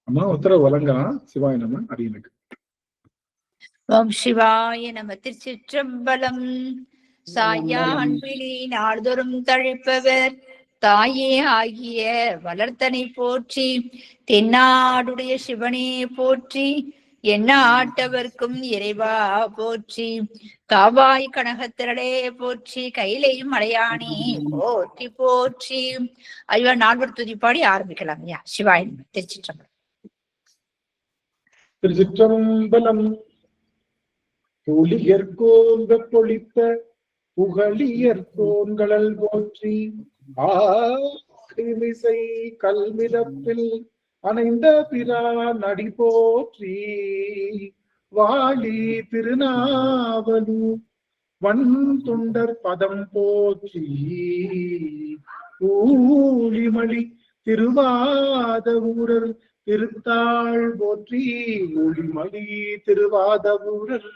அம்மா உத்தரவு வழங்கலாம். சிவாய நம. அடியனுக்கு ஓம் சிவாய நம. திருச்சிற்றம்பலம். சாயா அன்பிலி நாள்தோறும் தழைப்பவர் தாயே ஆகிய வளர்த்தனை போற்றி. தென்னாடுடைய சிவனே போற்றி. என்ன ஆட்டவர்க்கும் இறைவா போற்றி. காவாய் கனகத்திரளே போற்றி. கையிலையும் மலையானே போற்றி போற்றி. ஐயா நால்வர் துதிப்பாடி ஆரம்பிக்கலாம். ஐயா சிவாய நம. திருச்சிற்றம்பலம். திருச்சிற்றம்பலம். புலியர்கோன் வெப்பொழித்த புகழியர்கோன்களல் போற்றி. ஆமிசை கல்மிதப்பில் அணைந்த பிரான் அடி போற்றி. வாழி திருநாவலூர் வன் தொண்டர் பதம் போற்றி. ஊழிமணி திருவாத ஊரர் திருத்தாள் போற்றி. ஒளிமணி திருவாத ஊரர்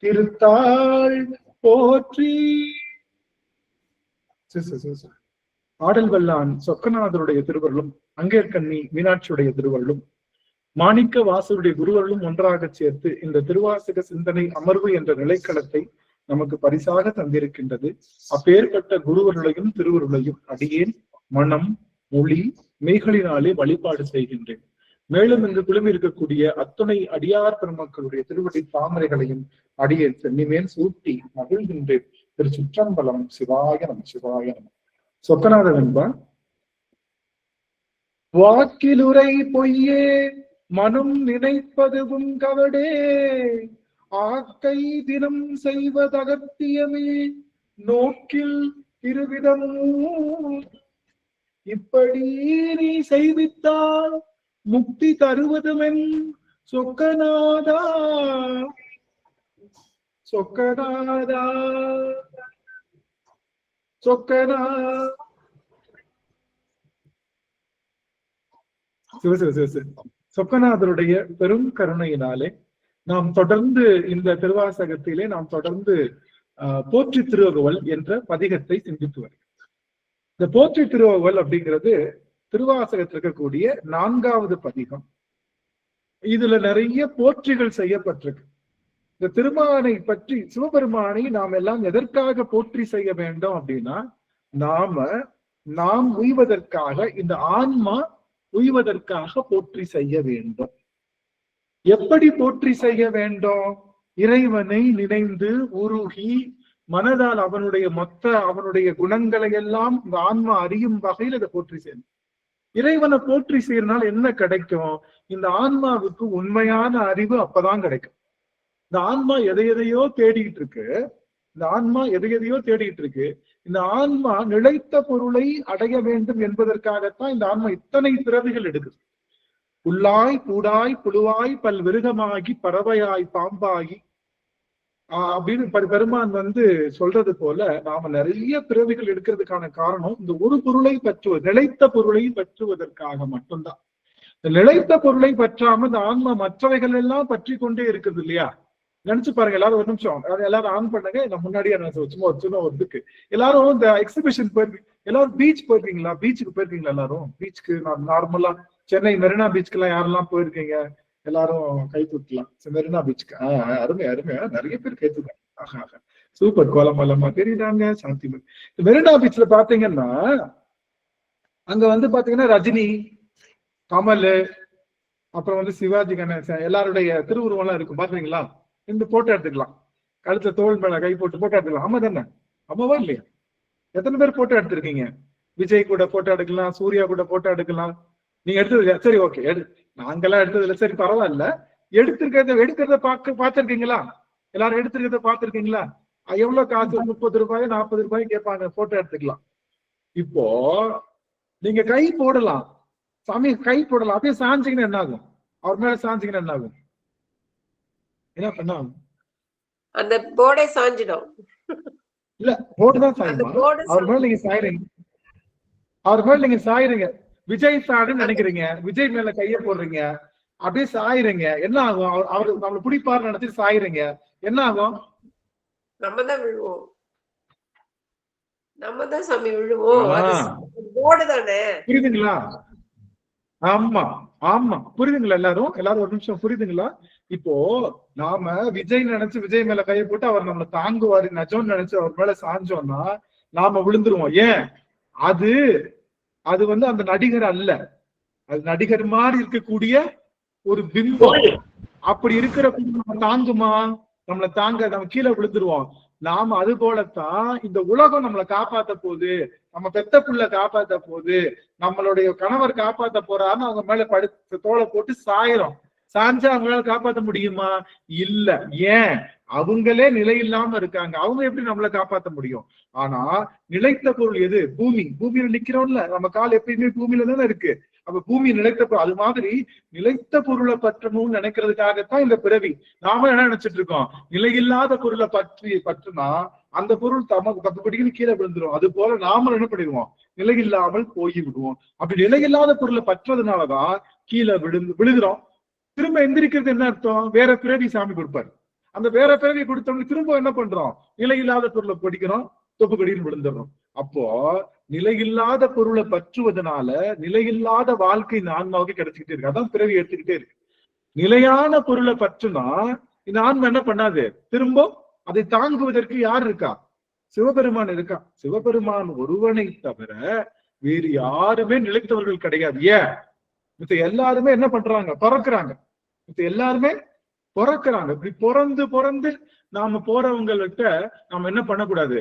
திருத்தாள் போற்றி. ஆடல் வல்லான் சொக்கநாதருடைய திருவருளும் அங்கேற்கண்ணி மீனாட்சியுடைய திருவருளும் மாணிக்க வாசருடைய குருவருளும் ஒன்றாக சேர்த்து இந்த திருவாசக சிந்தனை அமர்வு என்ற நிலைக்களத்தை நமக்கு பரிசாக தந்திருக்கின்றது. அப்பேற்பட்ட குருவருளையும் திருவருளையும் அடியேன் மனம் மொழி மெய்களினாலே வழிபாடு செய்கின்றேன். மேலும் இங்கு குழுமி இருக்கக்கூடிய அத்துணை அடியார் பெருமக்களுடைய திருவடி தாமரைகளையும் அடியேன் சென்னிமேல் சூட்டி மகிழ்கின்றேன். திருச்சிற்றம்பலம். சிவாய நம. சிவாய நம. சொக்கநாதன் என்பார். வாக்கிலுரை பொய்யே மனம் நினைப்பதுவும் கவடே. ஆக்கை தினம் செய்வதகத்தியமே நோக்கில் திருவிதமும். இப்படி நீ செய்வித்தால் முக்தி தருவதுமென் சொக்கநாதா சொக்கநாதா சொக்கநா. சொக்கநாதருடைய பெரும் கருணையினாலே நாம் தொடர்ந்து இந்த திருவாசகத்திலே நாம் தொடர்ந்து போற்றி திருவகுவல் என்ற பதிகத்தை சிந்தித்து வருகிறோம். இந்த போற்றி திருவகுவல் அப்படிங்கிறது திருவாசகத்தில் இருக்கக்கூடிய 4வது பதிகம். இதுல நிறைய போற்றிகள் செய்யப்பட்டிருக்கு. இந்த திருமானை பற்றி, சிவபெருமானை நாம் எல்லாம் எதற்காக போற்றி செய்ய வேண்டும் அப்படின்னா, நாம் உய்வதற்காக, இந்த ஆன்மா உய்வதற்காக போற்றி செய்ய வேண்டும். எப்படி போற்றி செய்ய வேண்டும்? இறைவனை நினைந்து உருகி மனதால் அவனுடைய குணங்களை எல்லாம் இந்த ஆன்மா அறியும் வகையில் அதை போற்றி செய்யணும். இறைவனை போற்றி செய்யறதுனால என்ன கிடைக்கும்? இந்த ஆன்மாவுக்கு உண்மையான அறிவு அப்பதான் கிடைக்கும். இந்த ஆன்மா எதையோ தேடிட்டு இருக்கு. இந்த ஆன்மா நிலைத்த பொருளை அடைய வேண்டும் என்பதற்காகத்தான் இந்த ஆன்மா இத்தனை பிறவிகள் எடுக்குது. புல்லாய் பூடாய் புழுவாய் பல் விருகமாகி பறவையாய் பாம்பாகி அப்படின்னு பெருமான் சொல்றது போல நாம நிறைய பிறவிகள் எடுக்கிறதுக்கான காரணம் இந்த ஒரு பொருளை நிலைத்த பொருளை பற்றுவதற்காக மட்டும்தான். இந்த நிலைத்த பொருளை பற்றாம இந்த ஆன்மா மற்றவைகள் எல்லாம் பற்றி கொண்டே இருக்குது இல்லையா? நினைச்சு பாருங்க. எல்லாரும் ஒரு நிமிஷம் எல்லாரும் ஆன் பண்ணுங்க. நான் முன்னாடியே சும்மா ஒரு இதுக்கு எல்லாரும் இந்த எக்ஸிபிஷன் போயிருக்கீங்க. எல்லாரும் பீச் போயிருக்கீங்களா? பீச்சுக்கு போயிருக்கீங்களா? எல்லாரும் பீச்சுக்கு நார்மலா சென்னை மெரினா பீச்சுக்கு எல்லாம் யாரெல்லாம் போயிருக்கீங்க? எல்லாரும் கை தூக்கலாம். மெரினா பீச்சுக்கு அருமை அருமையா நிறைய பேர் கை தூக்காங்க. சூப்பர். கோலமல்லமா தெரியுதாங்க. சாந்தி மெரினா பீச்ல பாத்தீங்கன்னா அங்க பாத்தீங்கன்னா ரஜினி, கமல், அப்புறம் சிவாஜி கணேசன் எல்லாருடைய திருவுருவம் எல்லாம் இருக்கும். பாத்தீங்களா? இந்த போட்டோ எடுத்துக்கலாம். கழுத்துல தோல் மேல கை போட்டு போட்டோ எடுத்துக்கலாம். ஆமா தானே? ஆமாவா இல்லையா? எத்தனை பேர் போட்டோ எடுத்திருக்கீங்க? விஜய் கூட போட்டோ எடுக்கலாம், சூர்யா கூட போட்டோ எடுக்கலாம். நீங்க எடுத்தது சரி, ஓகே. நாங்கெல்லாம் எடுத்ததுல சரி பரவாயில்ல. எடுக்கிறத பாத்திருக்கீங்களா? எல்லாரும் எடுத்துருக்கிறத பாத்திருக்கீங்களா? எவ்வளவு காசு? 30 ரூபாய் 40 ரூபாய் கேட்பாங்க. போட்டோ எடுத்துக்கலாம். இப்போ நீங்க கை போடலாம், சாமி கை போடலாம். அப்படியே சாஞ்சிங்கன்னா என்ன ஆகும்? அவர் மேல சாஞ்சிங்கன்னா என்ன ஆகும்? என்ன பண்ணா அந்த போர்டே சாஞ்சிடும். இல்ல, போர்டு தான் சாயுமா? அவர் மேல நீங்க சாயிறீங்க. விஜய் சாருன்னு நினைக்கிறீங்க, விஜய் மேல கைய போடுறீங்க, அப்படியே சாயிறீங்க. என்ன ஆகும்? அவரு நம்மள பிடிப்பாரு நினைச்சு சாயிறீங்க. என்ன ஆகும்? நம்ம தான் விழுவோம். நம்ம தான் சாமி விழுவோம். போர்டு தானே. புரியுதுங்களா? ஆமா ஆமா, புரியுதுங்களா? எல்லாரும் ஒரு நிமிஷம் புரியுதுங்களா? இப்போ நாம விஜய் நினைச்சு விஜய் மேல கையை போட்டு அவர் நம்மளை தாங்குவாரு நஜோன்னு நினைச்சு அவர் மேல சாஞ்சோம்னா நாம விழுந்துருவோம். ஏன்? அது அது அந்த நடிகர் அல்ல, அது நடிகர் மாதிரி இருக்கக்கூடிய ஒரு பிம்பம். அப்படி இருக்கிற நம்ம தாங்குமா? நம்மளை தாங்க, நம்ம கீழே விழுந்துருவோம். நாம அது போலத்தான் இந்த உலகம் நம்மளை காப்பாத்த போகுது, நம்ம பெத்த புள்ள காப்பாத்த போகுது, நம்மளுடைய கணவர் காப்பாத்த போறாருன்னு அவங்க மேல படுத்து தோலை போட்டு சாயிரும். சாஞ்சா அவங்களால காப்பாத்த முடியுமா? இல்ல. ஏன்? அவங்களே நிலை இல்லாம இருக்காங்க, அவங்க எப்படி நம்மளை காப்பாத்த முடியும்? ஆனா நிலைத்த பொருள் எது? பூமி. பூமியில நிக்கிறோம்ல, நம்ம கால் எப்பயுமே பூமியில தானே இருக்கு. அப்ப பூமி நிலைத்த பொருள். அது மாதிரி நிலைத்த பொருளை பற்றணும்னு நினைக்கிறதுக்காகத்தான் இந்த பிறவி. நாம என்ன நினைச்சிட்டு இருக்கோம்? நிலையில்லாத பொருளை பற்றுனா அந்த பொருள் தமக்கு தப்புப்படிக்கு கீழே விழுந்துரும். அது போல நாம என்ன பண்ணிடுவோம்? நிலையில்லாமல் போய் விடுவோம். அப்படி நிலையில்லாத பொருளை பற்றதுனாலதான் கீழே விழுகிறோம். திரும்ப எந்திரிக்கிறது என்ன அர்த்தம்? வேற பிறவி சாமி கொடுப்பாரு. அந்த வேற பிறவி கொடுத்தோம்னு திரும்ப என்ன பண்றோம்? நிலையில்லாத பொருளை படிக்கிறோம், தொப்புக்கடின்னு விழுந்துடுறோம். அப்போ நிலையில்லாத பொருளை பற்றுவதனால நிலையில்லாத வாழ்க்கை இந்த ஆன்மாவுக்கு கிடைச்சிக்கிட்டே இருக்கு. அதான் பிறவி எடுத்துக்கிட்டே இருக்கு. நிலையான பொருளை பற்றுனா இந்த ஆன்மா என்ன பண்ணாது? திரும்ப அதை தாங்குவதற்கு யார் இருக்கா? சிவபெருமான் இருக்கா. சிவபெருமான் ஒருவனை தவிர வேறு யாருமே நிலைத்தவர்கள் கிடையாது. ஏன்? மித்த எல்லாருமே என்ன பண்றாங்க? பிறக்குறாங்க. மித்த எல்லாருமே பிறக்குறாங்க. இப்படி பிறந்து நாம போறவங்கள்ட்ட நாம என்ன பண்ணக்கூடாது?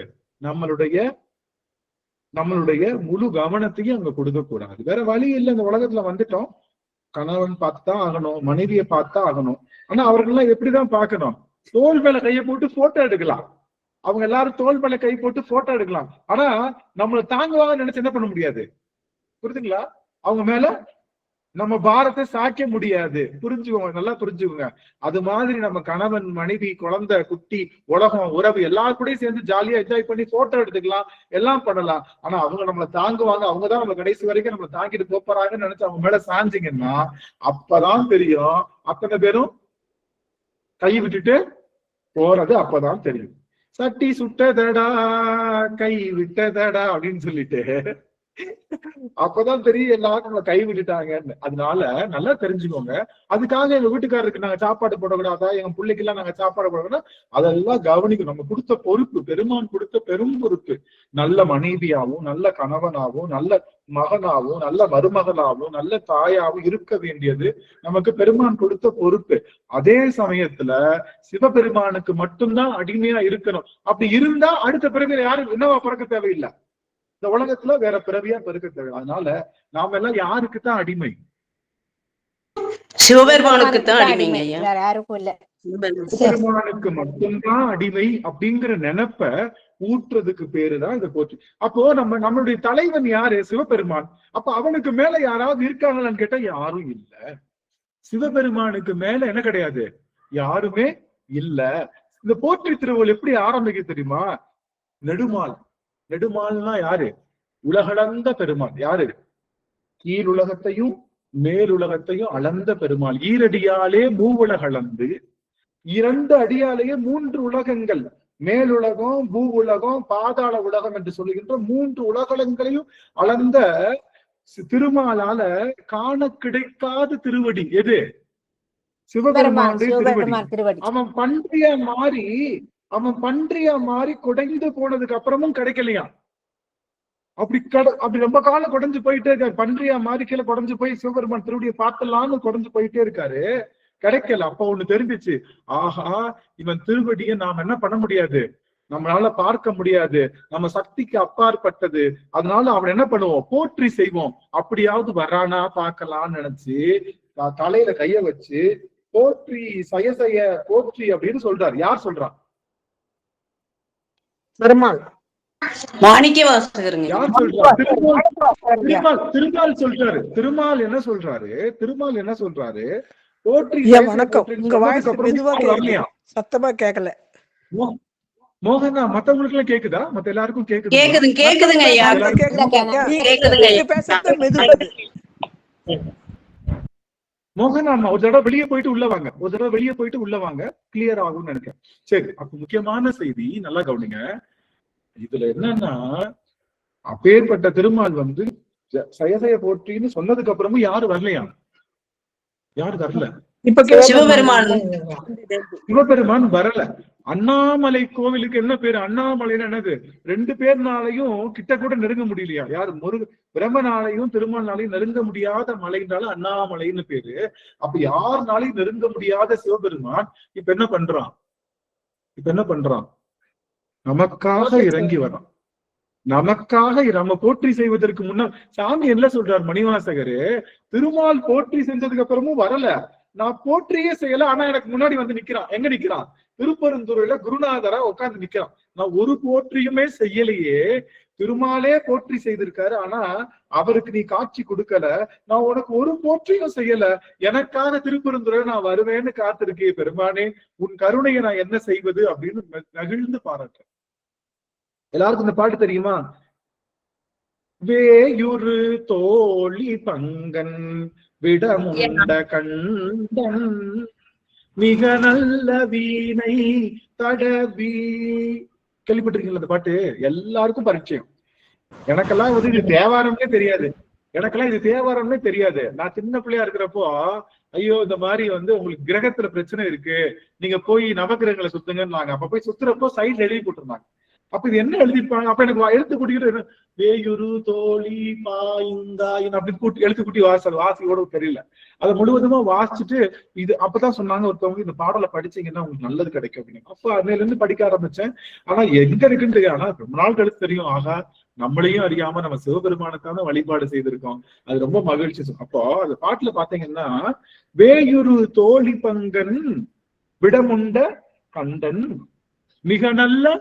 நம்மளுடைய முழு கவனத்தையும் அங்க கொடுக்க கூடாது. வேற வழி இல்லை. இந்த உலகத்துல வந்துட்டோம், கணவன் பார்த்துதான் ஆகணும், மனைவியை பார்த்தா ஆகணும். ஆனா அவர்கள்லாம் எப்படிதான் பார்க்கணும்? தோல் மேல கையை போட்டு போட்டோ எடுக்கலாம். அவங்க எல்லாரும் தோல் மேல கை போட்டு போட்டோ எடுக்கலாம். ஆனா நம்மளை தாங்குவாங்க நினைச்சு என்ன பண்ண முடியாது. புரியுதுங்களா? அவங்க மேல நம்ம பாரத்தை சாய்க்க முடியாது. புரிஞ்சுக்கோங்க, நல்லா புரிஞ்சுக்கோங்க. அது மாதிரி நம்ம கணவன், மனைவி, குழந்தை, குட்டி, உலகம், உறவு எல்லாரும் கூட சேர்ந்து ஜாலியா என்ஜாய் பண்ணி போட்டோ எடுத்துக்கலாம், எல்லாம் பண்ணலாம். ஆனா அவங்க நம்மளை தாங்குவாங்க, அவங்கதான் நம்ம கடைசி வரைக்கும் நம்மளை தாங்கிட்டு போறாங்கன்னு நினைச்சு அவங்க மேல சாஞ்சிங்கன்னா அப்பதான் தெரியும் அத்தனை பேரும் கை விட்டுட்டு போறது. அப்பதான் தெரியும் சட்டி சுட்டதடா கை விட்டதடா அப்படின்னு சொல்லிட்டு அப்பதான் தெரியும் எல்லாரும் நம்மளை கை விட்டுட்டாங்கன்னு. அதனால நல்லா தெரிஞ்சுக்கோங்க. அதுக்காக எங்க வீட்டுக்காரருக்கு நாங்க சாப்பாடு போடக்கூடாதா, எங்க பிள்ளைக்கு எல்லாம் நாங்க சாப்பாடு போடக்கூடாதா, அதெல்லாம் கவனிக்கணும். நம்ம கொடுத்த பொறுப்பு, பெருமான் கொடுத்த பெரும் பொறுப்பு. நல்ல மனைவியாவும், நல்ல கணவனாவும், நல்ல மகனாவும், நல்ல மருமகனாவும், நல்ல தாயாவும் இருக்க வேண்டியது நமக்கு பெருமான் கொடுத்த பொறுப்பு. அதே சமயத்துல சிவபெருமானுக்கு மட்டும்தான் அடிமையா இருக்கணும். அப்படி இருந்தா அடுத்த பிறகு யாரும் என்னவா பிறக்க தேவையில்லை. இந்த உலகத்துல வேற பிறவியா பெருக்க தேவை. அதனால நாம எல்லாம் யாருக்குத்தான் அடிமை? சிவபெருமானுக்கு தான் அடிமைங்க ஐயா, வேற யாருக்கும் இல்ல. சிவபெருமானுக்கு மட்டும்தான் அடிமை அப்படிங்கிற நினைப்ப ஊற்றுறதுக்கு பேருதான் இந்த போற்றி. அப்போ நம்மளுடைய தலைவன் யாரு? சிவபெருமான். அப்ப அவனுக்கு மேல யாராவது இருக்காங்களான்னு கேட்டா யாரும் இல்ல. சிவபெருமானுக்கு மேல என்ன கிடையாது? யாருமே இல்ல. இந்த போற்றி திருவள்ளுவர் எப்படி ஆரம்பிக்க தெரியுமா? நெடுமால். நெடுமால்னா யாரு? உலகளந்த பெருமாள். யாரு? கீழ் உலகத்தையும் மேலுலகத்தையும் அளந்த பெருமாள். ஈரடியாலே மூவுலகளந்து, 2 அடியாலேயே 3 உலகங்கள், மேலுலகம், பூ உலகம், பாதாள உலகம் என்று சொல்லுகின்ற 3 உலகங்களையும் அளந்த திருமாலால காண கிடைக்காத திருவடி எது? சிவபெருமானுடைய திருவடி. அவன் பன்றியா மாறி குடைந்து போனதுக்கு அப்புறமும் கிடைக்கலையா? அப்படி ரொம்ப காலம் குடைஞ்சு போயிட்டே இருக்காரு. பன்றியா மாறி கீழே குடைஞ்சு போய் சிவபெருமான் திருவடியை பார்த்தலாம்னு குடைஞ்சு போயிட்டே இருக்காரு, கிடைக்கல. அப்ப ஒண்ணு தெரிஞ்சிச்சு, ஆஹா இவன் திருவடியை நாம என்ன பண்ண முடியாது, நம்மளால பார்க்க முடியாது, நம்ம சக்திக்கு அப்பாற்பட்டது. அதனால அவன் என்ன பண்ணுவோம்? போற்றி செய்வோம். அப்படியாவது வரானா பார்க்கலாம்னு நினைச்சு தலையில கைய வச்சு போற்றி சய போற்றி அப்படின்னு சொல்றாரு. யார் சொல்றா? பெருமாள். மாணிக்க வாசகருங்க. யார் சொல்றா? திருமால் சொல்றாரு. திருமால் என்ன சொல்றாரு? போற்றி. வணக்கம். உங்க வாய்ஸ் மெதுவா கேக்கலையா? சத்தமா கேக்கல. மோகனா, மத்தவங்களுக்கு எல்லாம் கேக்குதா? மத்த எல்லாருக்கும் கேக்குதுங்க ஐயா. நீங்க பேசுறது மெதுவா. மோகனா, ஒரு தடவை வெளியே போயிட்டு உள்ள வாங்க, கிளியர் ஆகும்னு நினைக்கிறேன். சரி, அப்ப முக்கியமான செய்தி நல்லா கவனிங்க. இதுல என்னன்னா, அப்பேற்பட்ட திருமால் சயசய போற்றின்னு சொன்னதுக்கு அப்புறமும் யாரு வரலையா? யாரு வரல? இப்ப சிவபெருமான் சிவபெருமான் வரல. அண்ணாமலை கோவிலுக்கு என்ன பேரு? அண்ணாமலைன்னு என்னது? 2 பேர்னாலையும் கிட்ட கூட நெருங்க முடியலையா? யாரு? பிரம்மனாலையும் திருமால்னாலையும் நெருங்க முடியாத மலைனாலும் அண்ணாமலைன்னு பேரு. அப்ப யாருனாலையும் நெருங்க முடியாத சிவபெருமான் இப்ப என்ன பண்றான்? நமக்காக இறங்கி வரான். நமக்காக நம்ம போற்றி செய்வதற்கு முன்ன சாமி என்ன சொல்றார் மணிவாசகரு? திருமால் போற்றி செஞ்சதுக்கு அப்புறமும் வரல, நான் போற்றியே செய்யல, ஆனா எனக்கு முன்னாடி வந்து நிக்கிறான். எங்க நிக்கிறான்? திருப்பெருந்துறையில குருநாதரா உட்கார்ந்து நிக்கிறான். நான் ஒரு போற்றியுமே செய்யலையே, திருமாலே போற்றி செய்திருக்காரு, ஆனா அவருக்கு நீ காட்சி கொடுக்கல, நான் உனக்கு ஒரு போற்றியும் செய்யல, எனக்காக திருப்பெருந்துறையில நான் வருவேன்னு காத்திருக்கே பெருமானே, உன் கருணையை நான் என்ன செய்வது அப்படின்னு நகிழ்ந்து பாராட்ட. எல்லாருக்கும் இந்த பாட்டு தெரியுமா? வேயுரு தோழி பங்கன் விடமுண்ட கண்டன் மிக நல்ல வீணை தடவி. கேள்விப்பட்டிருக்கீங்களா அந்த பாட்டு? எல்லாருக்கும் பரிச்சயம். எனக்கெல்லாம் வந்து இது தேவாரம்னே தெரியாது. நான் சின்ன பிள்ளையா இருக்கிறப்போ, ஐயோ இந்த மாதிரி வந்து உங்களுக்கு கிரகத்துல பிரச்சனை இருக்கு, நீங்க போய் நவகிரகங்களை சுத்துங்கன்னு அப்ப போய் சுத்துறப்போ சைட்ல எழுதி போட்டிருந்தாங்க. அப்ப இது என்ன எழுதிருப்பாங்க? அப்ப எனக்கு எழுத்து கூட்டிக்கிட்டு வேயுரு தோழி பாயுந்தாயின் அப்படின்னு எழுத்து கூட்டி வாசியோட தெரியல. அதை முழுவதுமா வாசிச்சுட்டு இது அப்பதான் சொன்னாங்க ஒருத்தவங்க, இந்த பாடலை படிச்சீங்கன்னா உங்களுக்கு நல்லது கிடைக்கும் அப்படின்னு. அப்ப அதுல இருந்து படிக்க ஆரம்பிச்சேன். ஆனா எங்க இருக்குன்னு தெரியும். ஆனா ரொம்ப நாள் கழிச்சு தெரியும், ஆகா நம்மளையும் அறியாம நம்ம சிவபெருமானுக்கான வழிபாடு செய்திருக்கோம். அது ரொம்ப மகிழ்ச்சி. அப்போ அந்த பாட்டுல பாத்தீங்கன்னா, வேயுரு தோழி பங்கன் விடமுண்ட கண்டன் மிக நல்ல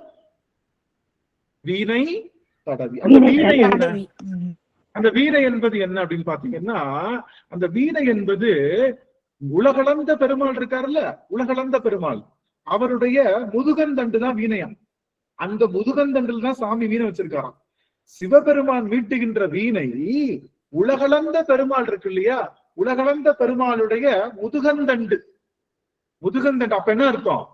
வீணை தடவி. அந்த வீணை என்ன? அந்த வீணை என்பது என்ன அப்படின்னு பாத்தீங்கன்னா, அந்த வீணை என்பது உலகளந்த பெருமாள் இருக்காருல்ல, உலகளந்த பெருமாள், அவருடைய முதுகந்தண்டு தான் வீணையாம். அந்த முதுகந்தண்டில் தான் சாமி வீணை வச்சிருக்காராம். சிவபெருமான் மீட்டுகின்ற வீணை உலகளந்த பெருமாள் இருக்கு இல்லையா, உலகளந்த பெருமாளுடைய முதுகந்தண்டு. அப்ப என்ன அர்த்தம்?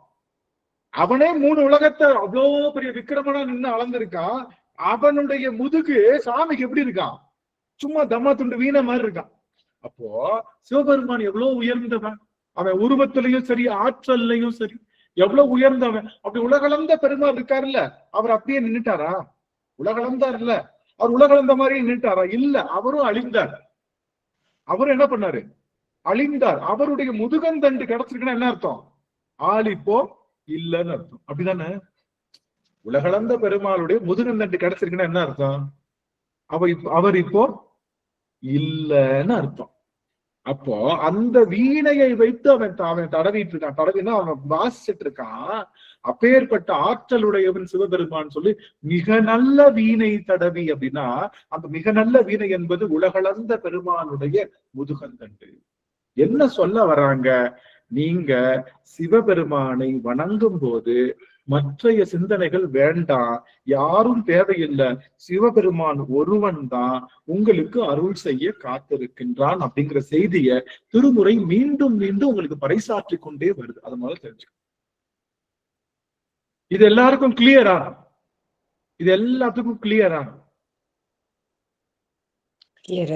அவனே 3 உலகத்தை அவ்வளவு பெரிய விக்கிரமனா நின்று அளந்திருக்கான். அவனுடைய முதுகு சாமிக்கு எப்படி இருக்கான்? சும்மா தம்மா துண்டு வீணை மாதிரி இருக்கான். அப்போ சிவபெருமான் எவ்வளவு உயர்ந்தவன், அவன் உருவத்திலையும் சரி ஆற்றல்லையும் சரி எவ்வளவு உயர்ந்தவன். அப்படி உலகளந்த பெருமாள் இருக்காருல்ல, அவர் அப்படியே நின்னுட்டாரா? உலகளந்தார் இல்ல, அவர் உலகளந்த மாதிரி நின்னுட்டாரா? இல்ல, அவரும் அழிந்தார். அவரும் என்ன பண்ணாரு? அழிந்தார். அவருடைய முதுகந்தண்டு கிடைச்சிருக்குன்னா என்ன அர்த்தம்? ஆளிப்போ இல்லன்னு அர்த்தம். அப்படிதானே? உலகளந்த பெருமாளுடைய முதுகந்தண்டு கிடைச்சிருக்குன்னா என்ன அர்த்தம்? அவர் இப்போ இல்லன்னு அர்த்தம். அப்போ அந்த வீணையை வைத்து அவன் தடவிட்டு இருக்கான். தடவினா அவன் வாசிச்சுட்டு இருக்கான். அப்பேற்பட்ட ஆற்றலுடையவன் சிவபெருமான் சொல்லி மிக நல்ல வீணை தடவி அப்படின்னா, அந்த மிக நல்ல வீணை என்பது உலகளந்த பெருமானுடைய முதுகந்தண்டு. என்ன சொல்ல வராங்க? நீங்க சிவபெருமானை வணங்கும் போது மற்றைய சிந்தனைகள் வேண்டாம், யாரும் தேவையில்லை, சிவபெருமான் ஒருவன் தான் உங்களுக்கு அருள் செய்ய காத்திருக்கின்றான் அப்படிங்கிற செய்திய திருமுறை மீண்டும் மீண்டும் உங்களுக்கு பறைசாற்றி கொண்டே வருது. அது முதல்ல தெரிஞ்சுக்கணும். இது எல்லாருக்கும் கிளியரா? இது எல்லாத்துக்கும் கிளியரா?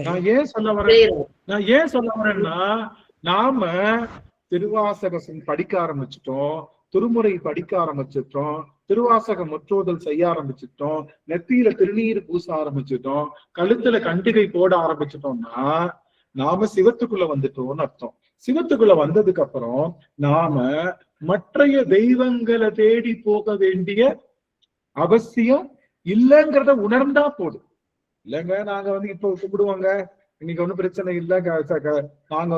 நான் ஏன் சொல்ல வரேன்னா, நாம திருவாசகம் படிக்க ஆரம்பிச்சிட்டோம், திருமுறை படிக்க ஆரம்பிச்சிட்டோம், திருவாசக முற்றோதல் செய்ய ஆரம்பிச்சிட்டோம், நெத்தியில திருநீர் பூச ஆரம்பிச்சிட்டோம், கழுத்துல கண்டிகை போட ஆரம்பிச்சிட்டோம்னா நாம சிவத்துக்குள்ள வந்துட்டோம்னு அர்த்தம். சிவத்துக்குள்ள வந்ததுக்கு அப்புறம் நாம மற்றைய தெய்வங்களை தேடி போக வேண்டிய அவசியம் இல்லைங்கிறத உணர்ந்தா போதும். இல்லைங்க நாங்க இப்ப கும்பிடுவாங்க, இன்னைக்கு ஒன்றும் பிரச்சனை இல்லை, நாங்க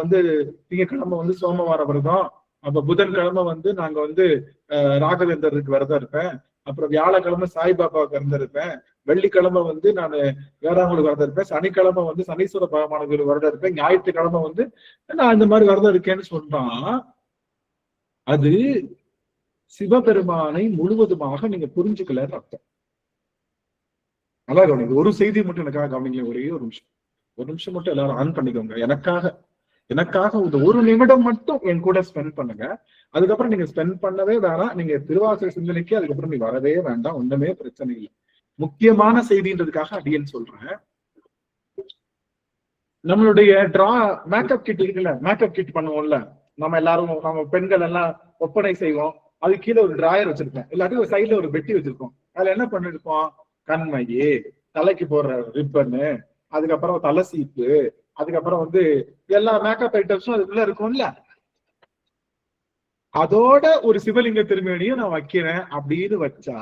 திங்கட்கிழமை சோமவார விரதம், அப்ப புதன்கிழமை நாங்க ராகவேந்தருக்கு விரதம் இருப்பேன், அப்புறம் வியாழக்கிழமை சாய்பாபாவுக்கு விரதம் இருப்பேன், வெள்ளிக்கிழமை நான் வேளாங்கலுக்கு விரதம் இருப்பேன், சனிக்கிழமை சனீஸ்வர பகவானுக்கு விரதம் இருப்பேன், ஞாயிற்றுக்கிழமை நான் இந்த மாதிரி விரதம் இருக்கேன்னு சொல்றான். அது சிவபெருமானை முழுவதுமாக நீங்க புரிஞ்சுக்கலன்னு அர்த்தம். நல்லா கவனிங்க, ஒரு செய்தி மட்டும் எனக்காக கவனிங்க, ஒரே ஒரு நிமிஷம் மட்டும் எல்லாரும் ஆன் பண்ணிக்கோங்க. எனக்காக ஒரு நிமிடம் மட்டும் என் கூட ஸ்பெண்ட் பண்ணுங்க. அதுக்கப்புறம் நீங்க ஸ்பெண்ட் பண்ணவே வேணாம், நீங்க திருவாசக சிந்தனைக்கு அதுக்கப்புறம் நீ வரவே வேண்டாம், ஒண்ணுமே பிரச்சனை இல்லை. முக்கியமான செய்தின்றதுக்காக அடியேன்னு சொல்றேன். நம்மளுடைய மேக்கப் கிட் இருக்குல்ல, மேக்கப் கிட் பண்ணுவோம்ல நம்ம எல்லாரும், நம்ம பெண்கள் எல்லாம் ஒப்பனை செய்வோம். அது கீழே ஒரு டிராயர் வச்சிருக்கோம், இல்லாட்டி ஒரு சைட்ல ஒரு பெட்டி வச்சிருக்கோம். அதுல என்ன பண்ணிருப்போம், கண்மையே, தலைக்கு போடுற ரிப்பனு, அதுக்கப்புறம் தலை சீப்பு, அதுக்கப்புறம் எல்லா மேக்கப் ஐட்டம்ஸும் அதுக்குள்ள இருக்கும்ல. அதோட ஒரு சிவலிங்க திருமேனியும் நான் வைக்கிறேன் அப்படின்னு வச்சா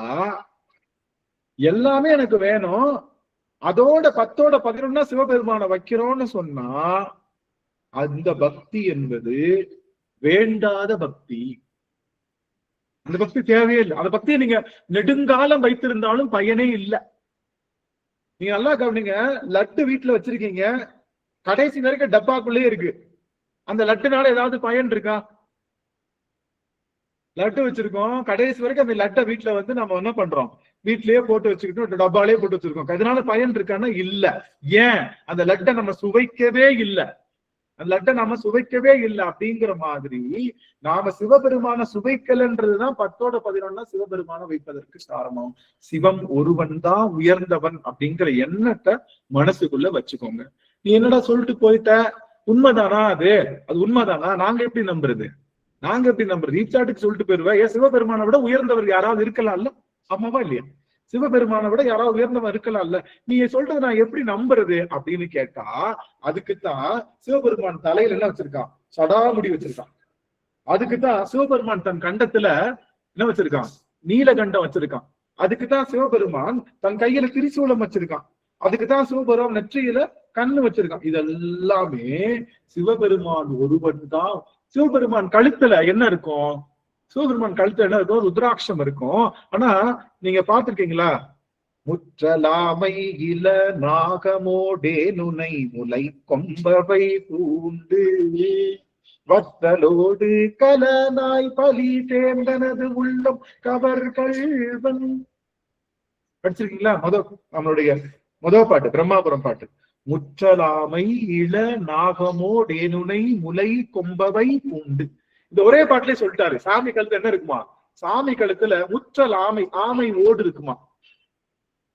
எல்லாமே எனக்கு வேணும். அதோட 10ஓட 11 சிவபெருமான வைக்கிறோம்னு சொன்னா அந்த பக்தி என்பது வேண்டாத பக்தி. அந்த பக்தி தேவையே இல்லை. அந்த பக்தியை நீங்க நெடுங்காலம் வைத்திருந்தாலும் பயனே இல்லை. நீங்க நல்லா கவனிங்க, லட்டு வீட்டுல வச்சிருக்கீங்க, கடைசி வரைக்கும் டப்பாக்குள்ளே இருக்கு. அந்த லட்டுனால ஏதாவது பயன் இருக்கா? லட்டு வச்சிருக்கோம், கடைசி வரைக்கும் அந்த லட்டை வீட்டுல நம்ம என்ன பண்றோம், வீட்லயே போட்டு வச்சுக்கிட்டோம், டப்பாலே போட்டு வச்சிருக்கோம். அதனால பயன் இருக்கான்னா இல்ல. ஏன்? அந்த லட்டை நம்ம சுவைக்கவே இல்லை. அந்த லட்டை நம்ம சுவைக்கவே இல்லை. அப்படிங்கிற மாதிரி நாம சிவபெருமான சுவைக்கலன்றதுதான் 10ஓட 11 சிவபெருமான வைப்பதற்கு காரணம். சிவம் ஒருவன் தான் உயர்ந்தவன் அப்படிங்கிற எண்ணத்தை மனசுக்குள்ள வச்சுக்கோங்க. நீ என்னடா சொல்லிட்டு போயிட்ட, உண்மைதானா? அது உண்மைதானா? நாங்க எப்படி நம்புறது? ஈச்சாட்டுக்கு சொல்லிட்டு போயிருவா. ஏன் சிவபெருமானை விட உயர்ந்தவர் யாராவது இருக்கலாம்ல? ஆமாவா இல்லையா? சிவபெருமானை விட யாராவது உயர்ந்தவன் இருக்கலாம்ல? நீங்க சொல்றது நான் எப்படி நம்புறது அப்படின்னு கேட்டா, அதுக்குத்தான் சிவபெருமான் தலையில என்ன வச்சிருக்கான், சடாமுடி வச்சிருக்கான். அதுக்குத்தான் சிவபெருமான் தன் கண்டத்துல என்ன வச்சிருக்கான், நீலகண்டம் வச்சிருக்கான். அதுக்குத்தான் சிவபெருமான் தன் கையில திரிசூலம் வச்சிருக்கான். அதுக்குத்தான் சிவபெருமான் நெற்றியில கண்ணு வச்சிருக்கான். இதெல்லாமே சிவபெருமான் ஒருவன் தான். சிவபெருமான் கழுத்துல என்ன இருக்கும், சிவபெருமான் கழுத்துல என்ன இருக்கும், ருத்ராட்சம் இருக்கும். ஆனா நீங்க பாத்துருக்கீங்களா, முற்றலாமை இல நாகமோடே நுனை முலை கொம்பவை பூண்டு வத்தலோடு கலனாய் பலி தேர்ந்தனது உள்ளம் கவர் கள்வன். படிச்சிருக்கீங்களா? நம்மளுடைய முதல் பாட்டு, பிரம்மாபுரம் பாட்டு. முற்றலாமை இள நாகமோ டேனுனை முலை கொம்பவை பூண்டு. இந்த ஒரே பாட்டிலே சொல்லிட்டாரு. சாமி கழுத்துல என்ன இருக்குமா, சாமி கழுத்துல முற்றல் ஆமை ஓடு இருக்குமா,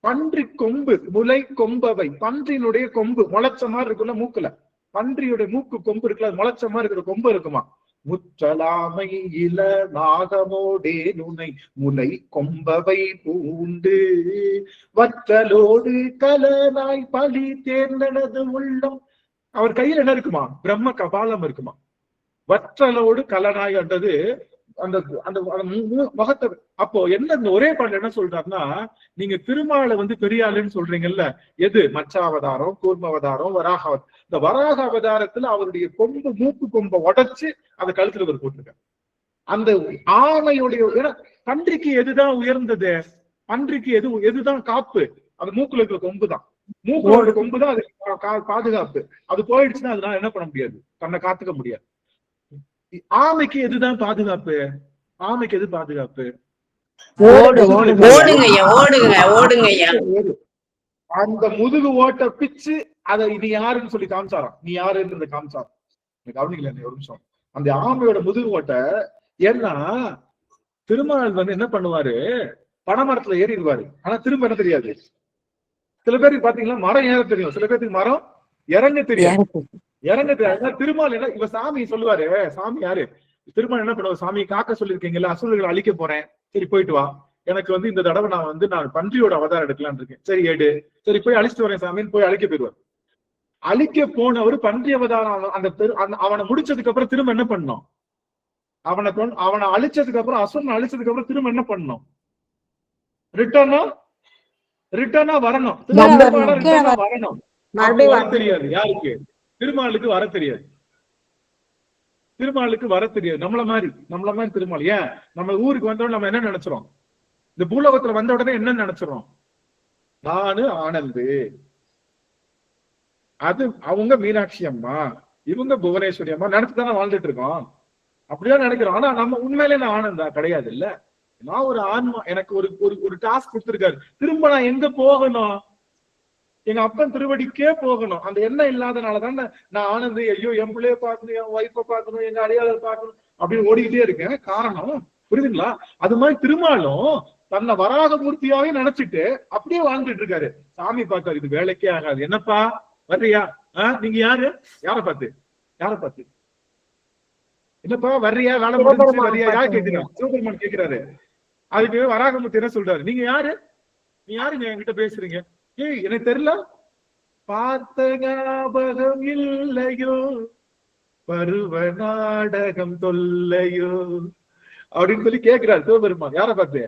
பன்றி கொம்பு முலை கொம்பவை, பன்றியினுடைய கொம்பு முளைச்ச மாதிரி இருக்குல்ல மூக்குல, பன்றியுடைய மூக்கு கொம்பு இருக்குல்ல, முளைச்ச மாதிரி இருக்கிற கொம்பு இருக்குமா. முற்றலாமை இள நாகமோடே நுனை முலை கொம்பவை பூண்டு வற்றலோடு கலனாய் பலி தேர்ந்தனது உள்ளம். அவர் கையில என்ன இருக்குமா, பிரம்ம கபாலம் இருக்குமா. வற்றலோடு கலனாய்ன்றது அந்த அந்த முகத்தை. அப்போ என்ன இந்த ஒரே பாடல என்ன சொல்றாருன்னா, நீங்க திருமாலை பெரியாளுன்னு சொல்றீங்கல்ல, எது மச்சாவதாரம், கூர்மவதாரம், வராக. இந்த வராக அவதாரத்துல அவருடைய கொம்பு மூக்கு கொம்பை உடைச்சு அந்த கழுத்துல அவர் போட்டிருக்காரு. அந்த ஆமையுடைய பன்றிக்கு எதுதான் உயர்ந்தது, பன்றிக்கு எதுதான் காப்பு, அந்த மூக்குல இருக்கிற கொம்பு தான். மூக்குல கொம்பு தான் அது பாதுகாப்பு. அது போயிடுச்சுன்னா அதனால என்ன பண்ண முடியாது, தன்னை காத்துக்க முடியாது. ஆமைக்கு எதுதான் பாதுகாப்பு, ஆமைக்கு எது பாதுகாப்பு, அந்த முதுகு ஓட்ட பிச்சு அதை இது யாருன்னு சொல்லி காமிச்சாராம். நீ யாருன்னு காமிச்சாராம். கவனிக்கல ஒரு நிமிஷம். அந்த ஆமையோட முதுகு ஓட்ட. ஏன்னா திருமால் என்ன பண்ணுவாரு, பனைமரத்துல ஏறிடுவாரு, ஆனா திரும்ப என்ன தெரியாது. சில பேருக்கு பாத்தீங்கன்னா மரம் ஏற தெரியும், சில பேருக்கு மரம் இறங்க தெரியும். திருமால் என்ன, இவ சாமி சொல்லுவாரு, சாமி யாரு, திருமால் என்ன பண்ணுவாரு, சாமி காக்க சொல்லிருக்கீங்கல்ல, அசுரர்களை அழிக்க போறேன், சரி போயிட்டு வா, எனக்கு இந்த தடவை நான் பன்றியோட அவதாரம் எடுக்கலான்னு இருக்கேன், சரி எடு, சரி போய் அழிச்சிட்டு வரேன் சாமின்னு போய் அழிக்க போயிடுவார். அழிக்க போனவர் பன்றி அவதாரம் அவனை முடிச்சதுக்கு அப்புறம் திரும்ப என்ன பண்ணணும், அவனை அழிச்சதுக்கு அப்புறம், அசுரனை அழிச்சதுக்கு அப்புறம் திரும்ப என்ன பண்ணணும், ரிட்டர்னா வரணும். வரணும் தெரியாது யாருக்கு, திருமாலுக்கு வர தெரியாது. நம்மள மாதிரி திருமால். ஏன் நம்ம ஊருக்கு வந்தோட நம்ம என்ன நினைச்சிரோம், இந்த பூலோகத்துல வந்த உடனே என்ன நினைச்சிரோம், நானு ஆனந்து, அது அவங்க மீனாட்சி அம்மா, இவங்க புவனேஸ்வரி அம்மா நினைச்சுதானே வாழ்ந்துட்டு இருக்கோம். அப்படிதான் நினைக்கிறோம். ஆனா நம்ம உண்மையிலே நான் ஆனந்தா கிடையாது. இல்ல, நான் ஒரு ஆன்மா. எனக்கு ஒரு டாஸ்க் கொடுத்திருக்காரு. திரும்ப நான் எங்க போகணும், எங்க அப்பன் திருவடிக்கே போகணும். அந்த எண்ணம் இல்லாதனாலதான் நான் ஆனந்து, ஐயோ என் பிள்ளைய பார்க்கணும், என் ஒய்ஃபை பார்க்கணும், எங்க அடையாளர் பார்க்கணும் அப்படின்னு ஓடிக்கிட்டே இருக்கேன். காரணம் புரியுதுங்களா? அது மாதிரி திருமாலும் தன்னை வராக மூர்த்தியாவே நினைச்சிட்டு அப்படியே வாழ்ந்துட்டு இருக்காரு. சாமி பார்த்தாரு, இது வேலைக்கே ஆகாது, என்னப்பா வர்றியா, நீங்க யாரு? யார பார்த்து? யார பார்த்து? என்னப்பா வர்றியா? வேலை முடிஞ்சு வர்றியா? யார் கேட்கிறா? சிவபெருமான் கேட்கிறாரு. அதுக்கு வராகமூர்த்தி என்ன சொல்றாரு? நீங்க யாரு? நீ யாருங்க என்கிட்ட பேசுறீங்க? ஏய் எனக்கு தெரியல, பார்த்த ஞாபகம் இல்லையோ, பருவ நாடகம் தொல்லையோ அப்படின்னு சொல்லி கேட்கிறாரு சிவபெருமான். யார பார்த்து?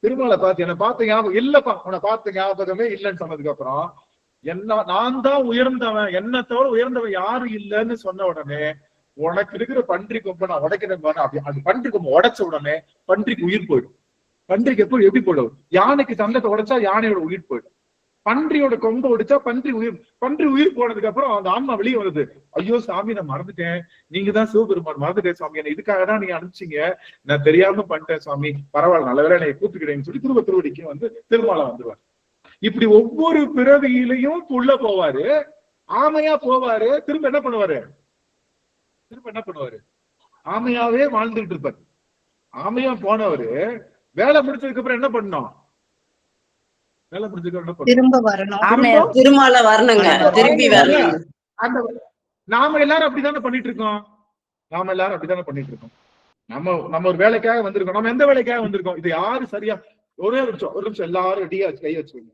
திருமாலை பார்த்து. என்ன பார்த்த ஞாபகம் இல்லப்பா, உன்னை பார்த்த ஞாபகமே இல்லைன்னு சொன்னதுக்கு அப்புறம் என்ன நான் தான் உயர்ந்தவன், என்ன தவிர உயர்ந்தவன் யாரும் இல்லைன்னு சொன்ன உடனே உனக்கு இருக்கிற பன்றி கொம்பை நான் உடைக்கிறேன். அது பன்றி கொம்பை உடைச்ச உடனே பன்றிக்கு உயிர் போயிடும். பன்றிக்கு எப்படி போயிடும்? யானைக்கு தந்தத்தை உடைச்சா யானையோட உயிர் போயிடும். பன்றியோட கொம்பை உடைச்சா பன்றி உயிர் போனதுக்கு அப்புறம் அந்த ஆன்மா வெளியே வருது. ஐயோ சாமி நான் மறந்துட்டேன், நீங்க தான் சிவபெருமான், மறந்துட்டேன் சாமி, என்ன இதுக்காக தான் நீங்க அனுப்பிச்சீங்க, நான் தெரியாம பண்ணிட்டேன் சாமி, பரவாயில்ல நல்ல வேலை என்னை கூப்பிட்டுக்கிறேன்னு சொல்லி திருவடிக்கு வந்து திருமாலை வந்துருவார். இப்படி ஒவ்வொரு பிறவியிலையும் உள்ள போவாரு, ஆமையா போவாரு, திரும்ப என்ன பண்ணுவாரு? ஆமையாவே வாழ்ந்துட்டு இருப்பாரு. ஆமையா போனவரு வேலை முடிச்சதுக்கு அப்புறம் என்ன பண்ணோம்? வேலை முடிஞ்சதுக்கு அப்புறம் திரும்ப வரணும். திருமால வரணுங்க, திரும்பி வரணும். அந்த நாம எல்லாரும் அப்படித்தானே பண்ணிட்டு இருக்கோம். நம்ம ஒரு வேலைக்காக வந்திருக்கோம். நம்ம எந்த வேலைக்காக வந்திருக்கோம்? இது யாரு சரியா? ஒரு நிமிஷம் எல்லாரும் ரெடியா கை வச்சுக்கோங்க.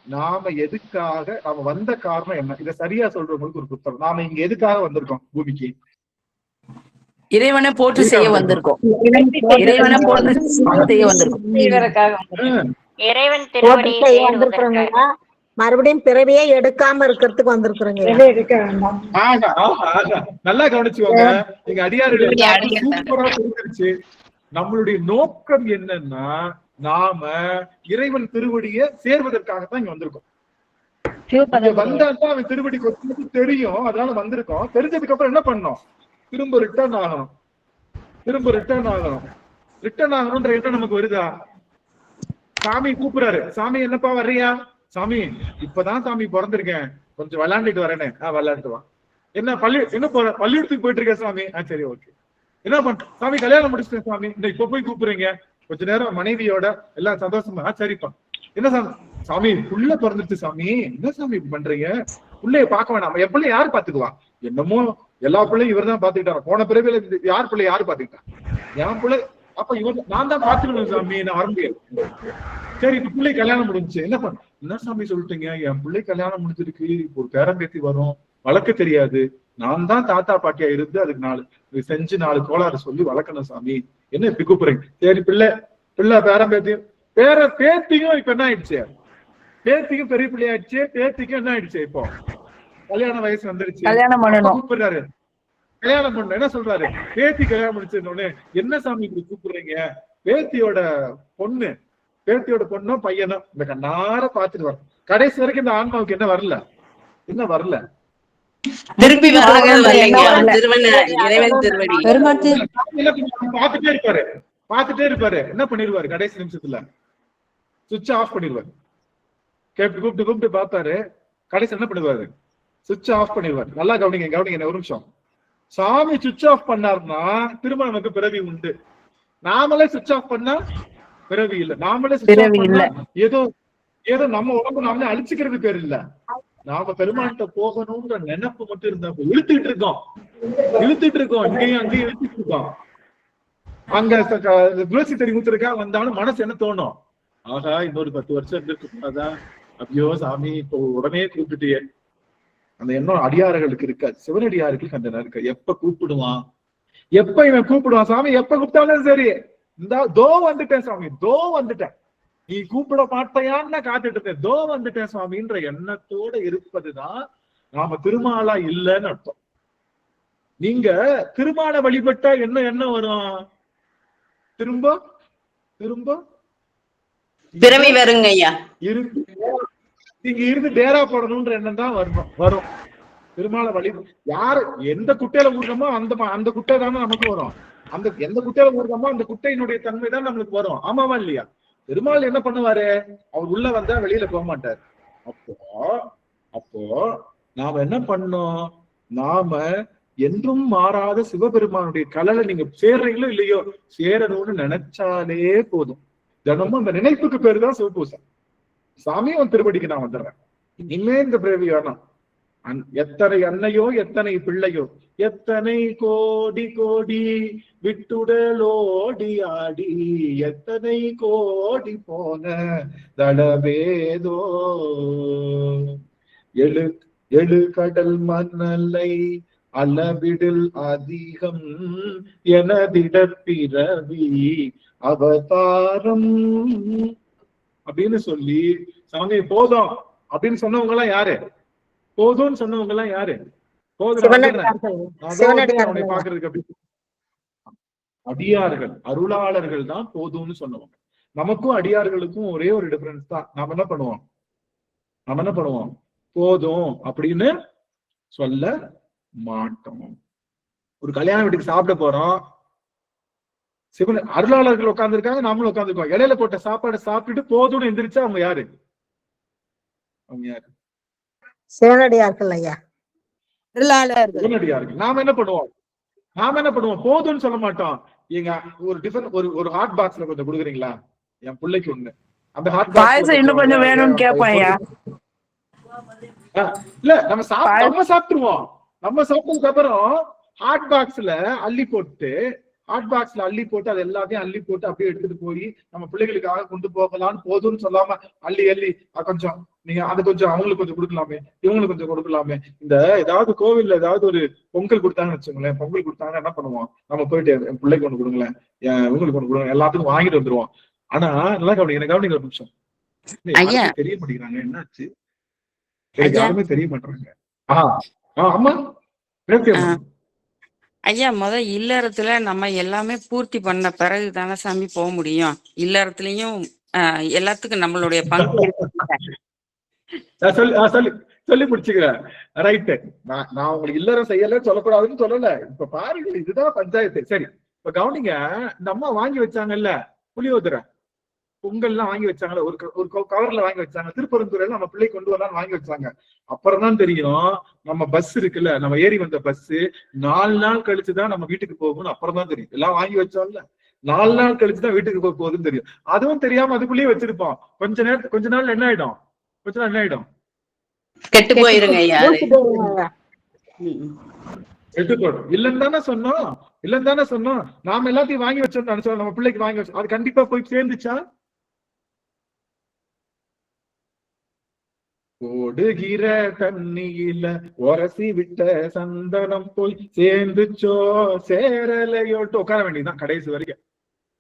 நாம எதுக்காக நாம வந்த காரணம் என்ன? இதை சரியா சொல்றவங்களுக்கு ஒரு புத்தகம். நாம இங்க எதுக்காக வந்திருக்கோம்? பூமிக்கு இறைவனை போற்றி செய்ய வந்திருக்கோம். மறுபடியும் பிறவியே எடுக்காம இருக்கிறதுக்கு வந்திருக்கிறோங்க. நல்லா கவனிச்சுக்கோங்க. நீங்க அடியார்கள் சூப்பரா புரிஞ்சிருச்சு. நம்மளுடைய நோக்கம் என்னன்னா, நாம இறைவன் திருவடியை சேர்வதற்காகத்தான் இங்க வந்திருக்கோம். வந்தாதான் அவன் திருவடி கொத்து தெரியும், அதனால வந்திருக்கோம். தெரிஞ்சதுக்கு அப்புறம் என்ன பண்ணோம்? திரும்ப ரிட்டர்ன் ஆகணும். ரிட்டர்ன் ஆகணும்ன்ற எண்ணம் நமக்கு வருதா? சாமி கூப்பிடுறாரு, சாமி என்னப்பா வர்றியா? சாமி இப்பதான் சாமி பிறந்திருக்கேன், கொஞ்சம் விளையாண்டுட்டு வரேன்னு. விளையாண்டு வா. என்ன பள்ளிக்கூடத்துக்கு போயிட்டு இருக்கேன் சாமி. சரி ஓகே. என்ன பண்ற சாமி? கல்யாணம் முடிச்சிட்டேன் சாமி. இந்த இப்ப போய் கூப்பிடுறீங்க, கொஞ்ச நேரம் மனைவியோட எல்லாம் சந்தோஷமா. சரிப்பா. என்ன சாமி? சாமி புள்ள பிறந்துருச்சு சாமி. என்ன சாமி பண்றீங்க? பிள்ளைய பார்க்க வேணாம். என் பிள்ளை யாரு பாத்துக்குவா? என்னமோ எல்லா பிள்ளையும் இவர் தான் பாத்துக்கிட்டாரு. போன பிறவில யார் பிள்ளை யாரு பாத்துக்கிட்டா? என் பிள்ளை. அப்ப இவர் நான் தான் பாத்துக்கணும் சாமி, நான் வர முடியாது. சரி இப்ப பிள்ளை கல்யாணம் முடிஞ்சு என்ன பண்ண? என்ன சாமி சொல்லிட்டீங்க? என் பிள்ளை கல்யாணம் முடிஞ்சிருக்கு, இப்போ ஒரு பேரம்பேத்தி வரும், வளர்க்க தெரியாது. நான் தான் தாத்தா பாட்டியா இருந்து அதுக்கு 4 கோளாறு சொல்லி வளர்க்கணும் சாமி. என்ன இப்படி கூப்பிடுறீங்க? சரி பிள்ளை பேரம்பேத்தியும் பேத்தியும் இப்ப என்ன ஆயிடுச்சு? பேத்திக்கும் பெரிய பிள்ளை ஆயிடுச்சு. பேத்திக்கும் என்ன ஆயிடுச்சு? இப்போ கல்யாண வயசு வந்துருச்சு. கல்யாணம் பண்ணணும். கூப்பிடுறாரு, கல்யாணம் பண்ண. என்ன சொல்றாரு? பேத்தி கல்யாணம் முடிச்சோடனே என்ன சாமி இப்படி கூப்பிடுறீங்க? பேத்தியோட பொண்ணும் பையனும் இந்த கண்ணார பாத்துட்டு வர கடைசி வரைக்கும் இந்த ஆன்மாவுக்கு என்ன வரல? திருப்பி பாத்துட்டே இருப்பாரு. என்ன பண்ணிருவாரு? கடைசி நிமிஷத்துல சுவிட்ச் ஆஃப் பண்ணிடுவாரு. கூப்பிட்டு பாப்பாரு. கடைசி என்ன பண்ணுவாரு? சுவிட்ச் ஆஃப் பண்ணிடுவாரு. நல்லா கவனிங்க ஒரு நிமிஷம். சாமி சுவிட்ச் ஆஃப் பண்ணாருன்னா திரும்ப நமக்கு பிறவி உண்டு. நாமளே சுவிட்ச் ஆஃப் பண்ணா பிறவி இல்ல. நாமளே சுவிட்ச் ஆஃப் பண்ணா ஏதோ நம்ம உடம்பு நாமளே அழிச்சுக்கிறது பேர் இல்ல. நாம பெருமாள்கிட்ட போகணும்ன்ற நினைப்பு மட்டும் இருந்தா இழுத்துட்டு இருக்கோம். இங்கேயும் அங்கேயும் இழுத்துட்டு இருக்கோம். அங்க துளசி தெரி ஊத்துறக்கா வந்தாலும் மனசு என்ன தோணும்? ஆகா இன்னொரு 10 வருஷம் இருந்திருக்கூடாதா? ஐயோ சாமி இப்போ உடனே கூப்பிட்டுட்டியே. அந்த எண்ணம் அடியார்களுக்கு இருக்காது. சிவனடியார்களுக்கு அந்த நேரம் இருக்கு. எப்ப கூப்பிடுவான்? எப்ப இவன் கூப்பிடுவான்? சாமி எப்ப கூப்பிட்டாலும் சரி, இந்த தோ வந்துட்டேன் சாமி, தோ வந்துட்டேன், நீ கூப்பிட மாட்டையான்னு காத்துட்டு இருந்தேன், தோ வந்துட்டேன் சுவாமின்ற எண்ணத்தோட இருப்பதுதான் நாம திருமாலா இல்லைன்னு அர்த்தம். நீங்க திருமாலை வழிபட்டா என்ன எண்ணம் வரும்? திரும்ப பிறவி வருங்க ஐயா. நீங்க இருந்து டேரா போடணும்ன்ற எண்ணம் தான் வரும். திருமாலை வழி யாரு எந்த குட்டையில ஊடுறோமோ அந்த குட்டை தானே நமக்கு வரும். அந்த எந்த குட்டையில ஊடுறோமோ அந்த குட்டையினுடைய தன்மை தான் நம்மளுக்கு வரும். ஆமாவா இல்லையா? பெருமாள் என்ன பண்ணுவாரு? அவர் உள்ள வந்தா வெளியில போக மாட்டார். அப்போ நாம என்ன பண்ணோம்? நாம என்றும் மாறாத சிவபெருமானுடைய கலலை நீங்க சேர்றீங்களோ இல்லையோ, சேரணும்னு நினைச்சாலே போதும். தினமும் அந்த நினைப்புக்கு பேரு தான் சிவபூசை. சாமி உன் திருவடிக்கு நான் வந்துடுறேன், இனிமே இந்த பிறவி வேணாம், எத்தனை அன்னையோ எத்தனை பிள்ளையோ, எத்தனை கோடி கோடி விட்டுடலோடி ஆடி, எத்தனை கோடி போன தடவேதோ, எழு கடல் மணலை அளவிடில் அதிகம் எனதிடப்பிறவி அவதாரம் அப்படின்னு சொல்லி சமங்கை போதும் அப்படின்னு சொன்னவங்க எல்லாம் யாரு? போதும்னு சொன்னவங்க எல்லாம் யாரு? அவனை பாக்குறதுக்கு அப்படி அடியார்கள், அருளாளர்கள் தான் போதும்னு சொன்னவங்க. நமக்கும் அடியார்களுக்கும் ஒரே ஒரு டிஃபரன்ஸ் தான். நாம என்ன பண்ணுவோம்? போதும் அப்படின்னு சொல்ல மாட்டோம். ஒரு கல்யாண வீட்டுக்கு சாப்பிட போறோம், சிவன் அருளாளர்கள் உட்கார்ந்து இருக்காங்க, நாமளும் உட்காந்துருக்கோம். இடையில போட்ட சாப்பாடு சாப்பிட்டுட்டு போதும்னு எந்திரிச்சா அவங்க யாரு? சிவனடியார்கள் ஐயா, சிவனடியார்கள். நாம என்ன பண்ணுவோம்? போதும்னு சொல்ல மாட்டோம். எங்க ஒரு ஹாட் பாக்ஸ்ல கொஞ்சம் கொடுக்குறீங்களா, என் பிள்ளைக்கு ஒண்ணு. அந்த ஹாட் பாக்ஸ் இன்னும் கொஞ்சம் வேணும்னு கேட்பாங்க. இல்ல நம்ம சாப்பிட்டுருவோம். நம்ம சாப்பிட்டதுக்கு அப்புறம் ஹாட் பாக்ஸ்ல அள்ளி போட்டு அது எல்லாத்தையும் அள்ளி போட்டு அப்படியே எடுத்துட்டு போய் நம்ம பிள்ளைகளுக்காக கொண்டு போகலான்னு போதும்னு சொல்லாம அள்ளி கொஞ்சம் நீங்க அது கொஞ்சம் அவங்களுக்கு கொஞ்சம் கொடுக்கலாமே, இவங்களுக்கு கொஞ்சம் கொடுக்கலாமே. இந்த ஏதாவது கோவில்ல ஏதாவது ஒரு பொங்கல் கொடுத்தாங்கன்னு வச்சுக்கோங்களேன், பொங்கல் கொடுத்தாங்க என்ன பண்ணுவோம்? நம்ம போயிட்டு என் பிள்ளைக்கு ஒண்ணு கொடுங்களேன், இவங்களுக்கு ஒண்ணு கொடுங்க, எல்லாத்துக்கும் வாங்கிட்டு வந்துருவோம். ஆனா நல்லா கவனிங்க ஒரு நிமிஷம், தெரிய மாட்டேங்கிறாங்க. என்னாச்சு? யாருமே தெரிய மாட்டாங்க. ஆமா ஐயா, இல்லறத்துல நம்ம எல்லாமே பூர்த்தி பண்ண பிறகு தானே சாமி போக முடியும். இல்லறத்துலயும் எல்லாத்துக்கும் நம்மளுடைய பங்கு சொல்லி முடிச்சுக்கிறேன். ரைட்டு. நான் உங்களுக்கு இல்லறம் செய்யலன்னு சொல்லக்கூடாதுன்னு சொல்லல. இப்ப பாருங்க, இதுதான் பஞ்சாயத்து. சரி, இப்ப கவனிங்க. இந்த அம்மா வாங்கி வச்சாங்கல்ல புளியோதரை, பொங்கல்லாம் வாங்கி வச்சாங்கல்ல, ஒரு கவர்ல வாங்கி வச்சாங்க. திருப்பரந்துறையில நம்ம பிள்ளை கொண்டு வரலாம்னு வாங்கி வச்சாங்க. அப்புறம் தான் தெரியும், நம்ம பஸ் இருக்குல்ல, நம்ம ஏறி வந்த பஸ் 4 நாள் கழிச்சுதான் நம்ம வீட்டுக்கு போகணும்னு அப்புறம் தான் தெரியும். எல்லாம் வாங்கி வச்சோம்ல, 4 நாள் கழிச்சுதான் வீட்டுக்கு போக போகுதுன்னு தெரியும். அதுவும் தெரியாம அதுக்குள்ளேயே வச்சிருப்போம். கொஞ்ச நாள் என்ன ஆயிடும்? கெட்டு போயிருங்க. இல்லன்னு தானே சொன்னோம். நாம எல்லாத்தையும் வாங்கி வச்சோம்னு நினைச்சோம், நம்ம பிள்ளைக்கு வாங்கி வச்சோம். அது கண்டிப்பா போய் சேர்ந்துச்சா? ஓடுகிற தண்ணியில உரசி விட்ட சந்தனம் போய் சேர்ந்துச்சோ சேரலையோட்டு உட்கார வேண்டியதுதான் கடைசி வரைக்கும்.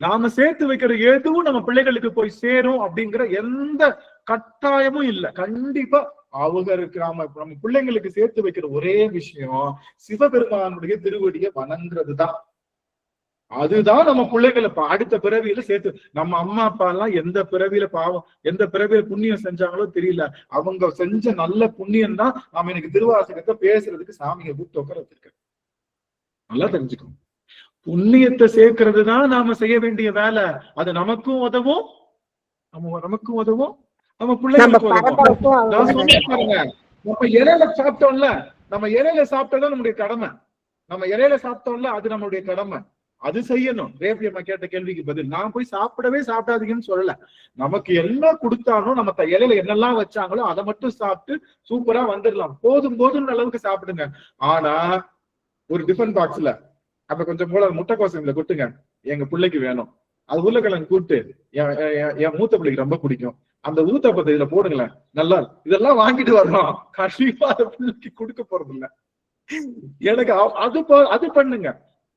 நாம சேர்த்து வைக்கிற எதுவும் நம்ம பிள்ளைகளுக்கு போய் சேரும் அப்படிங்கிற எந்த கட்டாயமும் இல்லை. கண்டிப்பா அவங்க இருக்கு. நம்ம பிள்ளைங்களுக்கு சேர்த்து வைக்கிற ஒரே விஷயம் சிவபெருமானுடைய திருவடியை வணங்குறதுதான். அதுதான் நம்ம பிள்ளைகளை அடுத்த பிறவியில சேர்த்து. நம்ம அம்மா அப்பா எல்லாம் எந்த பிறவியில பாவம், எந்த பிறவியில புண்ணியம் செஞ்சாங்களோ தெரியல. அவங்க செஞ்ச நல்ல புண்ணியம் தான் நாம எனக்கு திருவாசகத்தை பேசுறதுக்கு சாமியை கூப்பிட்டு உட்கார வச்சிருக்கேன். நல்லா தெரிஞ்சுக்கணும். புண்ணியத்தை சேர்க்கிறது தான் நாம செய்ய வேண்டிய வேலை. அது நமக்கும் உதவும், நம்ம பிள்ளைகளுக்கு உதவும். நான் சொன்னேன் பாருங்க, நம்ம இலையில சாப்பிட்டோம்ல, நம்ம இலையில சாப்பிட்டதான் நம்முடைய கடமை. நம்ம இலையில சாப்பிட்டோம்ல, அது நம்மளுடைய கடமை. அது செய்யணும். ரேவதி அம்மா கேட்ட கேள்விக்கு பதில். நான் போய் சாப்பிடாதீங்கன்னு சொல்லல. நமக்கு என்ன கொடுத்தாலும் நம்ம இலையில என்னெல்லாம் வச்சாங்களோ அதை மட்டும் சாப்பிட்டு சூப்பரா வந்துடலாம். போதும் அளவுக்கு சாப்பிடுங்க. ஆனா ஒரு டிஃபன் பாக்ஸ்ல அப்ப கொஞ்சம் போல முட்டைக்கோசம்ல கொட்டுங்க, எங்க பிள்ளைக்கு வேணும். அது உருளைக்கிழங்கு கூட்டு என் மூத்த பிள்ளைக்கு ரொம்ப பிடிக்கும், அந்த ஊத்தப்பத்தை இதுல போடுங்களேன், நல்லா இதெல்லாம் வாங்கிட்டு வரணும். கண்டிப்பா அந்த பிள்ளைக்கு கொடுக்க போறது இல்ல. எனக்கு அது பண்ணுங்க.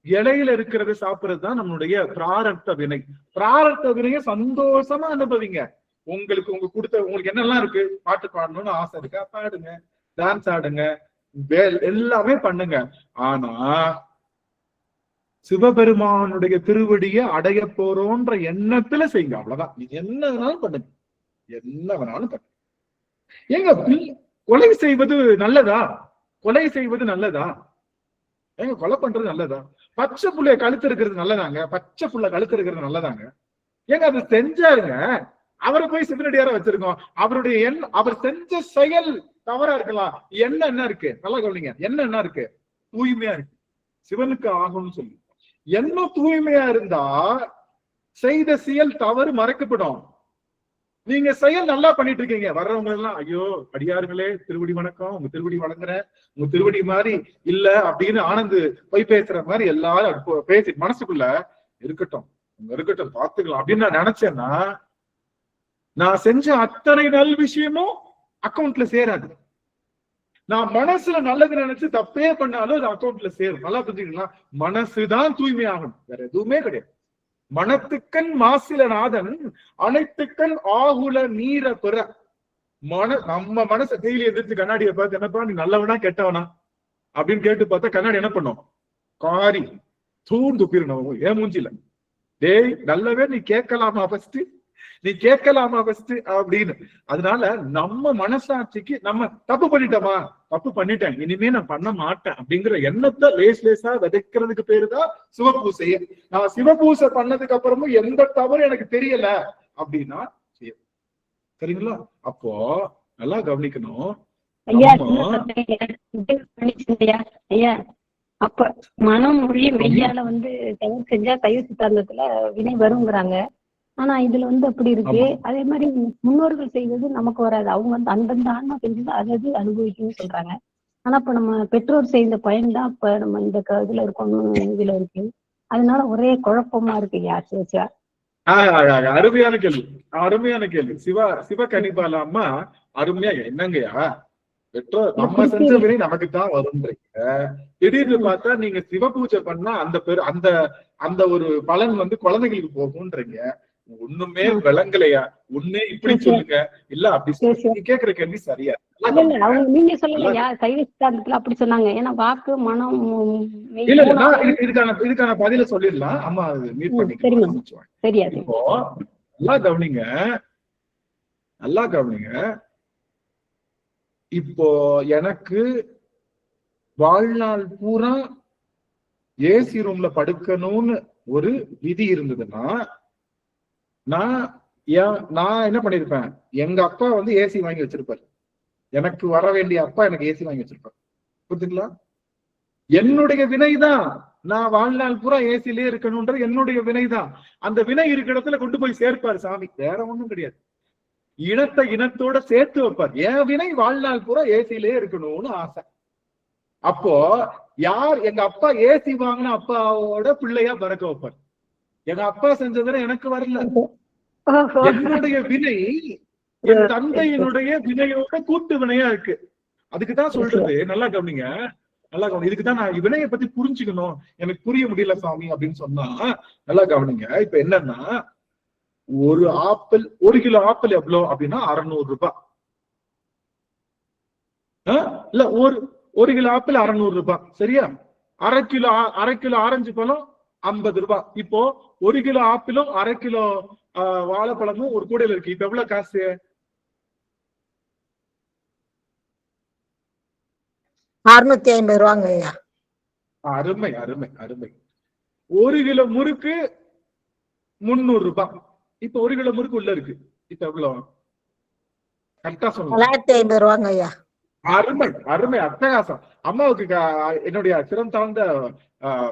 இலையில இருக்கிறது சாப்பிடுறதுதான் நம்மளுடைய பிராரப்த வினை. பிராரப்த வினைய சந்தோஷமா அனுபவிங்க. உங்களுக்கு என்னெல்லாம் இருக்கு, பாட்டு பாடணும்னு ஆசை இருக்கா, பாடுங்க, டான்ஸ் ஆடுங்க, எல்லாமே பண்ணுங்க. ஆனா சிவபெருமானுடைய திருவடியை அடைய போறோன்ற எண்ணத்துல செய்யுங்க. அவ்வளவுதான். நீங்க என்ன வேணாலும் பண்ணுங்க. ஏங்க கொலை செய்வது நல்லதா? ஏங்க கொலை பண்றது நல்லதா? பச்சை புள்ளைய கழுத்து இருக்கிறது நல்லதாங்க. ஏங்க அது செஞ்சாருங்க, அவரை போய் சிவனடியாரா வச்சிருக்கோம். அவர் செஞ்ச செயல் தவறா இருக்கலாம். என்ன இருக்கு, நல்லா கவனிங்க. என்ன இருக்கு? தூய்மையா இருக்கு. சிவனுக்கு ஆகும்னு சொல்லி என்ன தூய்மையா இருந்தா செய்த செயல் தவறு மறைக்கப்படும். நீங்க செயல் நல்லா பண்ணிட்டு இருக்கீங்க. வர்றவங்க எல்லாம் ஐயோ அடியாருங்களே திருவடி வணக்கம், உங்க திருவடி வணங்குறேன், உங்க திருவடி மாதிரி இல்ல அப்படின்னு ஆனந்து போய் பேசுற மாதிரி எல்லாரும் பேசி மனசுக்குள்ள இருக்கட்டும் இருக்கட்டும் பாத்துக்கலாம் அப்படின்னு நான் நினைச்சேன்னா நான் செஞ்ச அத்தனை நல் விஷயமும் அக்கௌண்ட்ல சேராது. நான் மனசுல நல்லது நினைச்சு தப்பே பண்ணாலும் அது அக்கௌண்ட்ல சேரும். நல்லா புரிஞ்சுக்கலாம். மனசுதான் தூய்மையாகணும், வேற எதுவுமே கிடையாது. மனத்துக்கண் மாசில நாதன் அனைத்துக்கண் ஆகுல நீர பெற. நம்ம மனசை டெய்லி எதிர்த்து கண்ணாடியை பார்த்து என்னப்பா நீ நல்லவனா கெட்டவனா அப்படின்னு கேட்டு பார்த்தா கண்ணாடி என்ன பண்ணும்? காரி தூண் துப்பிடணும் ஏன் மூஞ்சில. டேய் நல்லவே நீ கேட்கலாமா ஃபர்ஸ்ட், நீ கேட்கலாமா ஃபர்ஸ்ட் அப்படின்னு. அதனால நம்ம மனசாட்சிக்கு நம்ம தப்பு பண்ணிட்டோமா, தப்பு பண்ணிட்டேன் இனிமே நான் பண்ண மாட்டேன் அப்படிங்கிற எண்ணத்தை லேசா விதைக்கிறதுக்கு பேருதான் சிவபூசைய. நான் சிவபூசை பண்ணதுக்கு அப்புறமும் எந்த தவறு எனக்கு தெரியல அப்படின்னா சரிங்களா? அப்போ நல்லா கவனிக்கணும். ஐயா அப்ப மனம் மொழி மெய்யால தவறு செஞ்சா கைவு சித்தாந்தத்துல வினை வருங்கிறாங்க. ஆனா இதுல அப்படி இருக்கு. அதே மாதிரி முன்னோர்கள் செய்வது நமக்கு வராது, அவங்க அந்தந்த ஆன்மா செஞ்சது அது அனுபவிக்கும்னு சொல்றாங்க. ஆனா இப்ப நம்ம பெற்றோர் செய்த பயன் தான் இப்ப நம்ம இந்த இதுல இருக்கணும் இதுல இருக்கு. அதனால ஒரே குழப்பமா இருக்கு. யார் அருமையான கேள்வி, அருமையான கேள்வி. சிவ கனிபால அம்மா அருமையா என்னங்கய்யா பெற்றோர் நம்ம செஞ்ச வினை நமக்கு தான் வரும்ன்றீங்க. திடீர்னு பார்த்தா நீங்க சிவ பூஜை பண்ணா அந்த ஒரு பலன் குழந்தைகளுக்கு போகும்ன்றீங்க. ஒண்ணுமே விளங்கலையா? ஒண்ணு இப்படி சொல்லுங்க, இல்ல அப்படி கேக்குற கேள்வி சரியா? நீங்க சொல்லலையா சைவ சித்தாந்தத்துல அப்படி சொன்னாங்க. ஏன்னா வாக்கு மனம் இல்ல இதுக்கான பதில சொல்லிடலாம். அம்மா மீட் பண்ணி இப்போ நல்லா கவனிங்க, நல்லா கவனிங்க. இப்போ எனக்கு வாழ்நாள் பூரா ஏசி ரூம்ல படுக்கணும்னு ஒரு விதி இருந்ததுன்னா நான் என்ன பண்ணிருப்பேன்? எங்க அப்பா ஏசி வாங்கி வச்சிருப்பாரு, எனக்கு வர வேண்டிய அப்பா எனக்கு ஏசி வாங்கி வச்சிருப்பாரு. புரிஞ்சுங்களா? என்னுடைய வினைதான் நான் வாழ்நாள் பூரா ஏசிலே இருக்கணும்ன்றது என்னுடைய வினைதான். அந்த வினை இருக்கிற இடத்துல கொண்டு போய் சேர்ப்பாரு சாமி, வேற ஒண்ணும் கிடையாது. இனத்தை இனத்தோட சேர்த்து வைப்பார். என் வினை வாழ்நாள் பூரா ஏசிலே இருக்கணும்னு ஆசை. அப்போ யார் எங்க அப்பா ஏசி வாங்கின அப்பாவோட பிள்ளையா பிறக்க வைப்பார். எங்க அப்பா செஞ்சதுல எனக்கு வரல. என்னுடைய வினை என் தந்தையினுடைய வினையோட கூட்டு வினையா இருக்கு. அதுக்குதான் சொல்றது. நல்லா கவனிங்க, நல்லா கவனிங்க. இதுக்குதான் நான் வினையை பத்தி புரிஞ்சுக்கணும், எனக்கு புரிய முடியல சாமி அப்படின்னு சொன்னா நல்லா கவனிங்க. இப்ப என்னன்னா ஒரு ஆப்பிள், 1 கிலோ ஆப்பிள் எவ்வளவு அப்படின்னா 600 ரூபாய். இல்ல ஒரு கிலோ ஆப்பிள் 600 ரூபாய் சரியா? அரை கிலோ ஆரஞ்சு பழம் 50 ரூபாய். இப்போ 1 கிலோ ஆப்பிளும் 1/2 கிலோ வாழைப்பழமும் ஒரு கூடையில இருக்கு. இப்ப எவ்வளவு காசு? 650 ரூபாங்க. அருமை அருமை அருமை. 1 கிலோ முறுக்கு 300 ரூபாய். இப்ப 1 கிலோ முறுக்கு உள்ள இருக்கு. இப்ப எவ்வளவு? கரெக்டா சொல்லுங்க. 950 ரூபாங்க ஐயா. அருமை அருமை அட்டகாசம். அம்மாவுக்கு என்னுடைய சிரம் தாழ்ந்த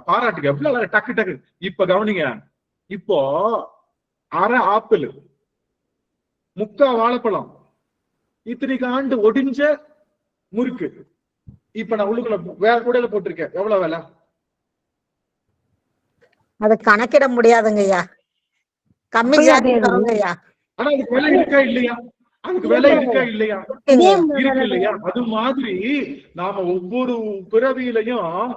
பாராட்டுக்கு எவ்வளவு டக்கு டக்கு. இப்ப கவனிங்க, இப்போ அரை ஆப்பிள், 3/4 வாழைப்பழம், இத்தனைக்கு ஆண்டு ஒடிஞ்ச முறுக்கு இப்ப நான் உள்ளுக்குள்ள வேற கூடையில போட்டிருக்கேன். எவ்வளவு விலை? அது கணக்கிட முடியாதுங்க ஐயா, கம்மி ஐயா. ஆனா அதுக்கு விலை இருக்கா இல்லையா? அதுக்கு விலை இருக்கா இல்லையா? இருக்கு இல்லையா? அது மாதிரி நாம ஒவ்வொரு பிறவியிலையும்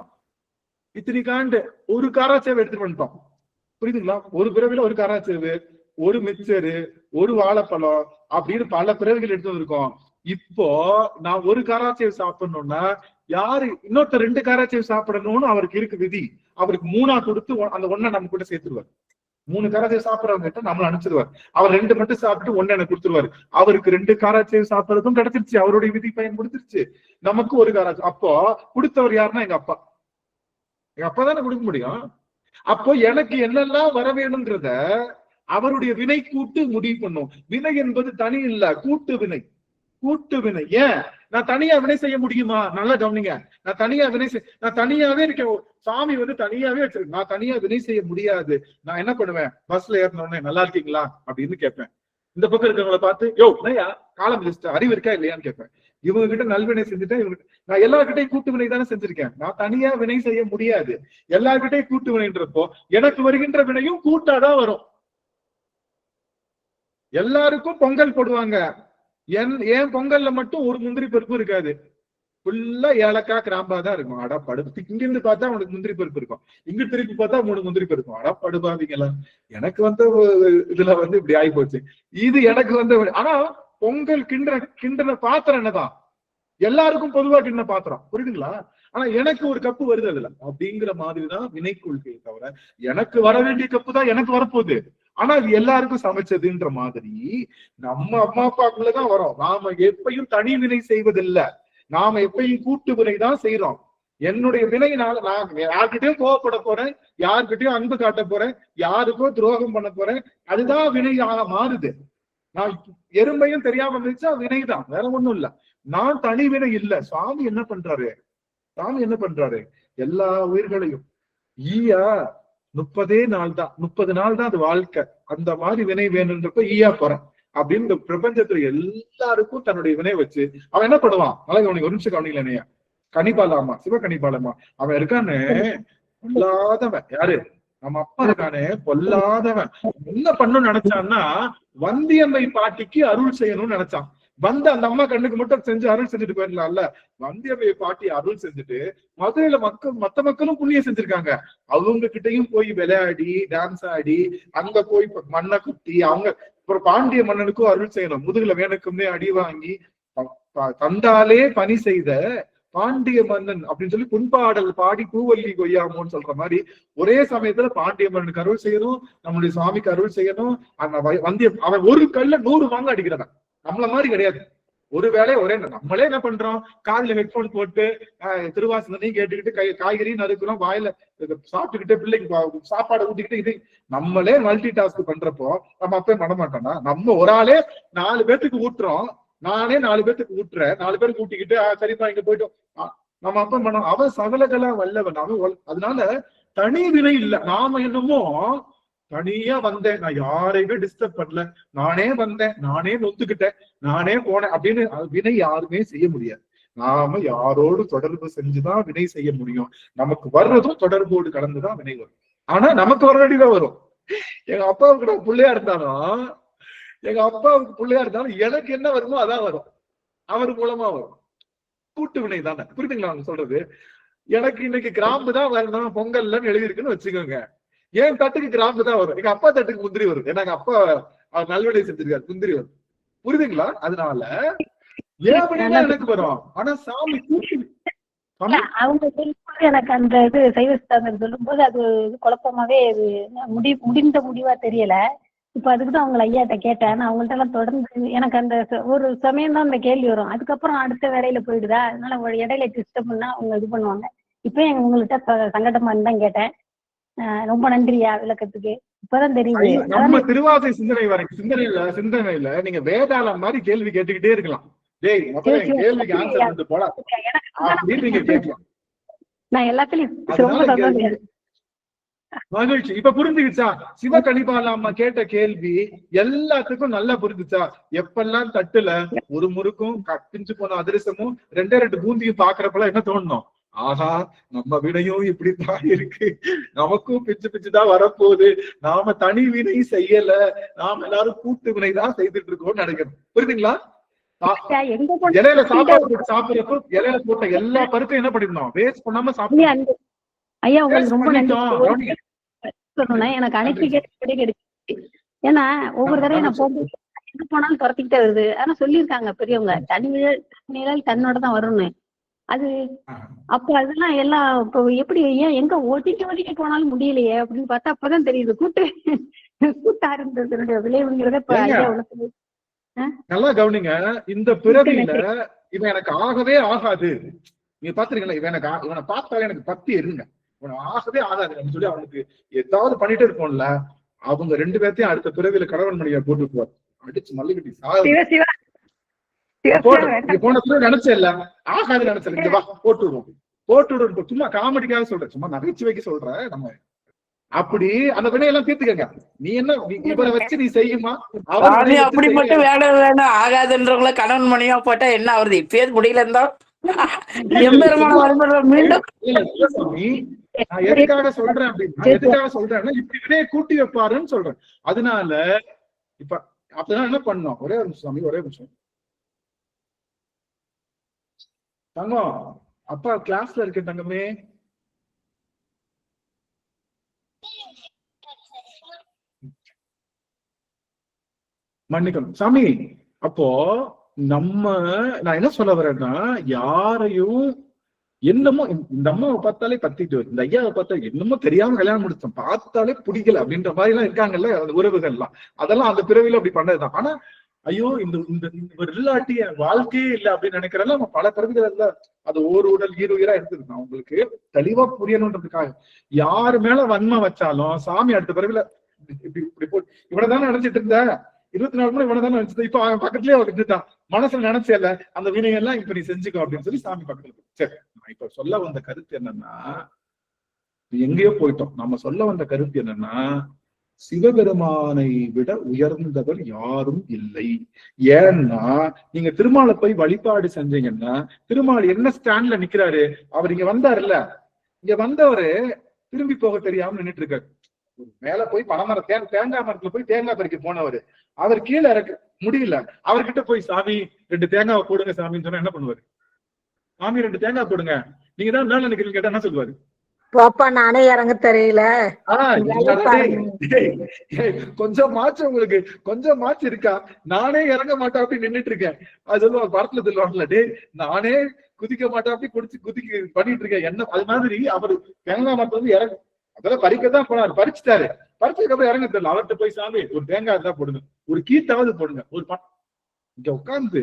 இத்தனைக்காண்டு ஒரு காராச்சேவை எடுத்துட்டு வந்துட்டோம். புரியுதுங்களா? ஒரு பிறவில ஒரு காராச்சேவு, ஒரு மிக்சரு, ஒரு வாழைப்பழம் அப்படின்னு பல பிறவிகள் எடுத்து வந்திருக்கோம். இப்போ நான் ஒரு காராச்சேவு சாப்பிடணும்னா யாரு இன்னொருத்தர் 2 காராச்சேவு சாப்பிடணும்னு அவருக்கு இருக்கு விதி. அவருக்கு 3ஆ கொடுத்து அந்த 1 நம்ம கூட சேர்த்துருவார். 3 காராச்சேவு சாப்பிடறவங்க கிட்ட நம்மள அனுப்பிச்சிருவார். அவர் 2 மட்டும் சாப்பிட்டு 1 எனக்கு கொடுத்துருவாரு. அவருக்கு 2 காராச்சேவு சாப்பிடறதும் கிடைச்சிருச்சு, அவருடைய விதி பயன் முடிச்சிருச்சு. நமக்கு ஒரு காராச்சேவு. அப்போ கொடுத்தவர் யாருன்னா எங்க அப்பா. எங்க அப்பா தானே கொடுக்க முடியும். அப்போ எனக்கு என்னெல்லாம் வர வேணும்ன்றத அவருடைய வினை கூட்டு முடிவு பண்ணும். வினை என்பது தனி இல்ல, கூட்டு வினை. கூட்டு வினை. ஏன் நான் தனியா வினை செய்ய முடியுமா? நல்லா கவனிங்க. நான் தனியாவே இருக்கேன். சாமி தனியாவே வச்சிருக்கு. நான் தனியா வினை செய்ய முடியாது. நான் என்ன பண்ணுவேன்? பஸ்ல ஏறினோடனே நல்லா இருக்கீங்களா அப்படின்னு கேட்பேன். இந்த பக்கம் இருக்கிறவங்களை பார்த்து யோ இல்லையா காலம் லிஸ்ட் அறிவு இருக்கா இல்லையான்னு கேட்பேன். இவங்க கிட்ட நல்வினை செஞ்சுட்டேன். இவங்க நான் எல்லார்கிட்டையும் கூட்டு வினை தானே செஞ்சிருக்கேன். நான் தனியா வினை செய்ய முடியாது. எல்லார்கிட்டையும் கூட்டு வினைன்றப்போ எனக்கு வருகின்ற வினையும் கூட்டாதான் வரும். எல்லாருக்கும் பொங்கல் போடுவாங்க. ஏன் பொங்கல்ல மட்டும் ஒரு முந்திரி பருப்பு இருக்காது. ஃபுல்லா ஏலக்காய் கிராம்பா தான் இருக்கும். அடா படுப்பு. இங்க இருந்து பார்த்தா அவனுக்கு முந்திரி பருப்பு இருக்கும், இங்க திருப்பி பார்த்தா 3 முந்திரி பருப்பு இருக்கும். அடா படுபாவீங்களா, எனக்கு இதுல இப்படி ஆகி போச்சு. இது எனக்கு ஆனா பொங்கல் கிண்டுற பாத்திரம் என்னதான் எல்லாருக்கும் பொதுவா கிண்ண பாத்திரம், புரியுதுங்களா? ஆனா எனக்கு ஒரு கப்பு வருது அதுல அப்படிங்கிற மாதிரிதான் வினை கொள்கையை தவிர எனக்கு வர வேண்டிய கப்பு தான் எனக்கு வரப்போகுது. ஆனா அது எல்லாருக்கும் சமைச்சதுன்ற மாதிரி நம்ம அம்மா அப்பாக்குள்ளதான் வரும். நாம எப்பயும் தனி வினை செய்வதில்லை, நாம எப்பயும் கூட்டு வினை தான் செய்யறோம். என்னுடைய வினையினால நான் யார்கிட்டயும் கோவப்பட போறேன், யார்கிட்டயும் அன்பு காட்ட போறேன், யாருக்கோ துரோகம் பண்ண போறேன், அதுதான் வினையாக மாறுது. நான் எறும்பையும் தெரியாம இருந்துச்சா வினைதான், வேற ஒண்ணும் இல்ல. நான் தனி வினை இல்ல. சுவாமி என்ன பண்றாரு, எல்லா உயிர்களையும் ஈயா 30 நாள் தான், 30 நாள் தான் அது வாழ்க்கை. அந்த மாதிரி வினை வேணுன்றப்ப ஈயா போறேன் அப்படின்னு இந்த பிரபஞ்சத்துல எல்லாருக்கும் தன்னுடைய வினை வச்சு அவன் என்ன பண்ணுவான். நல்லா கவனிங்க, ஒரு நிமிஷம் கவனிக்கல என்னையா. கனிபாலாமா, சிவகனிபாலமா அவன் இருக்கானே பொல்லாதவன். யாரு? நம்ம அப்பா இருக்கானே பொல்லாதவன். என்ன பண்ணணும்னு நினைச்சான்னா வந்தியம்மை பாட்டிக்கு அருள் செய்யணும்னு நினைச்சான். அந்த அம்மா கண்ணுக்கு மட்டும் செஞ்சு அருள் செஞ்சுட்டு போயிடலாம்ல. வந்தியம்மை பாட்டி அருள் செஞ்சுட்டு மதுரையில மத்த மக்களும் புண்ணியம் செஞ்சிருக்காங்க. அவங்க கிட்டையும் போய் விளையாடி டான்ஸ் ஆடி அங்க போய் மண்ணை குத்தி அவங்க ஒரு பாண்டிய மன்னனுக்கும் அருள் செய்யணும். முதுகுல வேணுக்கும்னே அடி வாங்கி தந்தாலே பணி செய்த பாண்டிய மன்னன் அப்படின்னு சொல்லி புண்பாடல் பாடி பூவல்லி கொய்யாமோன்னு சொல்ற மாதிரி ஒரே சமயத்துல பாண்டிய மன்னனுக்கு அருள் செய்யணும், நம்மளுடைய சுவாமிக்கு அருள் செய்யணும். அந்த அவன் ஒரு கல்ல 100 மாங்க அடிக்கிறவன். நம்மள மாதிரி கிடையாது. ஒரு வேலையை ஒரே நம்மளே என்ன பண்றோம், காதுல ஹெட்போன் போட்டு திருவாசனையும் கேட்டுக்கிட்டு காய்கறியும் நறுக்கிறோம், வாயில சாப்பிட்டுக்கிட்டு பிள்ளைக்கு சாப்பாடு ஊட்டிக்கிட்டு இது நம்மளே மல்டி டாஸ்க் பண்றப்போ நம்ம அப்பவே பண்ண மாட்டோம்னா நம்ம ஒரு ஆளே 4 பேத்துக்கு ஊட்டுறோம். நானே 4 பேத்துக்கு ஊட்டுறேன், 4 பேருக்கு ஊட்டிக்கிட்டு சரிப்பா இங்க போயிட்டோம் நம்ம அப்ப பண்ணோம். அவன் சகலகலா வல்லவன். அவன் அதனால தனி வினை இல்லை. நாம என்னமோ தனியா வந்தேன், நான் யாரையுமே டிஸ்டர்ப் பண்ணல, நானே வந்தேன், நானே நொத்துக்கிட்டேன், நானே போனேன் அப்படின்னு வினை யாருமே செய்ய முடியாது. நாம யாரோடு தொடர்பு செஞ்சுதான் வினை செய்ய முடியும். நமக்கு வர்றதும் தொடர்போடு கலந்துதான் வினை வரும். ஆனா நமக்கு வர வேண்டியதான் வரும். எங்க அப்பாவுக்கு நான் பிள்ளையா இருந்தாலும் எனக்கு என்ன வருமோ அதான் வரும், அவர் மூலமா வரும். கூட்டு வினை தானே, புரியுதுங்களா அவங்க சொல்றது? எனக்கு இன்னைக்கு கிராம்பு தான் வரணும் பொங்கல்ல எழுதிருக்குன்னு வச்சுக்கோங்க, ஏன் தட்டுக்கு கிராம்பு தான் வரும், எங்க அப்பா தட்டுக்கு முந்திரி வரும். ஏன்னா எங்க அப்பா அவர் நல்வடை செஞ்சிருக்காரு, முந்திரி வரும். புரியுதுங்களா? அதனால ஏன் எனக்கு வரும். ஆனா சாமி அவங்க சொல்லும்போது எனக்கு அந்த இது சைவ சித்தாந்தம் சொல்லும் போது அது குழப்பமாவே முடிந்த முடிவா தெரியல. இப்ப அதுக்குதான் அவங்களை ஐயாட்ட கேட்டேன். நான் அவங்கள்ட்ட எல்லாம் தொடர்ந்து எனக்கு அந்த ஒரு சமயம் தான் அந்த கேள்வி வரும், அதுக்கப்புறம் அடுத்த வேலையில போயிடுதா, அதனால இடையில டிஸ்டர்ப் பண்ணா அவங்க இது பண்ணுவாங்க. இப்ப உங்கள்கிட்ட சங்கடமா இருந்தான் கேட்டேன். ரொம்ப நன்றியா விளக்கத்துக்கு. இப்பதான் தெரியுது. நம்ம திருவாசை சிந்தனையில நீங்க வேதாளம் மாதிரி கேள்வி கேட்டுக்கிட்டே இருக்கலாம். கேள்விக்கு ஆன்சர் போல நீங்க கேட்கலாம். நான் எல்லாத்துலயும் ரொம்ப சந்தோஷம். மகிழ்ச்சி. இப்ப புரிஞ்சுக்கிச்சா? சிவகனிபாலாமா கேட்ட கேள்வி எல்லாத்துக்கும் நல்லா புரிஞ்சுச்சா? எப்பெல்லாம் தட்டுல ஒரு முறுக்கும் பிஞ்சு போன அதிரசமும் 2 பூந்தியும் பாக்குறப்பெல்லாம் என்ன தோணும்? ஆஹா, நம்ம வினையும் இப்படித்தான் இருக்கு, நமக்கும் பிச்சுதான் வரப்போகுது, நாம தனி வினை செய்யல, நாம எல்லாரும் கூட்டு வினை தான் செய்துட்டு இருக்கோம்னு நினைக்கிறோம். புரியுதுங்களா? இலையில சாப்பாடு போட்டு சாப்பிடுறப்போ இலையில போட்ட எல்லா பருப்பையும் என்ன பண்ணிருந்தோம், வேஸ்ட் பண்ணாம சாப்பிடுறோம். ஐயா உங்களுக்கு ரொம்ப நன்றி. எனக்கு அனைத்து கேள்வி கிடைக்கும். ஏன்னா ஒவ்வொரு தடவை நான் போகும்போது எங்க போனாலும் துரத்திக்கிட்டே வருது. ஆனா சொல்லியிருக்காங்க பெரியவங்க, தனி நிழல் தன்னோட தான் வரும்னு. அது அப்ப அதெல்லாம் எல்லாம் இப்போ எப்படி ஏன் எங்க ஒதுக்கி போனாலும் முடியலையே அப்படின்னு பார்த்தா அப்பதான் தெரியுது கூட்டா இருந்ததனுடைய விளைவுங்கிறத இப்ப ஐயா உனக்கு நல்லா கவனிங்க. இந்த பிறவியில இவன் எனக்கு ஆகவே ஆகாது. நீங்க பாத்துருக்கீங்களா? இவனை பார்த்தாலே எனக்கு பத்தி இருங்க, இவனை ஆகவே ஆகாது சொல்லி அவனுக்கு ஏதாவது பண்ணிட்டு இருப்போம்ல, அவங்க 2 பேர்த்தையும் அடுத்த பிறவியில கணவன் மனைவியா போட்டுக்குவார், அடிச்சு மல்லிகட்டி போன பிறகு நினைச்சல ஆகாது நினைச்சல, இங்க வா போட்டு விடுவோம். சும்மா காமெடிக்காக சொல்றேன், சும்மா நகைச்சுவைக்கு சொல்றேன். நம்ம அப்படி அந்த வினையெல்லாம் தீர்த்துக்கங்க. நீ என்ன இவரை வச்சு நீ செய்யுமா? சாமி அப்படி மட்டும் வேணும் ஆகாதுன்றவங்கள கணவன் மனைவியா போட்டா என்ன ஆகுது? இப்பயே முடியல இருந்தா எம்பெருமான வருமானம் மீண்டும் நான் எதுக்காக சொல்றேன் அப்படின்னா இப்படி வினையை கூட்டி வைப்பாருன்னு சொல்றேன். அதனால இப்ப அப்பதான் என்ன பண்ணோம்? ஒரே ஒரு நிமிஷம் சாமி, ஒரே நிமிஷம். தங்கம், அப்பா கிளாஸ்ல இருக்கேன் தங்கமே. மன்னிக்கணும் சாமி. அப்போ நான் என்ன சொல்ல வரேன்னா, யாரையும் என்னமோ இந்த அம்மாவை பார்த்தாலே பத்திட்டு வருது, இந்த ஐயாவை பார்த்தா என்னமோ தெரியாம கல்யாணம் முடிச்சோம், பார்த்தாலே பிடிக்கல அப்படின்ற மாதிரி எல்லாம் இருக்காங்கல்ல அந்த உறவுகள்லாம். அதெல்லாம் அந்த பிறவில அப்படி பண்ணதுதான். ஆனா ஐயோ இந்த ஒரு இல்லாட்டி வாழ்க்கையே இல்லை அப்படின்னு நினைக்கிறதெல்லாம் நம்ம பல பிறவிகள் அது ஓர் உடல் ஈருயிரா எடுத்துருக்கோம். உங்களுக்கு தெளிவா புரியணுன்றதுக்காக யாரு மேல வன்மை வச்சாலும் சாமி அடுத்த பிறவில இப்படி இவ்வளவுதானே நினைச்சிட்டு இருந்த, 24 மணி இவ்வளவுதானே நினைச்சது, இப்ப அவன் பக்கத்துலயே அவன் இருந்துட்டான், மனசுல நினைச்சல அந்த வினையெல்லாம் இப்ப நீ செஞ்சுக்கோ அப்படின்னு சொல்லி சாமி பக்கத்துல. சரி, நான் இப்ப சொல்ல வந்த கருத்து என்னன்னா, எங்கேயோ போயிட்டோம். நம்ம சொல்ல வந்த கருத்து என்னன்னா, சிவபெருமானை விட உயர்ந்தவர் யாரும் இல்லை. ஏன்னா நீங்க திருமாலை போய் வழிபாடு செஞ்சீங்கன்னா, திருமால் என்ன ஸ்டாண்ட்ல நிக்கிறாரு? அவர் இங்க வந்தாருல்ல, இங்க வந்தவரு திரும்பி போக தெரியாம நின்றுட்டு இருக்காரு. மேல போய் பனைமரம் தேங்காய் மரத்துல போய் தேங்காய் பறிக்க போனவரு அவர் கீழே இறக்க முடியல. அவர்கிட்ட போய் சாமி 2 தேங்காய் போடுங்க சாமின்னு சொன்னா என்ன பண்ணுவாரு? சாமி 2 தேங்காய் போடுங்க, நீங்க தான் மேல நினைக்கிறீங்க கேட்டா என்ன சொல்லுவாரு? பாப்பா நானே இறங்க தெரியல. கொஞ்சம் மாச்சு, உங்களுக்கு கொஞ்சம் மாச்சு இருக்கா? நானே இறங்க மாட்டேன் அப்படி நின்றுட்டு இருக்கேன். அது சொல்லுவாங்க, படத்துல சொல்லுவாங்கல்ல, டே நானே குதிக்க மாட்டேன் அப்படி குதிக்க பண்ணிட்டு இருக்கேன் என்ன. அது மாதிரி அவரு தேங்காய் மரத்துல வந்து இறங்க அதெல்லாம் பறிக்கத்தான் போனாரு, பறிச்சுட்டாரு. பறிச்சதுக்கு அப்புறம் இறங்க தெரியல. அவர்கிட்ட போய் சாமி ஒரு தேங்காய் தான் போடுங்க, ஒரு கீத்தாவது போடுங்க, ஒரு இங்க உட்காந்து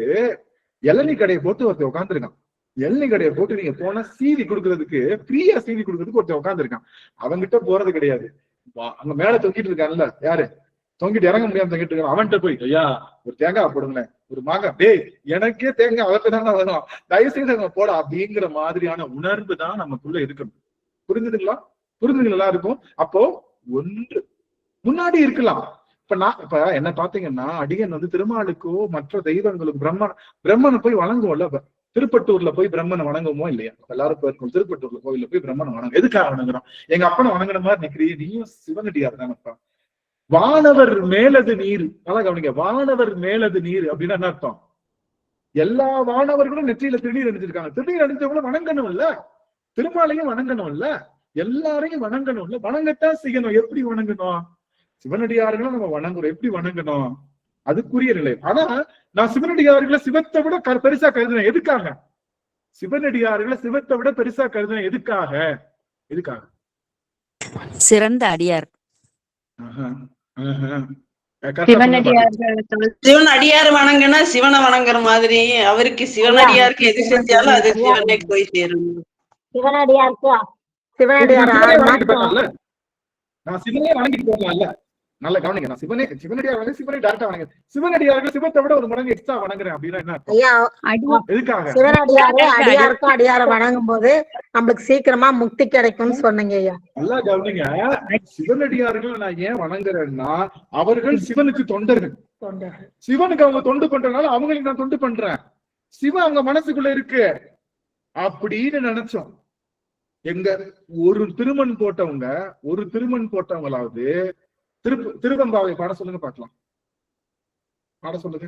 இளநீ கடையை போட்டு ஒருத்தர் உட்காந்துருக்கான். இளநீ கடையை போட்டு நீங்க போனா சீதி கொடுக்கறதுக்கு, ஃப்ரீயா சீதி கொடுக்கறதுக்கு ஒருத்தர் உட்காந்துருக்கான். அவன்கிட்ட போறது கிடையாது. அங்க மேல தொங்கிட்டு இருக்கான்ல, யாரு தொங்கிட்டு இறங்க முடியாம தொங்கிட்டு இருக்கான். அவன்கிட்ட போய் ஐயா ஒரு தேங்காய் போடுங்களேன், ஒரு மாங்காய், டேய் எனக்கே தேங்காய் அவர்கிட்ட தானே வரும், தயவுசெய்து அங்க போட அப்படிங்கிற மாதிரியான உணர்வு தான் நமக்குள்ள இருக்கணும். புரிஞ்சுதுங்களா? புரிஞ்சுதுங்களா இருக்கும்? அப்போ ஒன்று முன்னாடி இருக்கலாம். இப்ப என்ன பாத்தீங்கன்னா, அடியன் வந்து திருமாலுக்கோ மற்ற தெய்வங்களுக்கும் பிரம்மனை போய் வணங்குவோம்ல. திருப்பட்டூர்ல போய் பிரம்மனை வணங்குவோமோ இல்லையா? எல்லாரும் போயிருக்கோம். திருப்பட்டூர்ல கோவில்ல போய் பிரம்மனை வணங்கும். எதுக்காக வணங்குறோம்? எங்க அப்பனை வணங்குற மாதிரி நிக்கிறீ, நீயும் சிவனடியார் தானப்பா. வானவர் மேலது நீர், நல்லா கவனிங்க, வானவர் மேலது நீர் அப்படின்னா என்ன அர்த்தம்? எல்லா வானவர்களும் நெற்றியில திருநீர் அணிஞ்சிருக்காங்க. திருநீர் அணிஞ்சவங்களும் வணங்கணும் இல்ல, திருமாலையும் வணங்கணும் இல்ல, எல்லாரையும் வணங்கணும் இல்ல. வணங்கத்தான் செய்யணும். எப்படி வணங்கணும்? சிவனடியார்களும் நம்ம வணங்குறோம், எப்படி வணங்கணும்? அதுக்குரிய நிலை. ஆனா நான் சிவனடியார்களை சிவத்தை விட பெருசா கருதுனேன். எதுக்காக? சிவனடியார்களை சிவத்தை விட பெருசா கருதுனேன். எதுக்காக? சிறந்த அடியார். சிவன் அடியார் வணங்கினா சிவனை வணங்குற மாதிரி, அவருக்கு சிவனடியாருக்கு எது செஞ்சாலும் அது சிவனை போய் சேரும். நான் சிவனே வணங்கிட்டு போகலாம்ல. நல்ல கவனிங்க, நான் சிவனடியார் வந்து சிவனை டைரக்டா வணங்க, சிவனடியார்கள் சிவத்தை விட ஒரு மடங்கு எக்ஸ்ட்ரா வணங்குறேன் அப்படின்னா என்ன? எதுக்காக? அடியாருக்கும் அடியார வணங்கும் போது நம்மளுக்கு சீக்கிரமா முக்தி கிடைக்கும்னு சொன்னீங்க ஐயா. நல்லா கவனிங்க, சிவனடியார்கள் நான் ஏன் வணங்குறேன்னா, அவர்கள் சிவனுக்கு தொண்டர்கள். சிவனுக்கு அவங்க தொண்டு பண்றதுனால அவங்களுக்கு நான் தொண்டு பண்றேன். சிவன் அவங்க மனசுக்குள்ள இருக்கு அப்படின்னு நினைச்சோம். எங்க ஒரு திருமண் போட்டவங்களாவது திருவம்பாவை பாட சொல்லுங்க பாக்கலாம். பாட சொல்லுங்க.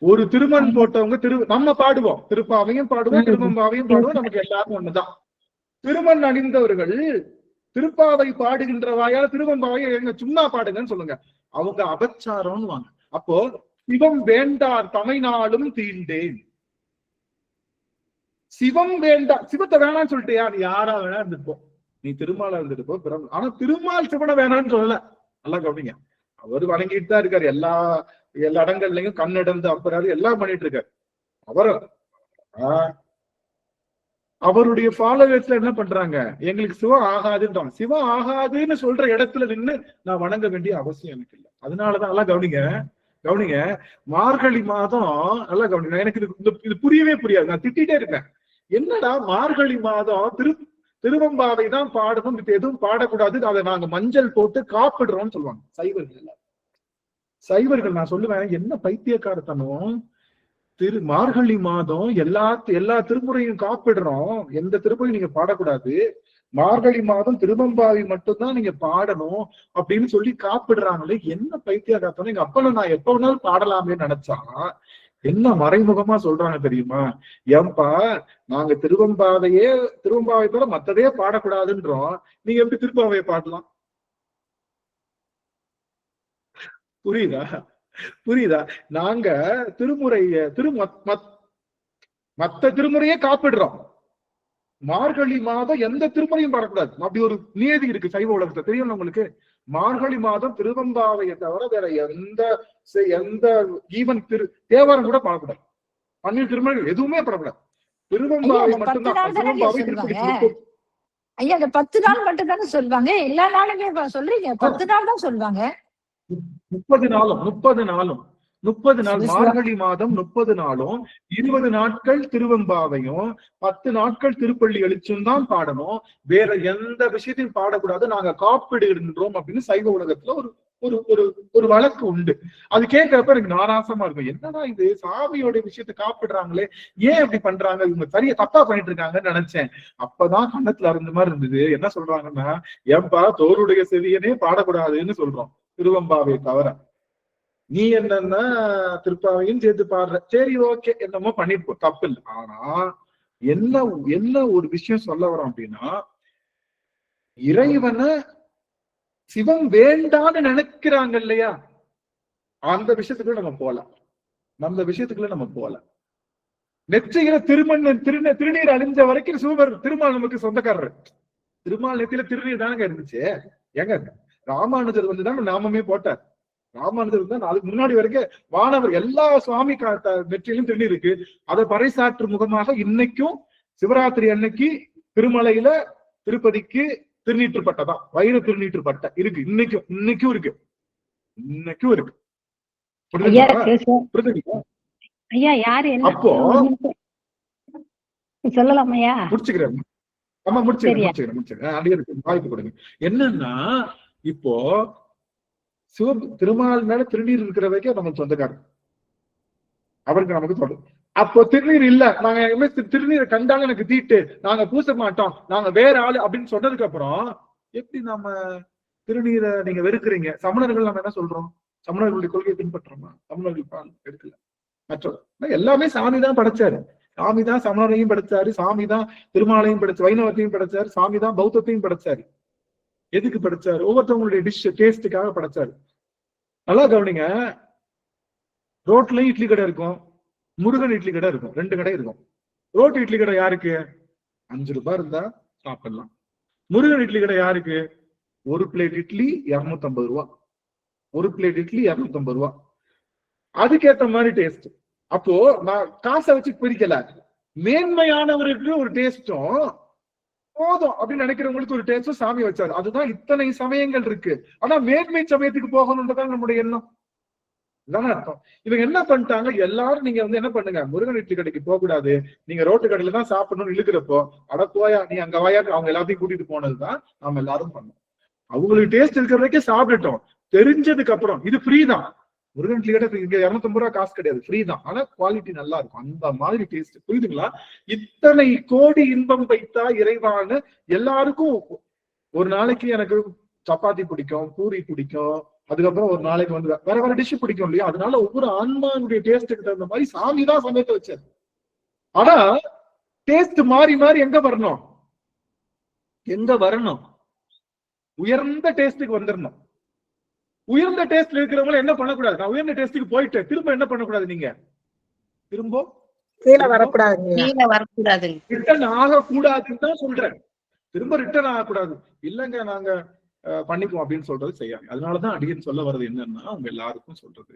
ஒரு திருமண் போட்டவங்க நம்ம பாடுவோம், திருப்பாவையும் பாடுவோம், திருவம்பாவையும் பாடுவோம், நமக்கு எல்லாரும் ஒண்ணுதான். திருமண் அணிந்தவர்கள் திருப்பாவை பாடுகின்ற வாயால திருவம்பாவையை எங்க சும்மா பாடுங்கன்னு சொல்லுங்க. அவங்க அபச்சாரம்னு வாங்க. அப்போ சிவம் வேண்டார் தமைநாளும் தீண்டேன். சிவம் வேண்டாம், சிவத்தை வேணாம்னு சொல்லிட்டியா? நீ யாரா வேணா இருந்துப்போ, நீ திருமாலா இருந்துட்டு போ. ஆனா திருமால் சிவனை வேணாம்னு சொல்லல. நல்லா கவனிங்க, அவரு வணங்கிட்டு தான் இருக்காரு. எல்லா இடங்கள்லயும் கண்ணடந்து அப்புறாரு எல்லாம் பண்ணிட்டு இருக்காரு. அவருடைய ஃபாலோவர்ஸ்ல என்ன பண்றாங்க? எங்களுக்கு சிவம் ஆகாதுன்றாங்க. சிவம் ஆகாதுன்னு சொல்ற இடத்துல நின்று நான் வணங்க வேண்டிய அவசியம் எனக்கு இல்லை. அதனாலதான் நல்லா கவனிங்க, மார்கழி மாதம் நல்லா கவனிங்க. எனக்கு இது புரியவே புரியாது. நான் திட்டிட்டே இருக்கேன், என்னடா மார்கழி மாதம் திருவம்பாவை தான் பாடணும், இது எதுவும் பாடக்கூடாது, அதை நாங்க மஞ்சள் போட்டு காப்பிடுறோம்னு சொல்லுவாங்க சைவர்கள். நான் சொல்லுவேன், என்ன பைத்தியக்காரத்தனம், மார்கழி மாதம் எல்லா திருமுறையும் காப்பிடுறோம், எந்த திருமுறையும் நீங்க பாடக்கூடாது, மார்கழி மாதம் திருவம்பாவை மட்டும்தான் நீங்க பாடணும் அப்படின்னு சொல்லி காப்பிடுறாங்களே, என்ன பைத்தியக்காரத்தனம். எங்க அப்பா நான் எப்ப வேணாலும் பாடலாமே நினைச்சா என்ன மறைமுகமா சொல்றாங்க தெரியுமா? ஏன்பா நாங்க திருவம்பாவை தவிர மத்ததே பாடக்கூடாதுன்றோம், நீங்க எப்படி திருப்பாவையை பாடலாம்? புரியுதா? நாங்க மத்த திருமுறையே காப்பிடுறோம், மார்கழி மாதம் எந்த திருமுறையும் பாடக்கூடாது. அப்படி ஒரு நியதி இருக்கு சைவ உலகத்துல, தெரியும் உங்களுக்கு? மார்கழி மாதம் திருவம்பாவையை தவிர வேற எந்த ஈவன் தேவாரம் கூட பாடக்கூடாது, பன்னீர் திருமணங்கள் எதுவுமே பாடக்கூடாது, திருவம்பாவை மட்டும்தான். ஐயா அந்த 10 நாள் மட்டும் தானே சொல்லுவாங்க, எல்லா நாளுமே சொல்றீங்க 10 நாள் தான் சொல்லுவாங்க. 30 நாள் மார்கழி மாதம் 30 நாளும் 20 நாட்கள் திருவம்பாவையும் 10 நாட்கள் திருப்பள்ளி எழுச்சும் தான் பாடணும், வேற எந்த விஷயத்தையும் பாடக்கூடாது, நாங்க காப்பிடுகின்றோம் அப்படின்னு சைவ உலகத்துல ஒரு வழக்கு உண்டு. அது கேட்கிறப்ப எனக்கு நாராசமா இருக்கும், என்னடா இது சாமியோட விஷயத்த காப்பிடுறாங்களே, ஏன் இப்படி பண்றாங்க, இவங்க சரியா தப்பா பண்ணிட்டு இருக்காங்கன்னு நினைச்சேன். அப்பதான் கண்ணத்துல இருந்த மாதிரி இருந்தது. என்ன சொல்றாங்கன்னா, ஏன்பா தோருடைய செவியனே பாடக்கூடாதுன்னு சொல்றோம் திருவம்பாவை தவிர, நீ என்னன்னா திருப்பாவையும் சேர்த்து பாடுற, சரி ஓகே என்னமோ பண்ணிட்டு தப்பு இல்லை. ஆனா என்ன ஒரு விஷயம் சொல்ல வரோம் அப்படின்னா, இறைவனை சிவம் வேண்டான்னு நினைக்கிறாங்க இல்லையா, அந்த விஷயத்துக்குள்ள நம்ம போல நெற்றியில திருநீர் அழிஞ்ச வரைக்கும் திருமால் நமக்கு சொந்தக்காரர். திருமால் நெத்தியில திருநீர் தானங்க இருந்துச்சு. ஏங்க ராமானுஜர் வந்துதான் நாமமே போட்டார். ராமானுஜர் தான் அதுக்கு முன்னாடி வரைக்கும் வானவர் எல்லா சுவாமி நெற்றியிலும் திருநீர் இருக்கு. அதை பறைசாற்று முகமாக இன்னைக்கும் சிவராத்திரி அன்னைக்கு திருமலையில திருப்பதிக்கு திருநீற்று பட்டதான், வைர திருநீற்று பட்டை இருக்கு, இன்னைக்கும் இருக்கு. அப்போ சொல்லலாமையா? முடிச்சுக்கிறேன். வாய்ப்பு கொடுங்க. என்னன்னா இப்போ திருமால் மேல திருநீர் இருக்கிற வரைக்கும் நமக்கு சொந்தக்காரர், அவருக்கு நமக்கு தொடரும். அப்போ திருநீர் இல்ல, நாங்க திருநீரை கண்டாலும் எனக்கு தீட்டு, நாங்க பூச மாட்டோம், நாங்க வேற ஆளு அப்படின்னு சொன்னதுக்கு அப்புறம் எப்படி நம்ம திருநீரை நீங்க வெறுக்கிறீங்க? சமணர்கள் நம்ம என்ன சொல்றோம்? சமணர்களுடைய கொள்கையை பின்பற்றோமா? சமணர்கள் எடுக்கல. மற்ற எல்லாமே சாமி தான் படைச்சாரு, சாமி தான் சமணரையும் படைச்சாரு, சாமி தான் திருமாலையும் படைச்சு வைணவத்தையும் படைச்சாரு, சாமி தான் பௌத்தத்தையும் படைச்சாரு. எதுக்கு படைச்சாரு? ஒவ்வொருத்தவங்களுடைய டிஷ் டேஸ்டுக்காக படைச்சாரு. நல்லா கவனிங்க, ரோட்லயும் இட்லி கடை இருக்கும், முருகன் இட்லி கடை இருக்கும், 2 கடை இருக்கும். ரோட்டு இட்லி கடை யாருக்கு? 5 ரூபாய் இருந்தா சாப்பிடலாம். முருகன் இட்லி கடை யாருக்கு? 1 பிளேட் இட்லி 250 ரூபா, 1 பிளேட் இட்லி 250 ரூபா. அதுக்கேற்ற மாதிரி டேஸ்ட். அப்போ நான் காசை வச்சு பிரிக்கல, மேன்மையானவருக்கு ஒரு டேஸ்டும் போதும் அப்படின்னு நினைக்கிறவங்களுக்கு ஒரு டேஸ்டும் சாமி வச்சாரு. அதுதான் இத்தனை சமயங்கள் இருக்கு. ஆனா மேன்மை சமயத்துக்கு போகணும்ன்றதான் நம்முடைய எண்ணம். இதான அர்த்தம். இவங்க என்ன பண்ணிட்டாங்க, எல்லாரும் நீங்க என்ன பண்ணுங்க, முருகன் இட்லி கடைக்கு போக கூடாது, நீங்க ரோட்டு கடையில தான் சாப்பிடணும்னு இழுக்கிறப்போ, அட போயா நீ அங்க வாயா, அவங்க எல்லாத்தையும் கூட்டிட்டு போனதுதான் நாம எல்லாரும் பண்ணோம். அவங்களுக்கு டேஸ்ட் இருக்கிற வரைக்கும் சாப்பிட்டுட்டோம். தெரிஞ்சதுக்கு அப்புறம் இது ஃப்ரீ தான், முருகன் இட்லி கடை இங்க 250 ரூபா காசு கிடையாது, ஃப்ரீ தான். ஆனா குவாலிட்டி நல்லா இருக்கும், அந்த மாதிரி டேஸ்ட். புரியுதுங்களா? இத்தனை கோடி இன்பம் வைத்தா இறைவான்னு எல்லாருக்கும். ஒரு நாளைக்கு எனக்கு சப்பாத்தி பிடிக்கும், பூரி பிடிக்கும், அதுக்கப்புறம் ஒரு நாளைக்கு வேற வேற டிஷ் பிடிக்கும் இல்லையா? அதனால ஒவ்வொரு ஆன்மாவுடைய டேஸ்டுக்கு தகுந்த மாதிரி சாமி தான் சமைத்து வச்சாரு. ஆனா டேஸ்ட் மாறி மாறி எங்க வரணும்? உயர்ந்த டேஸ்டுக்கு வந்துடணும். உயர்ந்த டேஸ்ட்ல இருக்கிறவங்க என்ன பண்ணக்கூடாது? நான் உயர்ந்த டேஸ்டுக்கு போயிட்டு திரும்ப என்ன பண்ணக்கூடாது? நீங்க திரும்ப கீழே வரக்கூடாது, ரிட்டர்ன் ஆகக்கூடாதுன்னு தான் சொல்றேன். திரும்ப ரிட்டர்ன் ஆகக்கூடாது. இல்லங்க நாங்க பண்ணிக்குவோம் அப்படின்னு சொல்றது செய்யாங்க. அதனாலதான் அடிக்கடி சொல்ல வர்றது என்னன்னா, அவங்க எல்லாருக்கும் சொல்றது,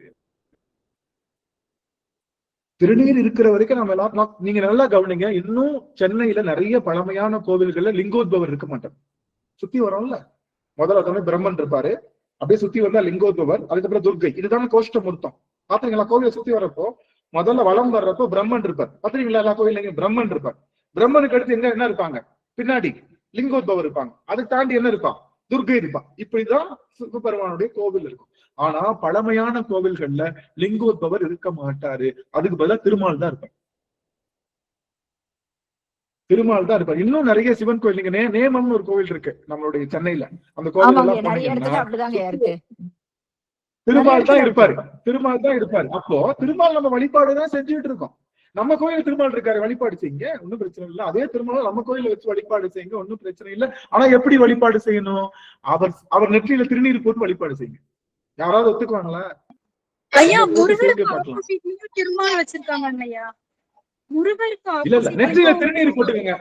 திருநீர் இருக்கிற வரைக்கும் நம்ம எல்லாரும். நீங்க நல்லா கவனிங்க, இன்னும் சென்னையில நிறைய பழமையான கோவில்கள்ல லிங்கோத்பவர் இருக்க மாட்டார். சுத்தி வரோம்ல, முதல்ல பிரம்மன் இருப்பாரு, அப்படியே சுத்தி வந்தா லிங்கோத்பவர், அதுக்கப்புறம் துர்கை. இதுதானே கோஷ்டமூர்த்தம். பாத்தீங்களா? கோவிலை சுத்தி வர்றப்போ முதல்ல வளம் வர்றப்போ பிரம்மன் இருப்பார். பாத்தீங்களா? எல்லா கோவிலையும் பிரம்மன் இருப்பார். பிரம்மனுக்கு அடுத்து என்ன இருப்பாங்க? பின்னாடி லிங்கோத்பவர் இருப்பாங்க. அதை தாண்டி என்ன இருப்பான்? துர்கை இருப்பான். இப்படிதான் சிவபெருமானுடைய கோவில் இருக்கும். ஆனா பழமையான கோவில்கள்ல லிங்கோத்பவர் இருக்க மாட்டாரு. அதுக்கு பதிலா திருமால் தான் இருப்பார். திருமால் தான் இருப்பார். இன்னும் நிறைய சிவன் கோயில், நீங்க நேமம்னு ஒரு கோவில் இருக்கு நம்மளுடைய சென்னையில, அந்த கோவில் எல்லாம் போனீங்கன்னா திருமால் தான் இருப்பாரு. திருமால் தான் இருப்பாரு. அப்போ திருமால் நம்ம வழிபாடுதான் செஞ்சுட்டு இருக்கோம். நம்ம கோயில திருமால் இருக்காரு, வழிபாடு செய்யுங்க, ஒன்னும் பிரச்சனை இல்லை. அதே திருமால் நம்ம கோயில வச்சு வழிபாடு செய்யுங்க, ஒன்னும் பிரச்சனை இல்லை. ஆனா எப்படி வழிபாடு செய்யணும்? அவர் நெற்றியில திருநீர் போட்டு வழிபாடு செய்யுங்க. யாராவது ஒத்துக்குவாங்களா? ஐயா, திருமால் வச்சிருக்காங்க ஐயா. இல்ல இல்ல, நெற்றியில திருநீர் போட்டுருங்க.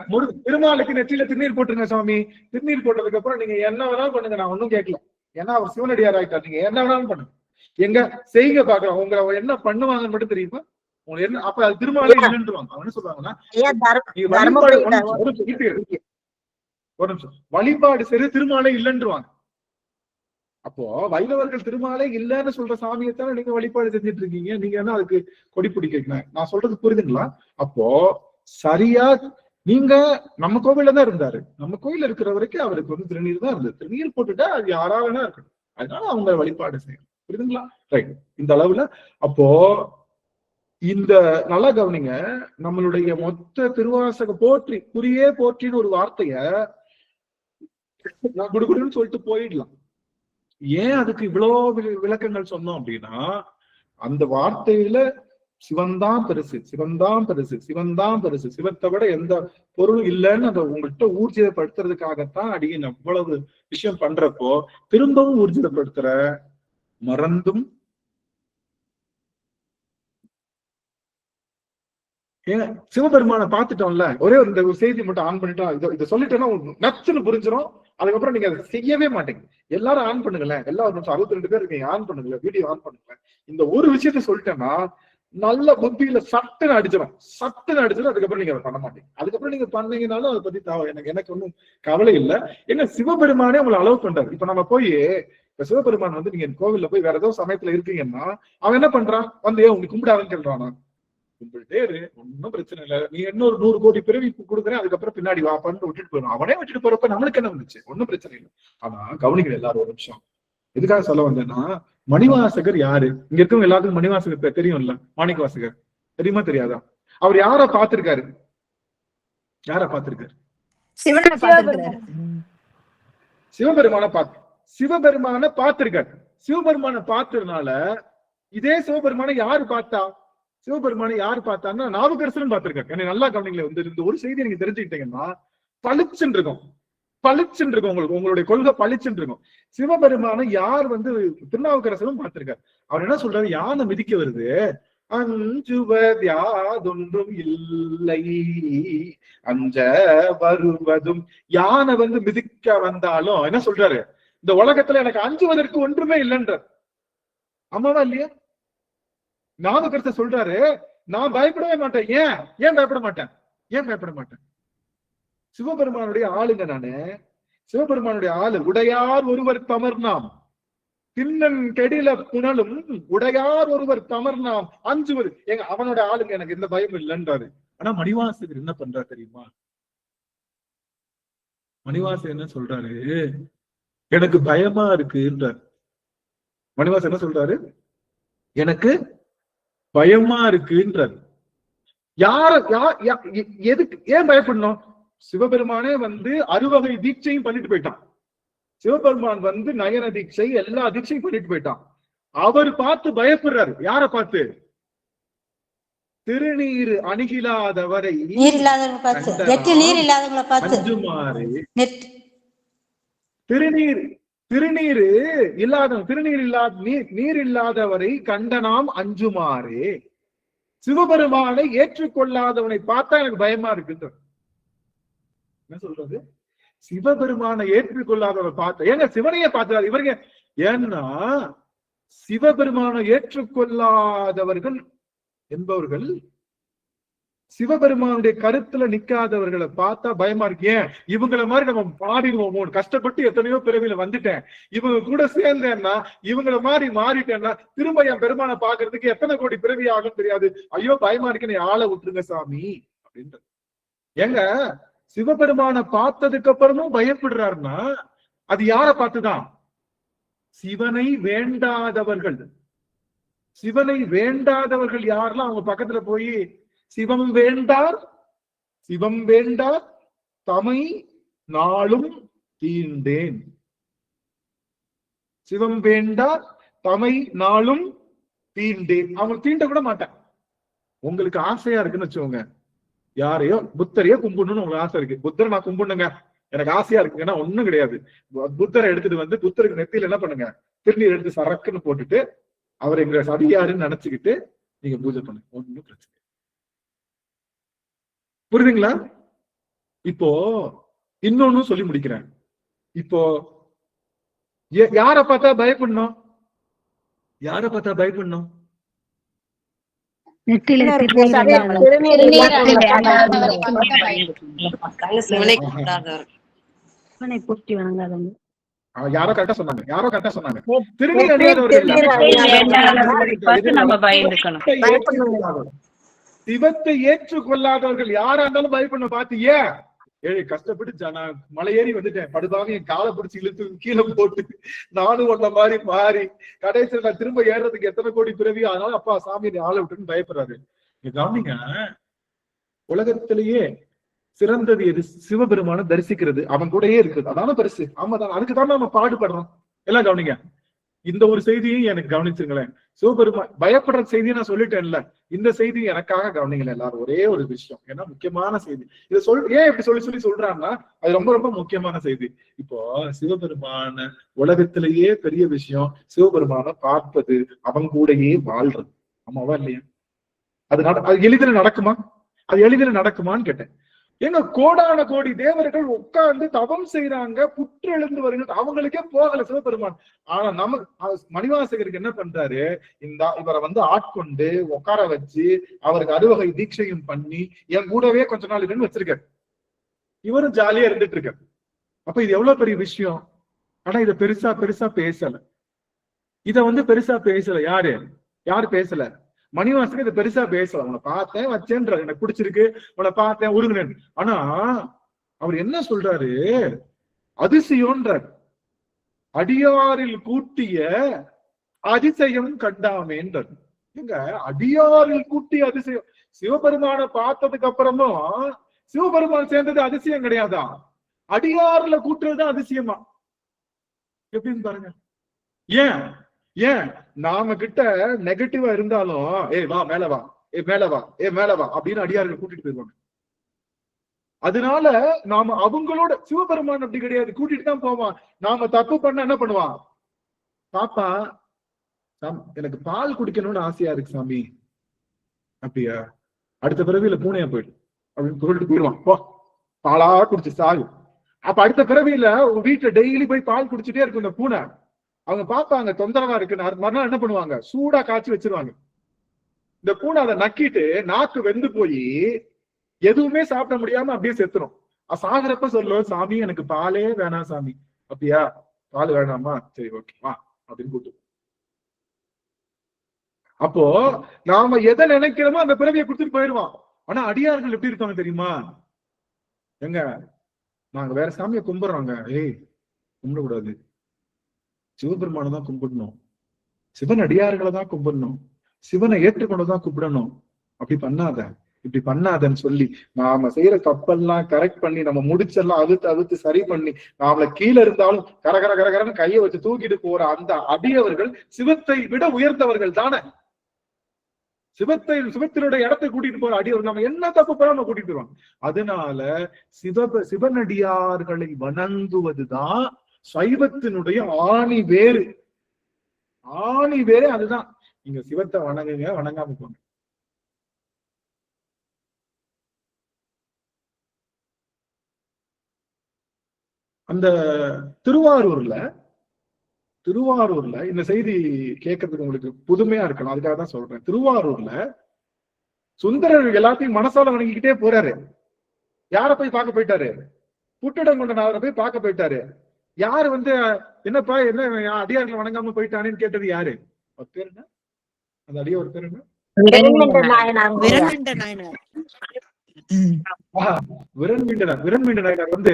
திருமாலுக்கு நெற்றியில திருநீர் போட்டுருங்க சாமி. திருநீர் போட்டதுக்கு அப்புறம் நீங்க என்ன வேணாலும் பண்ணுங்க, நான் ஒன்னும் கேட்கல. ஏன்னா அவர் சிவனடியார் ஆயிட்டார். நீங்க என்ன வேணாலும் பண்ணுங்க, எங்க செய்யுங்க பாக்குறோம். உங்களை என்ன பண்ணுவாங்கன்னு மட்டும் தெரியுமா? உங்களுக்கு என்ன? அப்ப அது திருமாலே இல்லைன்றுவாங்க. அவங்க என்ன சொல்றாங்கன்னா, ஒரு நிமிஷம், வழிபாடு சரி திருமாலே இல்லைன்றுவாங்க. அப்போ வைணவர்கள் திருமாலே இல்லைன்னு சொல்ற சாமியத்தான நீங்க வழிபாடு செஞ்சுட்டு இருக்கீங்க. நீங்க என்ன அதுக்கு கொடி பிடிக்க? நான் சொல்றது புரியுதுங்களா? அப்போ சரியா நீங்க நம்ம கோவில்ல தான் இருந்தாரு. நம்ம கோயில இருக்கிற வரைக்கும் அவருக்கு வந்து திருநீர் தான் இருந்தது. திருநீர் போட்டுட்டா அது யாராவது இருக்கணும். அதனால அவங்க வழிபாடு செய்யணும். புரியுதுங்களா? ரைட். இந்த அளவுல அப்போ இந்த நல்லா கவனிங்க, நம்மளுடைய மொத்த திருவாசக போற்றி குறியே போற்றின்னு ஒரு வார்த்தைய நான் குடுகுடுன்னு சொல்லிட்டு போயிடலாம். ஏன் அதுக்கு இவ்வளவு விளக்கங்கள் சொன்னோம் அப்படின்னா, அந்த வார்த்தையில சிவன்தான் பெருசு, சிவன்தான் பெருசு, சிவன்தான் பெருசு, சிவத்தை விட எந்த பொருளும் இல்லைன்னு அதை உங்கள்கிட்ட ஊர்ஜிதப்படுத்துறதுக்காகத்தான் அடியின் அவ்வளவு விஷயம் பண்றப்போ திரும்பவும் ஊர்ஜிதப்படுத்துற மறந்தும் ஏன் சிவபெருமானை பார்த்துட்டோம்ல, ஒரே ஒரு இந்த செய்தி மட்டும் ஆன் பண்ணிட்டோம், இதை சொல்லிட்டோம்னா நச்சுன்னு புரிஞ்சிடும். அதுக்கப்புறம் நீங்க அதை செய்யவே மாட்டீங்க. எல்லாரும் ஆன் பண்ணுங்களேன். எல்லாரும் 62 பேர் இருக்கீங்க, ஆன் பண்ணுங்களேன், வீடியோ ஆன் பண்ணுங்களேன். இந்த ஒரு விஷயத்த சொல்லிட்டேன்னா நல்ல புத்தியில சட்டுன்னு அடிச்சிடும். அதுக்கப்புறம் நீங்க அதை பண்ண மாட்டீங்க. அதுக்கப்புறம் நீங்க பண்ணீங்கன்னாலும் அதை பத்தி எனக்கு ஒன்றும் கவலை இல்லை. ஏன்னா சிவபெருமானே உங்களை அலோவ் பண்றாரு. இப்ப நம்ம போய் இப்ப சிவபெருமான் வந்து நீங்க கோவில்ல போய் வேற ஏதோ சமயத்துல இருக்கீங்கன்னா அவன் என்ன பண்றான்? வந்து உங்க கும்பிடாதுன்னு சொல்றானா? கும்பிட்டுட்டே இரு, ஒன்னும் பிரச்சனை இல்லை, நீ இன்னொரு 100 கோடி பிறவி கொடுக்குறேன், அதுக்கப்புறம் பின்னாடி வாப்பான்னு விட்டுட்டு போயிடும். அவனே விட்டுட்டு போறப்ப நம்மளுக்கு என்ன வந்துச்சு? ஒன்னும் பிரச்சனை இல்லை. ஆனா கவனிக்கிற எல்லாரும் ஒரு நிமிஷம், எதுக்காக சொல்ல வந்தேன்னா, மணிவாசகர் யாரு? இங்க இருக்கவங்க எல்லாத்துக்கும் மணிவாசகர் தெரியும்ல? மாணிக்க வாசகர் தெரியுமா தெரியாதா? அவர் யார பார்த்திருக்காரு? சிவபெருமான பார்த்திருக்காரு. சிவபெருமான பார்த்ததுனால இதே சிவபெருமான யாரு பார்த்தா? சிவபெருமானை யாரு பார்த்தான்னா நாவுக்கரசரும் பார்த்திருக்காரு. என்னை நல்லா கவனிங்களே, வந்து இந்த ஒரு செய்தி நீங்க தெரிஞ்சுக்கிட்டீங்கன்னா பளிச்சுன்னு இருக்கும். உங்களுக்கு உங்களுடைய கொள்கை பளிச்சுன்னு இருக்கும். சிவபெருமானை யார் வந்து திருநாவுக்கரசரும் பார்த்திருக்காரு. அவர் என்ன சொல்றாரு? யானை மிதிக்க வருது, அஞ்சுவது யாதொன்றும் இல்லை, அஞ்ச வருவதும். யானை வந்து மிதிக்க வந்தாலும் என்ன சொல்றாரு? இந்த உலகத்துல எனக்கு அஞ்சுவதற்கு ஒன்றுமே இல்லைன்றார். ஆமாவா இல்லையா? நாவுக்கரசர் சொல்றாரு, நான் பயப்படவே மாட்டேன். ஏன் பயப்பட மாட்டேன்? சிவபெருமானுடைய ஆளுங்க நானு. சிவபெருமானுடைய ஆளு. உடையார் ஒருவர் தமர்நாம் திண்ணன் கெடில புனலும் உடையார் ஒருவர் தமர்நாம் அஞ்சுவது. அவனோட ஆளுங்க, எனக்கு எந்த பயம் இல்லைன்றாரு. ஆனா மணிவாசகர் என்ன பண்றாரு தெரியுமா? மணிவாசகர் என்ன சொல்றாரு? எனக்கு பயமா இருக்குன்றார். மணிவாசகர் என்ன சொல்றாரு? எனக்கு பயமா இருக்குன்றார். எதுக்கு? ஏன் பயப்படணும்? சிவபெருமானே வந்து 6 தீட்சையும் பண்ணிட்டு போயிட்டான். சிவபெருமான் வந்து நயன தீட்சை எல்லா தீட்சையும் பண்ணிட்டு போயிட்டான். அவர் பார்த்து பயப்படுறாரு. யார பார்த்து? திருநீர் அணுகிலாதவரை அஞ்சுமாறு. நீர் இல்லாதவரை கண்டனாம் அஞ்சுமாறு. சிவபெருமானை ஏற்றுக்கொள்ளாதவனை பார்த்தா எனக்கு பயமா இருக்குன்ற. என்ன சொல்றது? சிவபெருமானை ஏற்றுக்கொள்ளாதவரை பார்த்த, ஏங்க சிவனையே பார்த்தாரு இவருங்க. ஏன்னா சிவபெருமானை ஏற்றுக்கொள்ளாதவர்கள் என்பவர்கள் சிவபெருமானுடைய கருத்துல நிக்காதவர்களை பார்த்தா பயமா இருக்கு. ஏன் இவங்களை மாதிரி நம்ம பாடிடுவோமோ, கஷ்டப்பட்டு எத்தனையோ பிறவில வந்துட்டேன், இவங்க கூட சேர்ந்தேன்னா இவங்களை மாதிரி மாறிட்டேன்னா திரும்ப என் பெருமானை பாக்குறதுக்கு எத்தனை கோடி பிறவி ஆகும் தெரியாது. ஐயோ பயமா இருக்குன்னு ஆளை விட்டுருங்க சாமி அப்படின்றது. ஏங்க சிவபெருமான பார்த்ததுக்கு அப்புறமும் பயப்படுறாருன்னா அது யார பார்த்துதான்? சிவனை வேண்டாதவர்கள். சிவனை வேண்டாதவர்கள் யாரெல்லாம் அவங்க பக்கத்துல போய் சிவம் வேண்டார் சிவம் வேண்டார் தமை நாளும் தீண்டேன், சிவம் வேண்டார் தமை நாளும் தீண்டேன், அவங்க தீண்ட கூட மாட்டேன். உங்களுக்கு ஆசையா இருக்குன்னு வச்சுக்கோங்க, யாரையோ புத்தரையோ கும்பிடணும்னு உங்களுக்கு ஆசை இருக்கு, புத்தரை நான் கும்பிடுங்க எனக்கு ஆசையா இருக்குங்கன்னா ஒண்ணும் கிடையாது. புத்தரை எடுத்துட்டு வந்து புத்தருக்கு நெத்தியில என்ன பண்ணுங்க, திருநீர் எடுத்து சரக்குன்னு போட்டுட்டு அவர் எங்க சதியாருன்னு நினைச்சுக்கிட்டு நீங்க பூஜை பண்ணுங்க, ஒண்ணும் பிரச்சனை. புரியுதுங்களா? இப்போ இன்னொன்னு சொல்லி முடிக்கிறேன். இப்போ யார பார்த்தா பயப்படணும்? யார பார்த்தா பயப்படணும்? யாரோ கரெக்டா சொன்னாங்க, யாரோ கரெக்டா சொன்னாங்க. சிவத்தை ஏற்றுக்கொள்ளாதவர்கள் யாரா இருந்தாலும் பயப்படணும். பாத்தீங்க, கஷ்டப்பட்டு நான் மலையேறி வந்துட்டேன், படுபாக என் காலை பிடிச்சி இழுத்து கீழே போட்டு நானும் ஒன்ன மாதிரி மாறி கடைசியில் நான் திரும்ப ஏறதுக்கு எத்தனை கோடி பிறவியோ, அதனால அப்பா சாமி ஆளை விட்டுன்னு பயப்படுறாரு. கவனிங்க, உலகத்திலேயே சிறந்தது எது? சிவபெருமான தரிசிக்கிறது, அவன் கூடயே இருக்குது, அதான பெருசு. ஆமா தான், அதுக்கு தான் நம்ம பாடுபடுறோம். எல்லாம் கவனிங்க, இந்த ஒரு செய்தியும் எனக்கு கவனிச்சுங்களேன். சிவபெருமான் பயப்படுற செய்தியை நான் சொல்லிட்டேன்ல, இந்த செய்தி எனக்காக கவனிங்களேன் எல்லாரும். ஒரே ஒரு விஷயம், ஏன்னா முக்கியமான செய்தி. இதை ஏன் இப்படி சொல்லி சொல்றாங்கன்னா அது ரொம்ப ரொம்ப முக்கியமான செய்தி. இப்போ சிவபெருமான உலகத்திலேயே பெரிய விஷயம் சிவபெருமான பார்ப்பது, அவன் கூடயே வாழ்றது. ஆமாவா இல்லையா? அது எளிதில் நடக்குமா? அது எளிதில் நடக்குமான்னு கேட்டேன். எங்க கோடான கோடி தேவர்கள் உட்கார்ந்து தவம் செய்யறாங்க, புற்று எழுந்து வருங்க, அவங்களுக்கே போகல சிவபெருமான். ஆனா மணிவாசகருக்கு என்ன பண்றாரு, இவரை ஆட்கொண்டு உட்கார வச்சு அவருக்கு அறுவகை தீட்சையும் பண்ணி என் கூடவே கொஞ்ச நாள் இதுன்னு வச்சிருக்காரு. இவரும் ஜாலியா இருந்துட்டு இருக்காரு. அப்ப இது எவ்வளவு பெரிய விஷயம். ஆனா இதை பெருசா பேசல. இத பெருசா பேசல. யாரு பேசல? மணிவாசகர் இதை பெருசா பேசல. உன்னை பார்த்தேன் வச்சேன்ற, எனக்கு பிடிச்சிருக்கு, உன்னை பார்த்தேன் உருகுனேன். ஆனா அவர் என்ன சொல்றாரு, அதிசயம்ன்றார். அடியாரில் கூட்டிய அதிசயம் கண்டாமேன்றார். எங்க அடியாரில் கூட்டிய அதிசயம்? சிவபெருமான பார்த்ததுக்கு அப்புறமும் சிவபெருமான் சேர்ந்தது அதிசயம் கிடையாதா? அடியாறுல கூட்டுறதுதான் அதிசயமா? எப்படின்னு பாருங்க. ஏன் நாம கிட்ட நெகட்டிவா இருந்தாலும் வா மேல வா, மேல வா, மேல வா அப்படின்னு அடியார்கள் கூட்டிட்டு போயிருவாங்க. அதனால நாம அவங்களோட, சிவபெருமான் அப்படி கிடையாது, கூட்டிட்டு தான் போவான். நாம தப்பு பண்ண என்ன பண்ணுவான், பாப்பா எனக்கு பால் குடிக்கணும்னு ஆசையா இருக்கு சாமி, அப்படியா அடுத்த பிறவியில பூனையா போயிடு அப்படின்னு சொல்லிட்டு போயிடுவான். போ பாலா குடிச்சு சாகு. அப்ப அடுத்த பிறவியில உங்க வீட்டுல டெய்லி போய் பால் குடிச்சுட்டே இருக்கும் இந்த பூனை. அவங்க பார்ப்பாங்க தொந்தரவா இருக்கு, மறுநாள் என்ன பண்ணுவாங்க, சூடா காய்ச்சி வச்சிருவாங்க. இந்த பூனை அதை நக்கிட்டு நாக்கு வெந்து போய் எதுவுமே சாப்பிட முடியாம அப்படியே செத்துரும். சாகுறப்ப சொல்லுவோம், சாமி எனக்கு பாலே வேணாம் சாமி. அப்படியா, பால் வேணாமா, சரி ஓகே வா அப்படின்னு கூட்டு. அப்போ நாம எதை நினைக்கிறோமோ அந்த பிறவியை கொடுத்துட்டு போயிடுவான். ஆனா அடியார்கள் எப்படி இருக்காங்க தெரியுமா? எங்க நாங்க வேற சாமியை கும்பிடுறோங்க, கும்பிடக்கூடாது, சிவபெருமானை தான் கும்பிடணும், சிவன் அடியார்களை தான் கும்பிடணும், சிவனை ஏற்றுக்கொண்டுதான் கும்பிடணும். அப்படி பண்ணாத, இப்படி பண்ணாதன்னு சொல்லி நாம செய்யற தப்பெல்லாம் கரெக்ட் பண்ணி நம்ம முடிச்செல்லாம் அவுத்து சரி பண்ணி நாமள கீழே இருந்தாலும் கரகரன்னு கையை வச்சு தூக்கிட்டு போற அந்த அடியவர்கள் சிவத்தை விட உயர்ந்தவர்கள் தானே. சிவத்தினுடைய இடத்தை கூட்டிட்டு போற அடியவர் நம்ம என்ன தப்பு பண்ண நம்ம கூட்டிட்டு போறோம். அதனால சிவனடியார்களை வணங்குவதுதான் சைவத்தினுடைய ஆணி வேறு. அதுதான். நீங்க சிவத்தை வணங்குங்க, வணங்காம போங்க. அந்த திருவாரூர்ல இந்த செய்தி கேட்கறதுக்கு உங்களுக்கு புதுமையா இருக்கணும், அதுக்காக தான் சொல்றேன். திருவாரூர்ல சுந்தரர் எல்லாத்தையும் மனசால வணங்கிக்கிட்டே போறாரு. யார போய் பார்க்க போயிட்டாரு? புட்டிடங்கொண்டனாரை போய் பார்க்க போயிட்டாரு. யாரு என்னப்பா என்ன அடியார்கள் வணங்காம போயிட்டானேன்னு கேட்டது யாரு? பேர் என்ன அந்த அடியார் பேர் என்ன? விரண்மீண்டனர் வந்து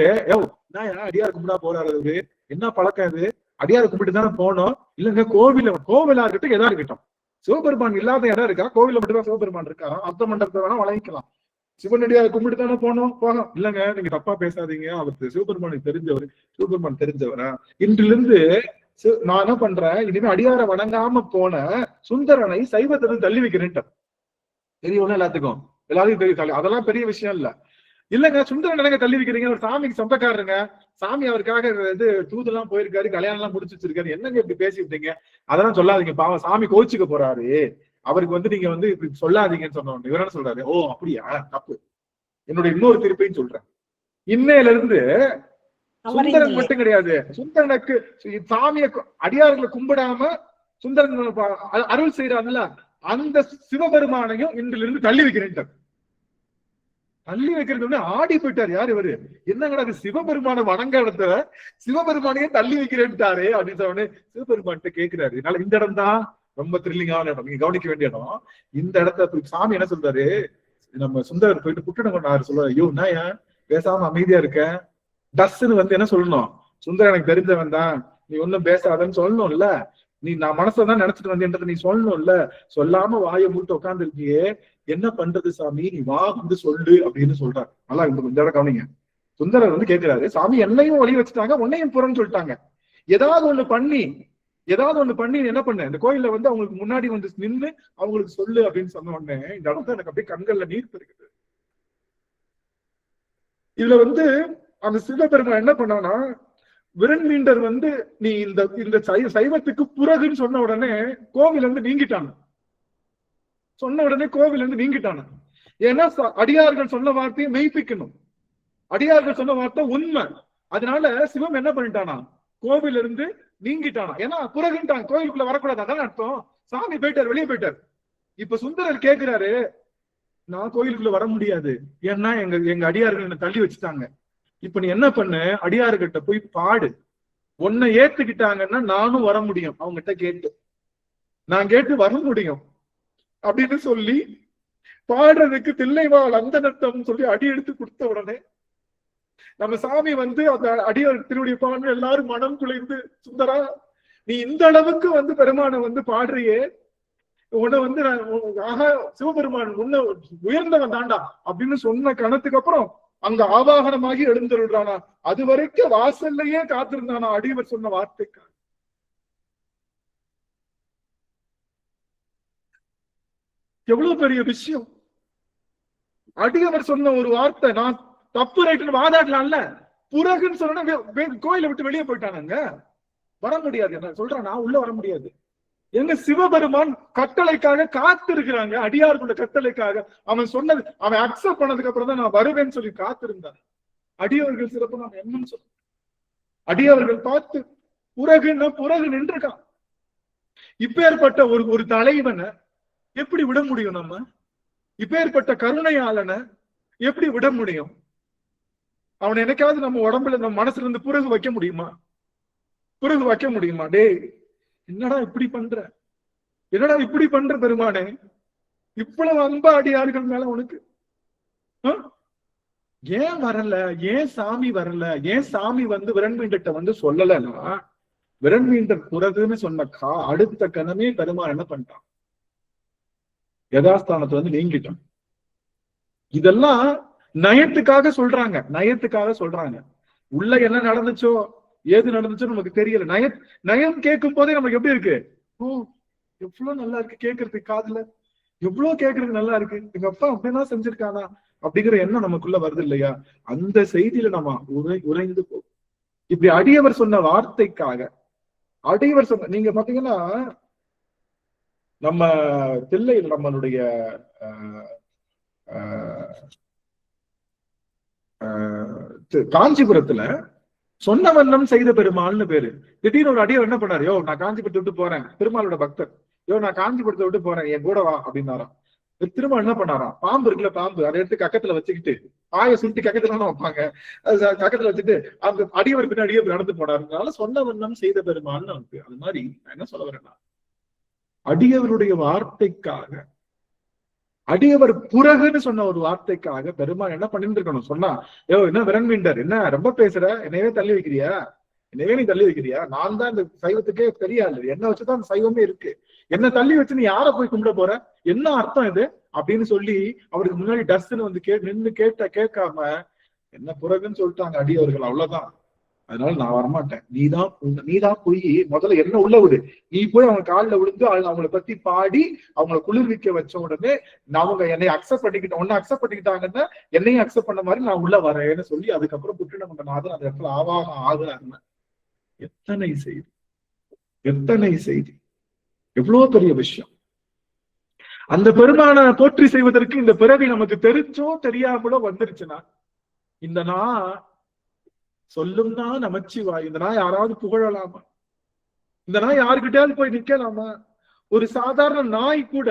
நான் அடியார் கும்பிடா போறாரு, என்ன பழக்கம் இது, அடியார் கும்பிட்டு தானே போனோம். இல்லங்க கோவிலா இருக்கட்டும் எதா இருக்கட்டும், சிவபெருமான் இல்லாத இடம் இருக்கா? கோவில மட்டும்தான் சிவபெருமான் இருக்காரா? அர்த்த மண்டபத்தை வேணா வழங்கிக்கலாம். சிவனடியார் கும்பிட்டு தானே போனோம். இல்லங்க நீங்க தப்பா பேசாதீங்க, அவருக்கு சிவபெருமானுக்கு தெரிஞ்சவர், சிவபெருமான் தெரிஞ்சவரா? இன்றிலிருந்து நான் என்ன பண்றேன், இனிமே அடியார வணங்காம போன சுந்தரனை சைவத்திலிருந்து தள்ளி வைக்கிறேன்ட்டு தெரியும் எல்லாத்துக்கும், எல்லாருக்கும் தெரியும். அதெல்லாம் பெரிய விஷயம் இல்ல. இல்லங்க சுந்தரன் நிலைங்க தள்ளி வைக்கிறீங்க, ஒரு சாமிக்கு சொந்தக்காரருங்க, சாமி அவருக்காக இது தூதெல்லாம் போயிருக்காரு, கல்யாணம் எல்லாம் முடிச்சு வச்சிருக்காரு, என்னங்க இப்படி பேசிட்டீங்க, அதெல்லாம் சொல்லாதீங்க, பாவம் சாமி கோச்சுக்க போறாரு, அவருக்கு வந்து நீங்க வந்து இப்படி சொல்லாதீங்கன்னு சொன்ன இவர் என்ன சொல்றாரு, ஓ அப்படியா, தப்பு, என்னுடைய இன்னொரு திருப்பையும் சொல்றேன், இன்னையில இருந்து சுந்தரன் மட்டும் கிடையாது, சுந்தரனுக்கு சாமிய அடியார்களை கும்பிடாம சுந்தரன் அருள் செய்யறாங்கல்ல, அந்த சிவபெருமானையும் இன்றிலிருந்து தள்ளி வைக்கிறேன். தள்ளி வைக்கிறது ஆடி போயிட்டாரு. யாரு இவரு, என்னங்கடா சிவபெருமான வணங்க இடத்துல சிவபெருமானையே தள்ளி வைக்கிறேன்ட்டாரு அப்படின்னு சொன்ன சிவபெருமான்கிட்ட கேட்கிறாரு. அதனால இந்த இடம் தான் ரொம்ப த்ரில்லிங்கான இடம், நீங்க கவனிக்க வேண்டிய இடம். இந்த இடத்த சாமி என்ன சொல்றாரு, நம்ம சுந்தரர் போயிட்டு புட்டணம் கொண்டாரு சொல்றாரு, ஐயோ நான் ஏன் பேசாம அமைதியா இருக்கேன், டஸ்ன்னு வந்து என்ன சொல்லணும், சுந்தரன் எனக்கு தெரிஞ்சவன் தான், நீ ஒன்னும் பேசாதன்னு சொல்லணும்ல, நீ நான் மனசுலதான் நினைச்சிட்டு வந்தேன்றத நீ சொல்லணும்ல, சொல்லாம வாயை மூட்டு உட்கார்ந்து இருக்கியே, என்ன பண்றது சாமி, நீ வா வந்து சொல்லு அப்படின்னு சொல்றாரு. நல்லா இந்த இடம் கவனிங்க. சுந்தரர் வந்து கேட்கிறாரு, சாமி என்னையும் ஒளி வச்சுட்டாங்க, உன்னையும் புறன்னு சொல்லிட்டாங்க, ஏதாவது ஒண்ணு பண்ணி என்ன பண்ண, இந்த கோயில்ல வந்து அவங்களுக்கு முன்னாடி வந்து நின்று அவங்களுக்கு சொல்லு அப்படின்னு சொன்ன உடனே இந்த இடத்துல எனக்கு அப்படியே கண்கள்ல நீர் பெருக்குது. இதுல வந்து அந்த சிவபெருமான் என்ன பண்ணானா, விரண்மீண்டர் வந்து நீ இந்த சைவத்துக்கு புறகுன்னு சொன்ன உடனே கோவில் வந்து நீங்கிட்டாங்க, ஏன்னா அடியார்கள் சொன்ன வார்த்தையை மெய்ப்பிக்கணும், அடியார்கள் சொன்ன வார்த்தை உண்மை. அதனால சிவம் என்ன பண்ணிட்டானா, கோவில் இருந்து நீங்கிட்டானா, ஏன்னா புறகுன்ட்டாங்க, கோவிலுக்குள்ள வரக்கூடாது, அதான் அர்த்தம். சாமி போயிட்டார், வெளியே போயிட்டார். இப்ப சுந்தரர் கேட்கிறாரு, நான் கோயிலுக்குள்ள வர முடியாது, ஏன்னா எங்க அடியார்கள் என்ன தள்ளி வச்சுட்டாங்க, இப்ப நீ என்ன பண்ணு, அடியார்கிட்ட போய் பாடு, உன்னை ஏத்துக்கிட்டாங்கன்னா நானும் வர முடியும், அவங்ககிட்ட கேட்டு நான் கேட்டு வர முடியும் அப்படின்னு சொல்லி பாடுறதுக்கு தில்லைவாழ் அந்த நத்தம் சொல்லி அடி எடுத்து கொடுத்த உடனே நம்ம சாமி வந்து அந்த அடியார் திருவடி பாடு எல்லாரும் மனம் குலைந்து, சுந்தரா நீ இந்த அளவுக்கு வந்து பெருமானை வந்து பாடுறியே, உன்னை வந்து ஆஹா சிவபெருமான் உன்ன உயர்ந்தவன் தாண்டா அப்படின்னு சொன்ன கணத்துக்கு அப்புறம் அங்க ஆவாகனமாகி எழுந்துள்ளானா, அது வரைக்கும் வாசல்லையே காத்திருந்தானா அடியவர் சொன்ன வார்த்தைக்கு. எவ்வளவு பெரிய விஷயம், அடியவர் சொன்ன ஒரு வார்த்தை, நான் தப்பு ரைட்டுன்னு வாதாடலாம்ல, புறகுன்னு சொன்னா கோயிலை விட்டு வெளியே போயிட்டானுங்க, வர முடியாது, என்ன சொல்றானா உள்ள வர முடியாது. எங்க சிவபெருமான் கட்டளைக்காக காத்திருக்கிறாங்க, அடியார்களுடைய கட்டளைக்காக. அவன் சொன்னது, அவன் அக்செப்ட் பண்ணதுக்கு அப்புறம் தான் நான் வருவேன்னு சொல்லி காத்திருந்தான். அடியவர்கள் சிறப்பு நாம என்னன்னு சொல்ல, அடியவர்கள் பார்த்து புறகு நின்றுருக்கான். இப்பேற்பட்ட ஒரு தலைவனை எப்படி விட முடியும், நம்ம இப்பேற்பட்ட கருணையாளனை எப்படி விட முடியும்? அவனை என்னைக்காவது நம்ம உடம்புல நம்ம மனசுல இருந்து புறகு வைக்க முடியுமா? டேய் என்னடா இப்படி பண்ற பெருமானே, இவ்வளவு அன்பா அடியார்கள் மேல உனக்கு ஏன் வரல, ஏன் சாமி வரல, ஏன் சாமி வந்து விரண்மீண்டர்கிட்ட வந்து சொல்லலன்னா, விரண்மீண்டர் புறகுன்னு சொன்ன அடுத்த கணமே பெருமான் என்ன பண்ணிட்டான், யதாஸ்தானத்தை வந்து நீங்கிட்டான். இதெல்லாம் நயத்துக்காக சொல்றாங்க, உள்ள என்ன நடந்துச்சோ ஏது நடந்துச்சோ நமக்கு தெரியல. நயம் கேட்கும் போதே நமக்கு எப்படி இருக்கு, ஓ எவ்வளவு நல்லா இருக்கு கேட்கறதுக்கு, காதுல எவ்வளவு கேட்கறதுக்கு நல்லா இருக்கு, எங்க அப்பா அப்படிதான் செஞ்சிருக்கானா அப்படிங்கிற எண்ணம் நமக்குள்ள வருது இல்லையா? அந்த செய்தியில நம்ம உறைந்து போகும். இப்படி அடியவர் சொன்ன வார்த்தைக்காக, அடியவர் சொன்ன, நீங்க பாத்தீங்கன்னா நம்ம தில்லையில் நம்மளுடைய காஞ்சிபுரத்துல சொன்ன வண்ணம் செய்த பெருமாள்னு பேரு. திடீர்னு ஒரு அடியவர் என்ன பண்ணாரு, யோ நான் காஞ்சிபுரத்தை விட்டு போறேன், பெருமாளோட பக்தர், யோ நான் காஞ்சிபுரத்தை விட்டு போறேன் என் கூட வா அப்படின்னாராம். திரும்ப என்ன பண்ணாராம், பாம்பு இருக்குல்ல, பாம்பு அதை எடுத்து கக்கத்துல வச்சுக்கிட்டு, பாய சுருட்டி கக்கத்துல வைப்பாங்க, கக்கத்துல வச்சுட்டு அந்த அடியவர் பின்னாடியே நடந்து போனாரு. அதனால சொன்ன வண்ணம் செய்த பெருமாள்னு அவனுக்கு. அது மாதிரி நான் என்ன சொல்ல வரேன்னா, அடியவருடைய வார்த்தைக்காக, அடியவர் புறகுன்னு சொன்ன ஒரு வார்த்தைக்காக பெருமாள் என்ன பண்ணிட்டு இருக்கணும் சொன்னா, என்ன விரண்மீண்டர், என்ன ரொம்ப பேசுற, என்னையவே தள்ளி வைக்கிறியா, என்னையவே நீ தள்ளி வைக்கிறியா, நான் தான் இந்த சைவத்துக்கே தெரியாது, என்ன வச்சுதான் அந்த சைவமே இருக்கு, என்ன தள்ளி வச்சு நீ யார போய் கும்பிட போற, என்ன அர்த்தம் இது அப்படின்னு சொல்லி அவருக்கு முன்னாடி டஸ்ட்னு வந்து நின்னு கேட்காம என்ன புறகுன்னு சொல்லிட்டாங்க அடியவர்கள், அவ்வளவுதான். அதனால நான் வரமாட்டேன், நீதான் போய் முதல்ல என்ன உள்ள விடு, நீ போய் அவங்க காலில் விழுந்து அவங்கள பத்தி பாடி அவங்கள குளிர்விக்க வச்ச உடனே அவங்க என்னை அக்செப்ட் பண்ணிக்கிட்டேன், ஒன்னு அக்செப்ட் பண்ணிக்கிட்டாங்கன்னா என்னையும் அக்செப்ட் பண்ண மாதிரி நான் உள்ள வரேன்னு சொல்லி அதுக்கப்புறம் புற்றினமங்கநாதன் அந்த இடத்துல ஆவாகம் ஆகுறாங்க. எத்தனை செய்தி, எத்தனை செய்தி, எவ்வளவு பெரிய விஷயம். அந்த பெருமான போற்றி செய்வதற்கு இந்த பிறவி நமக்கு தெரிஞ்சோ தெரியாமலோ வந்துருச்சுன்னா, இந்த நான் சொல்லும்னா நமச்சிவாய், இந்த நாய் யாராவது புகழலாமா, இந்த நாய் யாருக்கிட்டையாவது போய் நிக்கலாமா? ஒரு சாதாரண நாய் கூட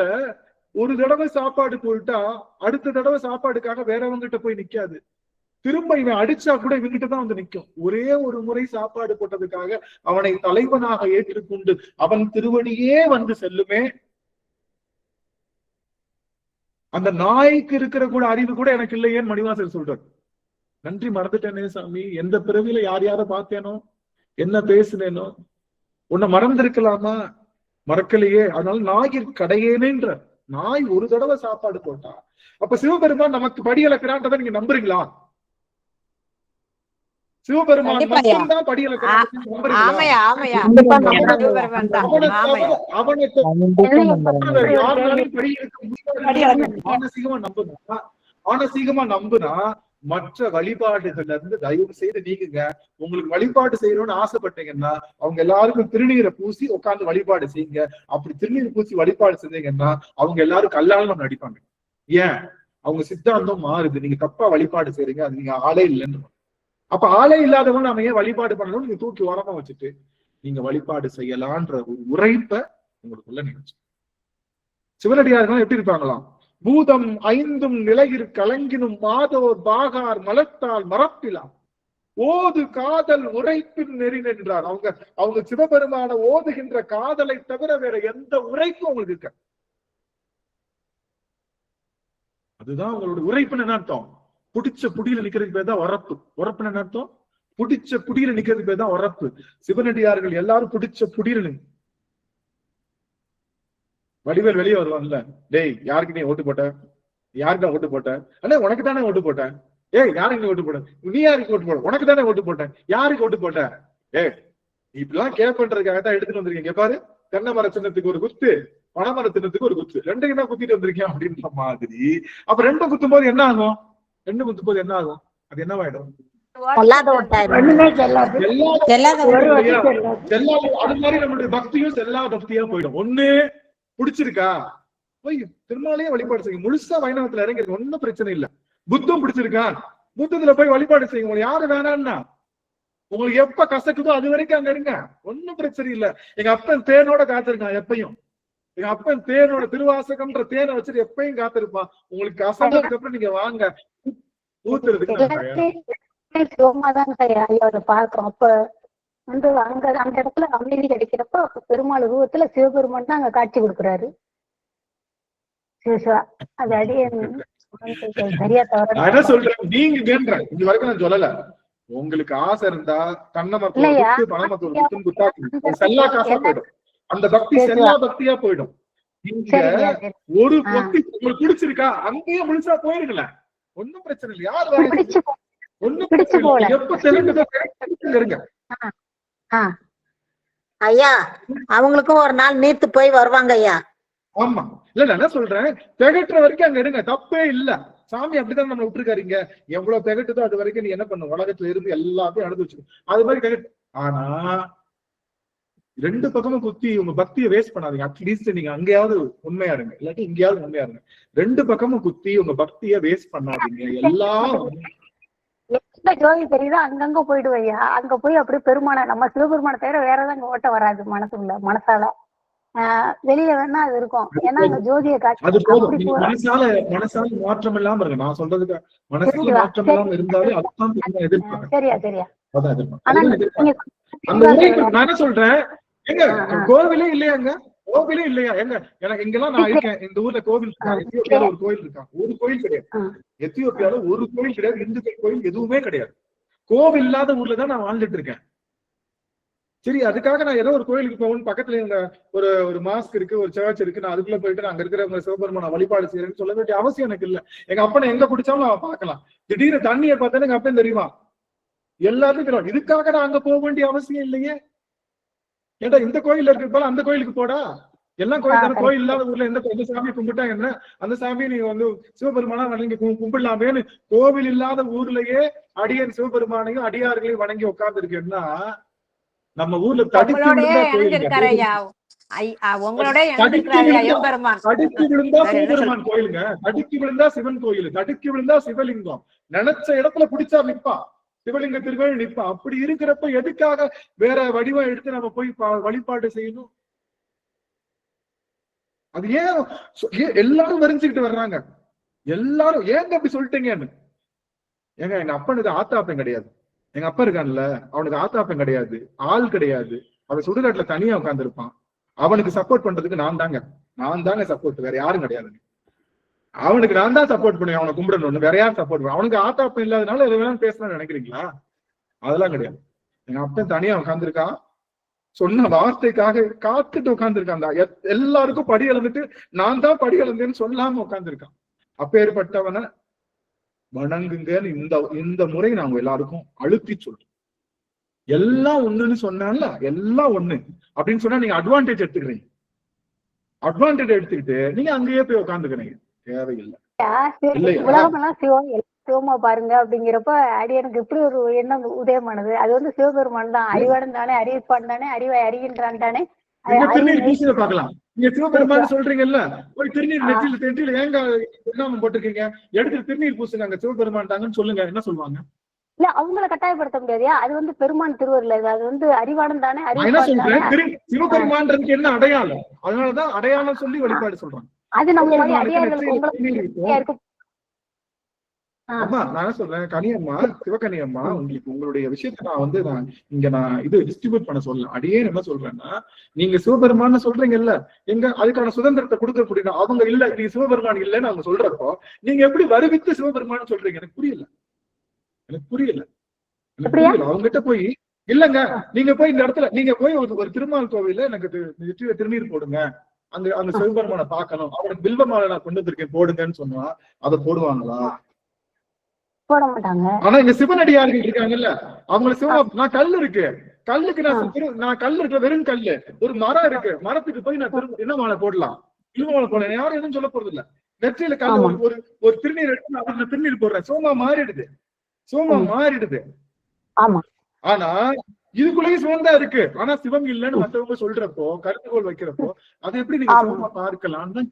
ஒரு தடவை சாப்பாடு போயிட்டா அடுத்த தடவை சாப்பாடுக்காக வேறவங்கிட்ட போய் நிக்காது, திரும்ப இவன் அடிச்சா கூட இவங்கிட்ட தான் வந்து நிக்கும். ஒரே ஒரு முறை சாப்பாடு போட்டதுக்காக அவனை தலைவனாக ஏற்றுக்கொண்டு அவன் திருவடியே வந்து செல்லுமே. அந்த நாய்க்கு இருக்கிற கூட அறிவு கூட எனக்கு இல்லையேன்னு மணிவாசர் சொல்றாரு. நன்றி மறந்துட்டேனே சாமி, எந்த பிறவியில யார் யார பார்த்தேனோ, என்ன பேசுனேனோ, உன்னை மறந்திருக்கலாமா, மறக்கலையே. அதனால நாயிற் கடையேனேன்ற, நாய் ஒரு தடவை சாப்பாடு போட்டா அப்ப சிவபெருமான் நமக்கு படி அளக்கிறான்றதை நீங்க நம்புறீங்களா? சிவபெருமான் மட்டும்தான் படி அளக்கிறான் ஆனசீகமா நம்புனா மற்ற வழிபாடுகள்ல இருந்து தயவு செய்து நீக்குங்க. உங்களுக்கு வழிபாடு செய்யணும்னு ஆசைப்பட்டீங்கன்னா அவங்க எல்லாருக்கும் திருநீரை பூசி உட்கார்ந்து வழிபாடு செய்யுங்க. அப்படி திருநீர் பூசி வழிபாடு செஞ்சீங்கன்னா அவங்க எல்லாரும் கல்லாலும் நடிப்பாங்க. ஏன்? அவங்க சித்தாந்தம் மாறுது. நீங்க தப்பா வழிபாடு செய்றீங்க, அது நீங்க ஆளே இல்லைன்னு. அப்ப ஆளே இல்லாதவங்க நம்ம ஏன் வழிபாடு பண்ணணும்? நீங்க தூக்கி ஓரமா வச்சுட்டு நீங்க வழிபாடு செய்யலான்ற ஒரு உரைப்ப உங்களுக்குள்ள நினைச்சு. சிவனடியார்கள் எப்படி இருப்பாங்களாம்? பூதம் ஐந்தும் நிலையிற் கலங்கினும் மாதோர் பாகார் மலத்தால் மறப்பிலாம் ஓது காதல் உரைப்பின் நெறி நின்றார். அவங்க சிவபெருமான ஓதுகின்ற காதலை தவிர வேற எந்த உரைப்பும் உங்களுக்கு இருக்க. அதுதான் உங்களோட உரைப்புன்னு என்ன அர்த்தம்? புடிச்ச புடியில நிக்கிறதுக்கு பேர் தான் உரப்பு. உரப்புன்னு என்ன அர்த்தம்? புடிச்ச புடியில நிக்கிறதுக்கு பேர் தான் உரப்பு. சிவனடியார்கள் எல்லாரும் புடிச்ச புடியில வடிவேல் வெளியே வருவான்ல, டேய் யாருக்கு நீ ஓட்டு போட்ட, யாருக்கா ஓட்டு போட்ட, அண்ணே உனக்கு தானே ஓட்டு போட்டேன், ஏய் யாருக்கு நீ ஓட்டு போட்ட, நீ யாருக்கு ஓட்டு போட்ட, உனக்கு தானே ஓட்டு போட்டேன், யாருக்கு ஓட்டு போட்ட, இப்படிலாம் கேட்பன்றதுக்காக தான் எடுத்துட்டு வந்திருக்கீங்க பாரு, தென்னை மர சின்னத்துக்கு ஒரு குத்து, பனைமர சின்னத்துக்கு ஒரு குத்து, ரெண்டையும் தான் குத்திட்டு வந்திருக்கேன் அப்படின்ற மாதிரி. அப்ப ரெண்டும் குத்தும் போது என்ன ஆகும்? ரெண்டு குத்தும் போது என்ன ஆகும்? அது என்னவாயிடும்? அது மாதிரி நம்மளுடைய பக்தியும் செல்லா பக்தியா போயிடும். ஒண்ணு பிடிச்சிருக்கா போய் திருமாலையே வழிபாடு செய்யுங்க, முழுசா வைணவத்துல இறங்கிருக்கு, ஒன்னும் பிரச்சனை இல்ல. புத்தம் பிடிச்சிருக்கா, புத்தத்துல போய் வழிபாடு செய்யுங்க. உங்களுக்கு யாரு வேணாம்னா உங்களுக்கு எப்ப கசக்குதோ அது வரைக்கும் அங்க இருங்க, ஒன்னும் பிரச்சனை இல்ல. எங்க அப்பன் தேனோட காத்திருக்கான் எப்பயும். எங்க அப்பன் தேனோட திருவாசகம்ன்ற தேனை வச்சுட்டு எப்பயும் காத்திருப்பான். உங்களுக்கு கசந்ததுக்கு அப்புறம் நீங்க வாங்க ஊத்துறதுக்கு. சிவமாதான் ஐயாவை பாக்குறோம். அப்ப வந்து அங்க அந்த இடத்துல அமைதி கிடைக்கிறப்ப அப்ப பெருமாள் உருவத்துல சிவபெருமான் தான் அங்க காட்சி கொடுக்குறாரு. அது அடியே சரியா தவற என்ன சொல்றேன், நீங்க கேட்கிறேன் இது வரைக்கும் நான் சொல்லல. உங்களுக்கு ஆசை இருந்தா கண்ணமத்தூர் பணமத்தூர் குத்தா செல்லா காசா போயிடும். அந்த பக்தி செல்லா பக்தியா போயிடும். நீங்க ஒரு பக்தி உங்களுக்கு பிடிச்சிருக்கா அங்கேயே முழுசா போயிருங்களேன், ஒன்னும் பிரச்சனை இல்லை. யார் ஒன்னும் பிரச்சனை இல்லை. எப்ப தெரிஞ்சதோ இருங்க. ஐயா அவங்களுக்கும் ஒரு நாள் நீத்து போய் வருவாங்க ஐயா. ஆமா இல்ல நான் என்ன சொல்றேன், திகட்டுற வரைக்கும் அங்க இருங்க, தப்பே இல்ல. சாமி அப்படிதான் நம்ம விட்டுருக்காருங்க. எவ்வளவு திகட்டுதோ அது வரைக்கும் நீ என்ன பண்ணும், உலகத்துல இருந்து எல்லாத்தையும் நடந்து வச்சுக்கணும். அது மாதிரி திகட்டு. ஆனா ரெண்டு பக்கமும் குத்தி உங்க பக்தியை வேஸ்ட் பண்ணாதீங்க. அட்லீஸ்ட் நீங்க அங்கேயாவது உண்மையா இருங்க, இல்லாட்டி இங்கேயாவது உண்மையா இருங்க. ரெண்டு பக்கமும் குத்தி உங்க பக்தியை வேஸ்ட் பண்ணாதீங்க. எல்லாம் எந்த ஜோதி தெரியுதோ அங்கங்க போயிடுவையா. அங்க போய் அப்படியே பெருமான நம்ம சிவபெருமான தவிர வேறதாங்க ஓட்ட வராது மனசுக்குள்ள. மனசால வெளியே வேணா அது இருக்கும். ஏன்னா அந்த ஜோதியை காட்சி அது போதும். மனசால மாற்றம் இல்லாம இருக்கு. நான் சொல்றதுக்கு மனசுல மாற்றம் இல்லாம இருந்தாலும் அதுதான் எதிர்பார்க்கிறேன். சரியா சரியா. அதான் எதிர்பார்க்கிறேன். நான் என்ன சொல்றேன், எங்க கோவிலே இல்லையாங்க? கோவிலே இல்லையா? எனக்கு இங்கெல்லாம் நான் இருக்கேன், இந்த ஊர்ல கோவில் இருக்கா? எத்தியோப்பியால ஒரு கோயில் இருக்கா? ஒரு கோயில் கிடையாது. எத்தியோப்பியால ஒரு கோயில் கிடையாது, இந்துக்கள் கோயில் எதுவுமே கிடையாது. கோவில் இல்லாத ஊர்ல தான் நான் வாழ்ந்துட்டு இருக்கேன். சரி, அதுக்காக நான் ஏதோ ஒரு கோயிலுக்கு போகணும், பக்கத்துல இந்த ஒரு மாஸ்க் இருக்கு, ஒரு சர்ச் இருக்கு, நான் அதுக்குள்ள போயிட்டு நான் அங்க இருக்கிறவங்க சிவபெருமான வழிபாடு செய்யறேன்னு சொல்ல வேண்டிய அவசியம் எனக்கு இல்ல. எங்க அப்பனை எங்க குடிச்சாலும் நான் பார்க்கலாம். திடீர்னு தண்ணியை பார்த்தா எங்க அப்பன் தெரியுமா? எல்லாருக்கும் தெரியும். இதுக்காக நான் அங்க போக வேண்டிய அவசியம் இல்லையே. ஏன்டா இந்த கோயில் இருக்கு போல அந்த கோயிலுக்கு போடா. எல்லாம் கோயில் தானே. கோயில் இல்லாத ஊர்ல எந்த சாமியை கும்பிட்டா என்ன? அந்த சாமியை நீங்க வந்து சிவபெருமானா வணங்கி கும்பிடலாமேன்னு கோவில் இல்லாத ஊர்லயே அடியன் சிவபெருமானையும் அடியார்களையும் வணங்கி உட்கார்ந்து இருக்கேன்னா, நம்ம ஊர்ல தடுக்கி விழுந்தா சிவபெருமான் கோயிலுங்க. தடுக்கி விழுந்தா சிவன் கோயில், தடுக்கி விழுந்தா சிவலிங்கம். நினைச்ச இடத்துல பிடிச்சா நிப்பான், சிவலிங்க திருக்கோயில் நிப்பான். அப்படி இருக்கிறப்ப எதுக்காக வேற வடிவம் எடுத்து நம்ம போய் வழிபாடு செய்யணும்? அது ஏன் எல்லாரும் வரிஞ்சுக்கிட்டு வர்றாங்க? எல்லாரும் ஏங்க அப்படி சொல்லிட்டீங்கன்னு. ஏங்க எங்க அப்பனுக்கு ஆத்தாப்பன் கிடையாது. எங்க அப்பா இருக்கான்ல, அவனுக்கு ஆத்தாப்பன் கிடையாது, ஆள் கிடையாது. அவன் சுடுகாட்டுல தனியா உட்கார்ந்து இருப்பான். அவனுக்கு சப்போர்ட் பண்றதுக்கு நான் தாங்க சப்போர்ட், வேற யாரும் கிடையாது. அவனுக்கு நான் தான் சப்போர்ட் பண்ணுவேன், அவனை கும்பிடணும்னு. வேற யாரும் சப்போர்ட் பண்ண? அவனுக்கு ஆத்தாப்பன் இல்லாதனால எது வேணாலும் பேசலாம்னு நினைக்கிறீங்களா? அதெல்லாம் கிடையாது. எங்க அப்பன் தனியா உட்காந்துருக்கான், சொன்ன வார்த்தைக்காக காத்துட்டு உட்காந்துருக்கான். எல்லாருக்கும் படி இழந்துட்டு நான் தான் படி இழந்தேன்னு சொல்லாம உட்காந்துருக்கான். அப்பேற்பட்டவனை வணங்குங்கன்னு இந்த முறை நாங்க எல்லாருக்கும் அழுத்தி சொல்றோம். எல்லாம் ஒண்ணுன்னு சொன்னால, எல்லாம் ஒண்ணு அப்படின்னு சொன்னா நீங்க அட்வான்டேஜ் எடுத்துக்கிறீங்க. அட்வான்டேஜ் எடுத்துக்கிட்டு நீங்க அங்கேயே போய் உட்காந்துக்கிறீங்க. தேவையில்லை. உலகமெல்லாம் சிவமா பாருங்க அப்படிங்கிறப்ப அடியனுக்கு இப்படி ஒரு எண்ணம் உதயமானது. அது வந்து சிவபெருமான் தான். அறிவாளன் தானே, அறிவிப்பான் தானே, அறிவை அறிகின்றான் தானே. திருநீர் பூசிய பாக்கலாம். நீங்க சிவபெருமான் சொல்றீங்கல்ல, போய் திருநீர் நெற்றியில ஏங்க நாமம் போட்டிருக்கீங்க, எடுத்து திருநீர் பூசுங்க, அங்க சிவபெருமான் தாங்கன்னு சொல்லுங்க. என்ன சொல்லுவாங்க? இல்ல, அவங்கள கட்டாயப்படுத்த முடியாதியா? அது வந்து பெருமான் திருவருள். அது வந்து அறிவாளன் தானே, என்ன சொல்றேன், சிவபெருமான்றதுக்கு என்ன அடையாளம்? அதனாலதான் அடையாளம் சொல்லி வழிபாடு சொல்றாங்க. அது நம்ம அடியார்களுக்கு அம்மா நான் சொல்றேன், கனியம்மா, சிவகனியம்மா, உங்களுடைய விஷயத்த நான் இது டிஸ்ட்ரிபியூட் பண்ண சொல்ல. அடியே என்ன சொல்றேன்னா, நீங்க சிவபெருமான்னு சொல்றீங்கல்ல, எங்க அதுக்கான சுதந்திரத்தை கொடுக்க முடியும். அவங்க இல்ல, நீங்க சிவபெருமான் இல்லைன்னு அவங்க சொல்றப்போ நீங்க எப்படி வருவித்து சிவபெருமான்னு சொல்றீங்க? எனக்கு புரியல. அவங்ககிட்ட போய் இல்லங்க, நீங்க போய் இந்த இடத்துல நீங்க போய் ஒரு திருமால் கோவில எனக்கு திருநீர் போடுங்க, அந்த சிவபெருமானை பார்க்கணும், அவனுக்கு வில்வமாலை நான் கொண்டு வந்திருக்கேன் போடுங்கன்னு சொன்னா அதை போடுவாங்களா? போட மாட்டாங்க. ஆனா இங்க சிவனடியார்கள் இருக்காங்கல்ல, அவங்களை நான் கல் இருக்கு, கல்லுக்கு நான் கல் இருக்கு, வெறும் கல்லு, ஒரு மரம் இருக்கு, மரத்துக்கு போய் நான் என்ன மாலை போடலாம்? வில்வமாலை போடலாம், யாரும் எதுவும் சொல்ல போறது இல்ல. நெற்றியில கல் ஒரு திருநீர் எடுத்து நான் திருநீர் போடுறேன், சோமா மாறிடுது. ஆனா இதுக்குள்ளேயும் சிவன் தான் இருக்கு. ஆனா சிவம் இல்லைன்னு மற்றவங்க சொல்றப்போ, கருத்துக்கோள் வைக்கிறப்போ அதை எப்படி நீங்க சிவமா பார்க்கலாம்னு தான்.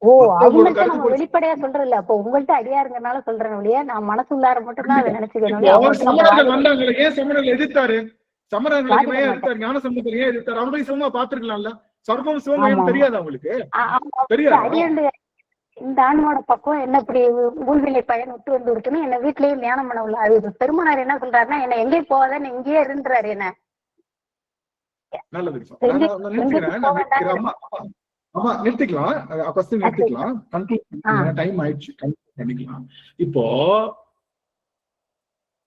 நம்ம வெளிப்படையா சொல்றது இல்ல. அப்போ உங்கள்ட்ட அடியாருங்கனால சொல்றேன் இல்லையா, நான் மனசுள்ளார மட்டும் தான் அதை நினைச்சுக்கணும். சமணர்கள் வந்தாங்களே, ஏன் சமணர்கள் எதிர்த்தாரு? சமணர்களுக்கு ஏன் எதிர்த்தாரு? ஞான சம்பந்தர் ஏன் எதிர்த்தாரு? அவங்களையும் சிவமா பாத்துருக்கலாம்ல. சர்வம் சிவம் தெரியாது அவங்களுக்கு, தெரியாது. இந்த ஆன்மாவோட பக்கம் என்ன இப்படி ஊழ்விலை பயன் விட்டு வந்து இருக்குன்னு என்ன வீட்லயே தியானம் பண்ண உள்ள. அது பெருமானார் என்ன சொல்றாருன்னா, என்ன எங்கேயும் போகாத, இங்கேயே இருந்துறாரு. என்ன நிறுத்திக்கலாம், டைம் ஆயிடுச்சு, பண்ணிக்கலாம். இப்போ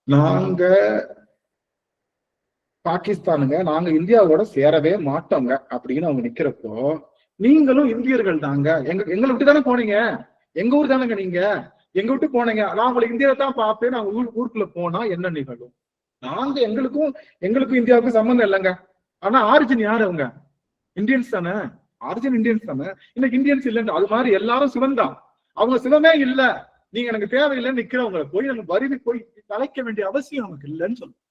நாங்க பாகிஸ்தானுங்க, நாங்க இந்தியாவோட சேரவே மாட்டோங்க அப்படின்னு அவங்க நிக்கிறப்போ, நீங்களும் இந்தியர்கள் தாங்க, எங்களை விட்டு தானே போனீங்க, எங்க ஊர் தானேங்க நீங்க, எங்க விட்டு போனீங்க, நான் உங்களை இந்தியாவை தான் பார்ப்பேன், நாங்க ஊருக்குள்ள போனா என்ன நிகழும்? நாங்க எங்களுக்கும் இந்தியாவுக்கும் சம்பந்தம் இல்லைங்க. ஆனா ஆரிஜின் யாரு? அவங்க இந்தியன்ஸ் தானே, ஆரிஜின் இந்தியன்ஸ் தானே. இன்னைக்கு இந்தியன்ஸ் இல்லைன்னு அது மாதிரி எல்லாரும் சிவன் தான். அவங்க சிவமே இல்ல, நீங்க எனக்கு தேவையில்லைன்னு நிக்கிறவங்களை போய் நம்ம வருவி போய் கலைக்க வேண்டிய அவசியம் நமக்கு இல்லைன்னு சொல்லுவோம்.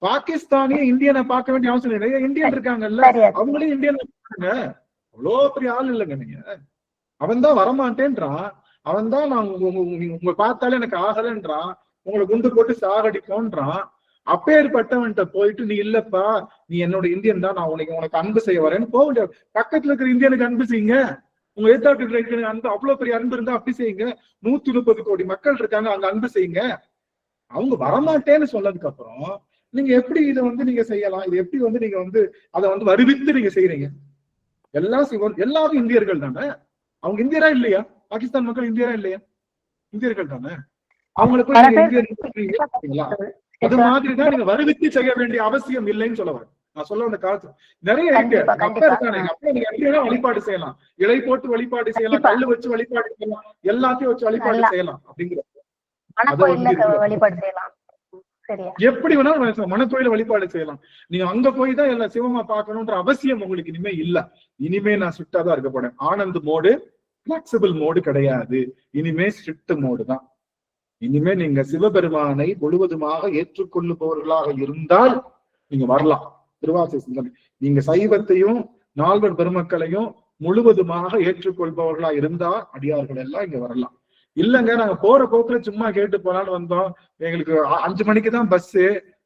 பாகிஸ்தானிய இந்தியனை பார்க்க வேண்டிய அவசியம் இல்லை. இந்தியன் இருக்காங்கல்ல, அவங்களையும் இந்தியன் இருக்காங்க. அவ்வளோ பெரிய ஆள் இல்லைங்க நீங்க. அவன் தான் வரமாட்டேன்றான், அவன் தான் நான் உங்க பார்த்தாலே எனக்கு ஆகலன்றான், உங்களை குண்டு போட்டு சாகடிப்போன்றான். அப்பேற்பட்டவன்கிட்ட போயிட்டு நீ இல்லப்பா, நீ என்னோட இந்தியன் தான், நான் உனக்கு அன்பு செய்ய வரேன்னு போக முடியாது. பக்கத்துல இருக்கிற இந்தியனுக்கு அன்பு செய்யுங்க, உங்க எதிர்த்தாட்டு இருக்கிற அன்பு, அவ்வளவு பெரிய அன்பு இருந்தா அப்படி செய்யுங்க. 130 கோடி மக்கள் இருக்காங்க, அங்க அன்பு செய்யுங்க. அவங்க வரமாட்டேன்னு சொன்னதுக்கு அப்புறம் நீங்க எப்படி இதை நீங்க செய்யலாம்? இது எப்படி நீங்க அதை வருவித்து நீங்க செய்யறீங்க? எல்லாம் எல்லாரும் இந்தியர்கள் தானே. அவங்க இந்தியரா இல்லையா? பாகிஸ்தான் மக்கள் இந்தியரா இல்லையா? இந்தியர்கள் தானே. அவங்களுக்கு இந்தியர்கள் அது மாதிரிதான் நீங்க வருவித்து செய்ய வேண்டிய அவசியம் இல்லைன்னு சொல்ல வரேன். நான் சொல்ல வந்த காலத்துல நிறைய இருக்கு. அப்பா இருக்காங்க, அப்பா நீங்க எப்படியா வழிபாடு செய்யலாம், இலை போட்டு வழிபாடு செய்யலாம், கல்லு வச்சு வழிபாடு செய்யலாம், எல்லாத்தையும் வச்சு வழிபாடு செய்யலாம் அப்படிங்கிற வழிபாடு செய்யலாம். எப்படி வேணாலும் மனக்கோயில வழிபாடு செய்யலாம். நீங்க அங்க போய் தான் எல்லாம் சிவமா பார்க்கணும்ன்ற அவசியம் உங்களுக்கு இனிமே இல்ல. இனிமே நான் ஸ்ட்ரிக்டாதான் இருக்க போறேன். ஆனந்த் மோடு பிளெக்சிபிள் மோடு கிடையாது, இனிமே ஸ்ட்ரிக்ட் மோடு தான். இனிமே நீங்க சிவபெருமானை முழுவதுமாக ஏற்றுக்கொள்ளுபவர்களாக இருந்தால் நீங்க வரலாம். திருவாசக சிந்தனை நீங்க சைவத்தையும் நால்வர் பெருமக்களையும் முழுவதுமாக ஏற்றுக்கொள்பவர்களா இருந்தா அடியார்கள் எல்லாம் இங்க வரலாம். இல்லங்க நாங்க போற போக்குல சும்மா கேட்டு போலான்னு வந்தோம், எங்களுக்கு 5 மணிக்கு தான் பஸ்,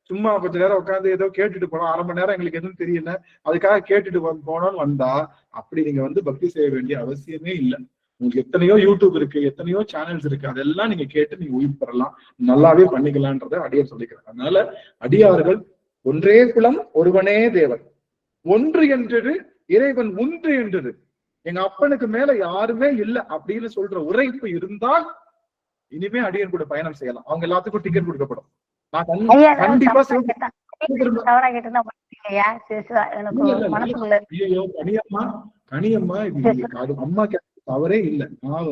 சும்மா கொஞ்ச நேரம் உட்காந்து ஏதோ கேட்டுட்டு போனோம், அரை மணி நேரம் எங்களுக்கு எதுவும் தெரியல, அதுக்காக கேட்டுட்டு போனோம்னு வந்தா அப்படி நீங்க பக்தி செய்ய வேண்டிய அவசியமே இல்லை. உங்களுக்கு எத்தனையோ யூடியூப் இருக்கு, எத்தனையோ சேனல்ஸ் இருக்கு, அதெல்லாம் நீங்க கேட்டு நீங்க உயிர் பெறலாம், நல்லாவே பண்ணிக்கலான்றத அடியார் சொல்லிக்கிறேன். அதனால அடியார்கள் ஒன்றே குலம் ஒருவனே தேவன், ஒன்று என்றது இறைவன் ஒன்று என்றது, எங்க அப்பனுக்கு மேல யாருமே இல்லை அப்படின்னு சொல்ற உரைப்பு இருந்தால் இனிமே அடியன் கூட பயணம் செய்யலாம். அவங்க எல்லாத்துக்கும் டிக்கெட் கொடுக்கப்படும். நான் கண்டிப்பா கனியம்மா இது அம்மா தவறே இல்லை. நான்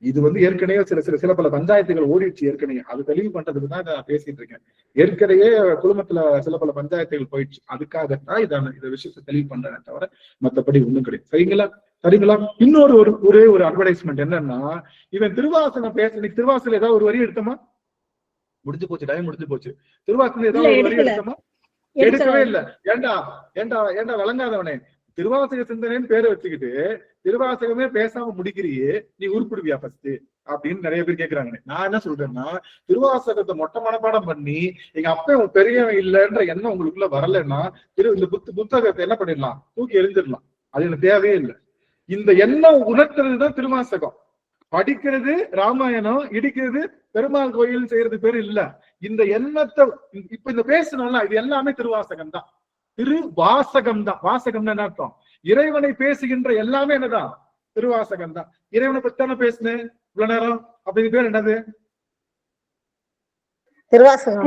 இது ஏற்கனவே சில பல பஞ்சாயத்துகள் ஓடிடுச்சு ஏற்கனவே, அது தெளிவு பண்றதுக்கு தான் நான் பேசிட்டு இருக்கேன். ஏற்கனவே குடும்பத்துல சில பல பஞ்சாயத்துகள் போயிடுச்சு, அதுக்காகத்தான் இதை விஷயத்தை தெளிவு பண்றேன் தவிர மற்றபடி ஒண்ணும் கிடையாது. சரிங்களா? இன்னொரு ஒரே ஒரு அட்வர்டைஸ்மெண்ட் என்னன்னா, இவன் திருவாசகம் பேச திருவாசல ஏதாவது ஒரு வரி எடுத்தோமா, முடிஞ்சு போச்சு, டைம் முடிஞ்சு போச்சு. திருவாசகம் ஏதாவது ஒரு வரி எடுத்தோமா? எடுக்கவே இல்லை. ஏண்டா ஏண்டா ஏண்டா விளங்காதவனே, திருவாசக சிந்தனைன்னு பேரை வச்சுக்கிட்டு திருவாசகமே பேசாம முடிக்கிறியே, நீ உருப்பிடுவியா ஃபர்ஸ்ட் அப்படின்னு நிறைய பேர் கேட்கிறாங்க. நான் என்ன சொல்றேன்னா, திருவாசகத்தை மொட்டை மனப்பாடம் பண்ணி எங்க அப்ப பெரியவன் இல்லைன்ற எண்ணம் உங்களுக்குள்ள வரலன்னா இந்த புத்தகத்தை என்ன பண்ணிடலாம், தூக்கி எரிஞ்சிடலாம். அது எனக்கு தேவையே இல்லை. இந்த எண்ணம் உணர்த்துறதுதான் திருவாசகம். படிக்கிறது ராமாயணம், இடிக்கிறது பெருமாள் கோயில் செய்யறது பேரு இல்ல. இந்த எண்ணத்தை இப்ப இந்த பேசணும்ல, இது எல்லாமே திருவாசகம் தான், திருவாசகம் தான். வாசகம்னு என்ன அர்த்தம்? இறைவனை பேசுகின்ற எல்லாமே என்னதான்? திருவாசகம் தான். இறைவனை பத்தி தானே பேசுனேன் இவ்வளவு நேரம், அப்படி பேர் என்னது? திருவாசகம்.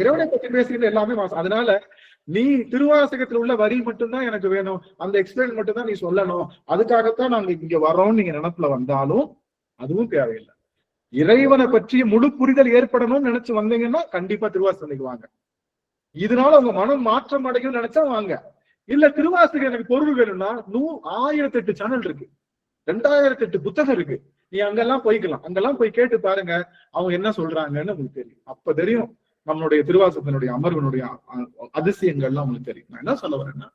இறைவனை பத்தி பேசுகின்ற எல்லாமே வாசகம். அதனால நீ திருவாசகத்துல உள்ள வரி மட்டும்தான் எனக்கு வேணும், அந்த எக்ஸ்பிளைன் மட்டும் தான் நீ சொல்லணும், அதுக்காகத்தான் நாங்க இங்க வரோம் நீங்க நினைப்புல வந்தாலும் அதுவும் தேவையில்லை. இறைவனை பற்றிய முழு புரிதல் ஏற்படணும்னு நினைச்சு வந்தீங்கன்னா கண்டிப்பா திருவாசகம் வாங்க. இதனால உங்க மனம் மாற்றம் அடையும் நினைச்சா வாங்க. இல்ல திருவாசகம் எனக்கு பொருள் வேணும்னா 1008 சேனல் இருக்கு, 2008 புத்தகம் இருக்கு, நீ அங்கெல்லாம் போய்க்கலாம். அங்கெல்லாம் போய் கேட்டு பாருங்க அவங்க என்ன சொல்றாங்கன்னு உங்களுக்கு தெரியும். அப்ப தெரியும் நம்மளுடைய திருவாசகத்தினுடைய அமர்வனுடைய அதிசயங்கள்லாம் உங்களுக்கு தெரியும். நான் என்ன சொல்ல வரேன்னா,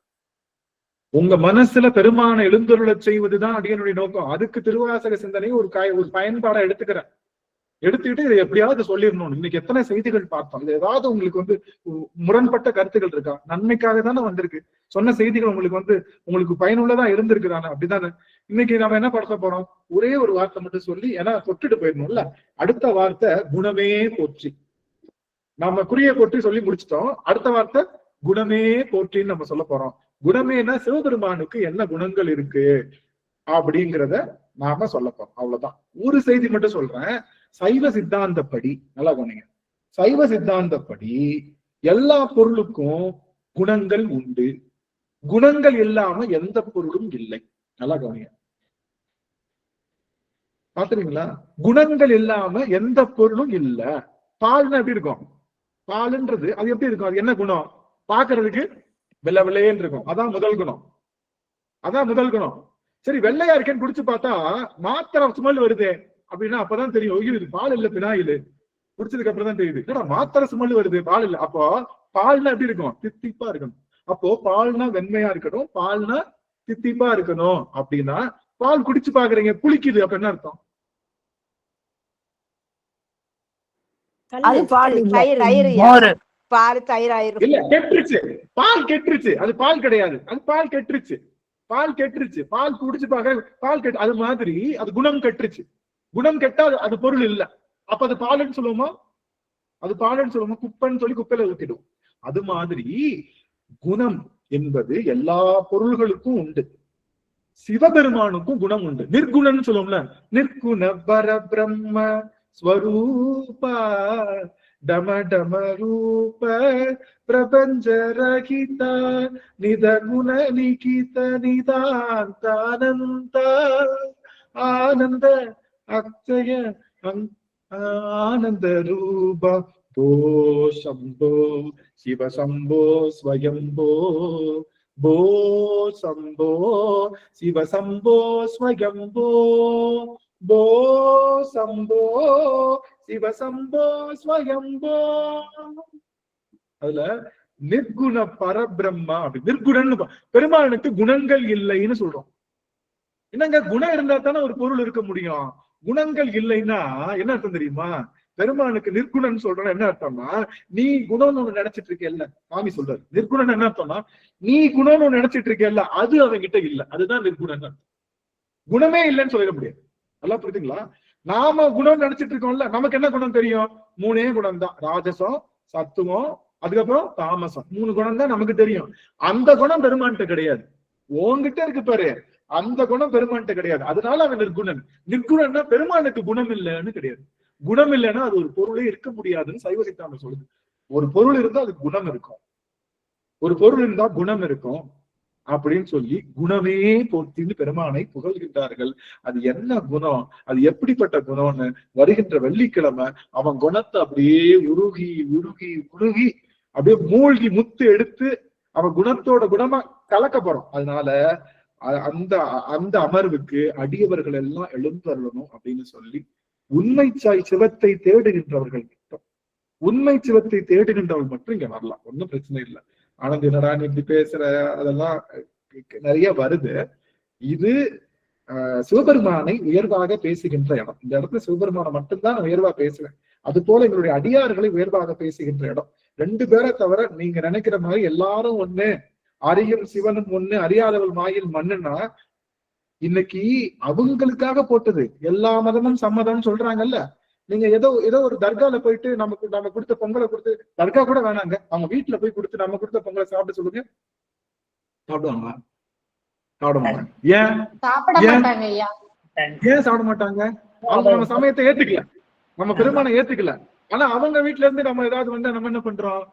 உங்க மனசுல பெருமான எழுந்தருளை செய்வதுதான் அடியனுடைய நோக்கம். அதுக்கு திருவாசக சிந்தனை ஒரு பயன்பாடா எடுத்துக்கிட்டு இதை எப்படியாவது சொல்லிடணும். இன்னைக்கு எத்தனை செய்திகள் பார்த்தோம், இது ஏதாவது உங்களுக்கு முரண்பட்ட கருத்துக்கள் இருக்கா? நன்மைக்காக தானே வந்திருக்கு. சொன்ன செய்திகள் உங்களுக்கு பயனுள்ளதா இருந்திருக்கு தானே? அப்படித்தானே? இன்னைக்கு நம்ம என்ன படுத்த போறோம்? ஒரே ஒரு வார்த்தை மட்டும் சொல்லி, ஏன்னா தொட்டுட்டு போயிடணும்ல. அடுத்த வார்த்தை குணமே போற்றி. நம்ம குறிய போற்றி சொல்லி முடிச்சிட்டோம். அடுத்த வார்த்தை குணமே போற்றின்னு நம்ம சொல்ல போறோம். குணமேனா சிவபெருமானுக்கு என்ன குணங்கள் இருக்கு அப்படிங்கிறத நாம சொல்ல போறோம். அவ்வளவுதான். ஒரு செய்தி மட்டும் சொல்றேன். சைவ சித்தாந்தப்படி நல்லா கவனிங்க, சைவ சித்தாந்தப்படி எல்லா பொருளுக்கும் குணங்கள் உண்டு, குணங்கள் இல்லாம எந்த பொருளும் இல்லை. நல்லா கவனிங்க, பாத்துறீங்களா? குணங்கள் இல்லாம எந்த பொருளும் இல்ல. பால்னா எப்படி இருக்கும்? பாலுன்றது அது எப்படி இருக்கும்? அது என்ன குணம்? பாக்குறதுக்கு வெள்ளை வெள்ளையேன்னு இருக்கும். அதான் முதல் குணம். சரி, வெள்ளையா இருக்கேன்னு குடிச்சு பார்த்தா மாத்திரை ஸ்மெல் வருது அப்படின்னா அப்பதான் தெரியும் இது பால் இல்ல பினாயில். குடிச்சதுக்கு அப்புறம் தான் தெரியுது ஏன்னா மாத்திரை ஸ்மெல் வருது, பால் இல்ல. அப்போ பால்னா எப்படி இருக்கும்? தித்திப்பா இருக்கணும். அப்போ பால்னா வெண்மையா இருக்கணும், பால்னா தித்திப்பா இருக்கணும். அப்படின்னா பால் குடிச்சு பாக்குறீங்க புளிக்குது, அப்ப என்ன அர்த்தம்? அது பால் பால் தயிராயிரும். இல்ல, கெட்டுருச்சு, பால் கெட்டுருச்சு. அது பால் கிடையாது, அது பால் கெட்டுருச்சு. பால் குடிச்சு பாக்க பால் கெட்டு. அது மாதிரி அது குணம் கெட்டுருச்சு. குணம் கெட்டா அது பொருள் இல்ல. அப்ப அது பாலுன்னு சொல்லுவோமா? குப்பைன்னு சொல்லி குப்பையில ஊத்திடும். அது மாதிரி குணம் என்பது எல்லா பொருள்களுக்கும் உண்டு. சிவபெருமானுக்கும் குணம் உண்டு. நிர்குணன்னு சொல்லுவோம்ல, நிர்குண பர பிரம்ம ஸ்வரூப டம டம ரூப பிரபஞ்ச ரகித நிதகுண நிகித நிதாந்தானந்த ஆனந்த அக்ஷய ஆனந்த ரூப போ சம்போ சிவ சம்போ ஸ்வயம்போ போ சம்போ சிவ சம்போ ஸ்வயம்போ போ சம்போ சிவ சம்போ ஸ்வயம்போ. அதுல நிர்குண பரபிரம்மா அப்படி நிர்குணன்னு பெருமானுக்கு குணங்கள் இல்லைன்னு சொல்றோம். என்னங்க குணம் இருந்தா தானே ஒரு பொருள் இருக்க முடியும். குணங்கள் இல்லைன்னா என்ன அர்த்தம் தெரியுமா? பெருமானுக்கு நிர்குணன் சொல்றோம் என்ன அர்த்தம்னா, நீ குணம்னு ஒண்ணு நினைச்சிட்டு இருக்கேல்ல, சாமி சொல்றாரு. நிர்குணன் என்ன அர்த்தம்னா, நீ குணம்னு ஒண்ணு நினைச்சிட்டு இருக்கேல்ல, அது அவங்கிட்ட இல்ல. அதுதான் நிர்குணன். குணமே இல்லைன்னு சொல்லிட முடியாது. நல்லா புரியுதுங்களா? நாம குணம் நினைச்சிட்டு இருக்கோம்ல, நமக்கு என்ன குணம் தெரியும்? 3 குணம் தான். ராஜசம், சத்துவம், அதுக்கப்புறம் தாமசம். 3 குணம் தான் நமக்கு தெரியும். அந்த குணம் பெருமான்கிட்ட கிடையாது. உன்கிட்ட இருக்கு பாரு, அந்த குணம் பெருமான்கிட்ட கிடையாது. அதனால அவன் நிர்குணன். நிர்குணன்னா பெருமானுக்கு குணம் இல்லைன்னு கிடையாது. குணம் இல்லைன்னா அது ஒரு பொருளே இருக்க முடியாதுன்னு சைவ சித்தாந்தம் சொல்லுது. ஒரு பொருள் இருந்தா அது குணம் இருக்கும், ஒரு பொருள் இருந்தா குணம் இருக்கும் அப்படின்னு சொல்லி குணமே போற்றின்னு பெருமானை புகழ்கின்றார்கள். அது என்ன குணம், அது எப்படிப்பட்ட குணம்னு வருகின்ற வெள்ளிக்கிழமை அவன் குணத்தை அப்படியே உருகி உருகி உருகி அப்படியே மூழ்கி முத்து எடுத்து அவன் குணத்தோட குணமா கலக்க போறோம். அதனால அந்த அந்த அமர்வுக்கு அடியவர்கள் எல்லாம் எழுந்தருளணும் அப்படின்னு சொல்லி உண்மை சிவத்தை தேடுகின்றவர்கள் மட்டும், உண்மை சிவத்தை தேடுகின்றவர்கள் மட்டும் இங்க வரலாம். ஒன்னும் பிரச்சனை இல்லை. ஆனந்த் என்னடா நீ இப்படி பேசுற, அதெல்லாம் நிறைய வருது. இது சிவபெருமானை உயர்வாக பேசுகின்ற இடம். இந்த இடத்துல சிவபெருமானை மட்டும்தான் நான் உயர்வா பேசுவேன். அது போல எங்களுடைய அடியார்களை உயர்வாக பேசுகின்ற இடம். 2 பேரை தவிர நீங்க நினைக்கிற மாதிரி எல்லாரும் ஒண்ணு, அறியும் சிவனும் ஒண்ணு, அறியாதவள் மாயில் மண்ணுன்னா இன்னைக்கு அவங்களுக்காக போட்டது. எல்லா மதமும் சம்மதம் சொல்றாங்கல்ல. நீங்க ஏதோ ஒரு தர்கால போயிட்டு நம்ம கொடுத்த பொங்கலை கொடுத்து, தர்கா கூட வேணாங்க, அவங்க வீட்டுல போய் கொடுத்து நம்ம கொடுத்த பொங்கலை சாப்பிட சொல்லுங்க, சாப்பிடுவாங்க? சாப்பிட மாட்டாங்க. ஏன் சாப்பிட மாட்டாங்க? அவங்க நம்ம சமயத்தை ஏத்துக்கல, நம்ம பெருமானை ஏத்துக்கல. ஆனா அவங்க வீட்டுல இருந்து நம்ம ஏதாவது வந்து நம்ம என்ன பண்றோம்,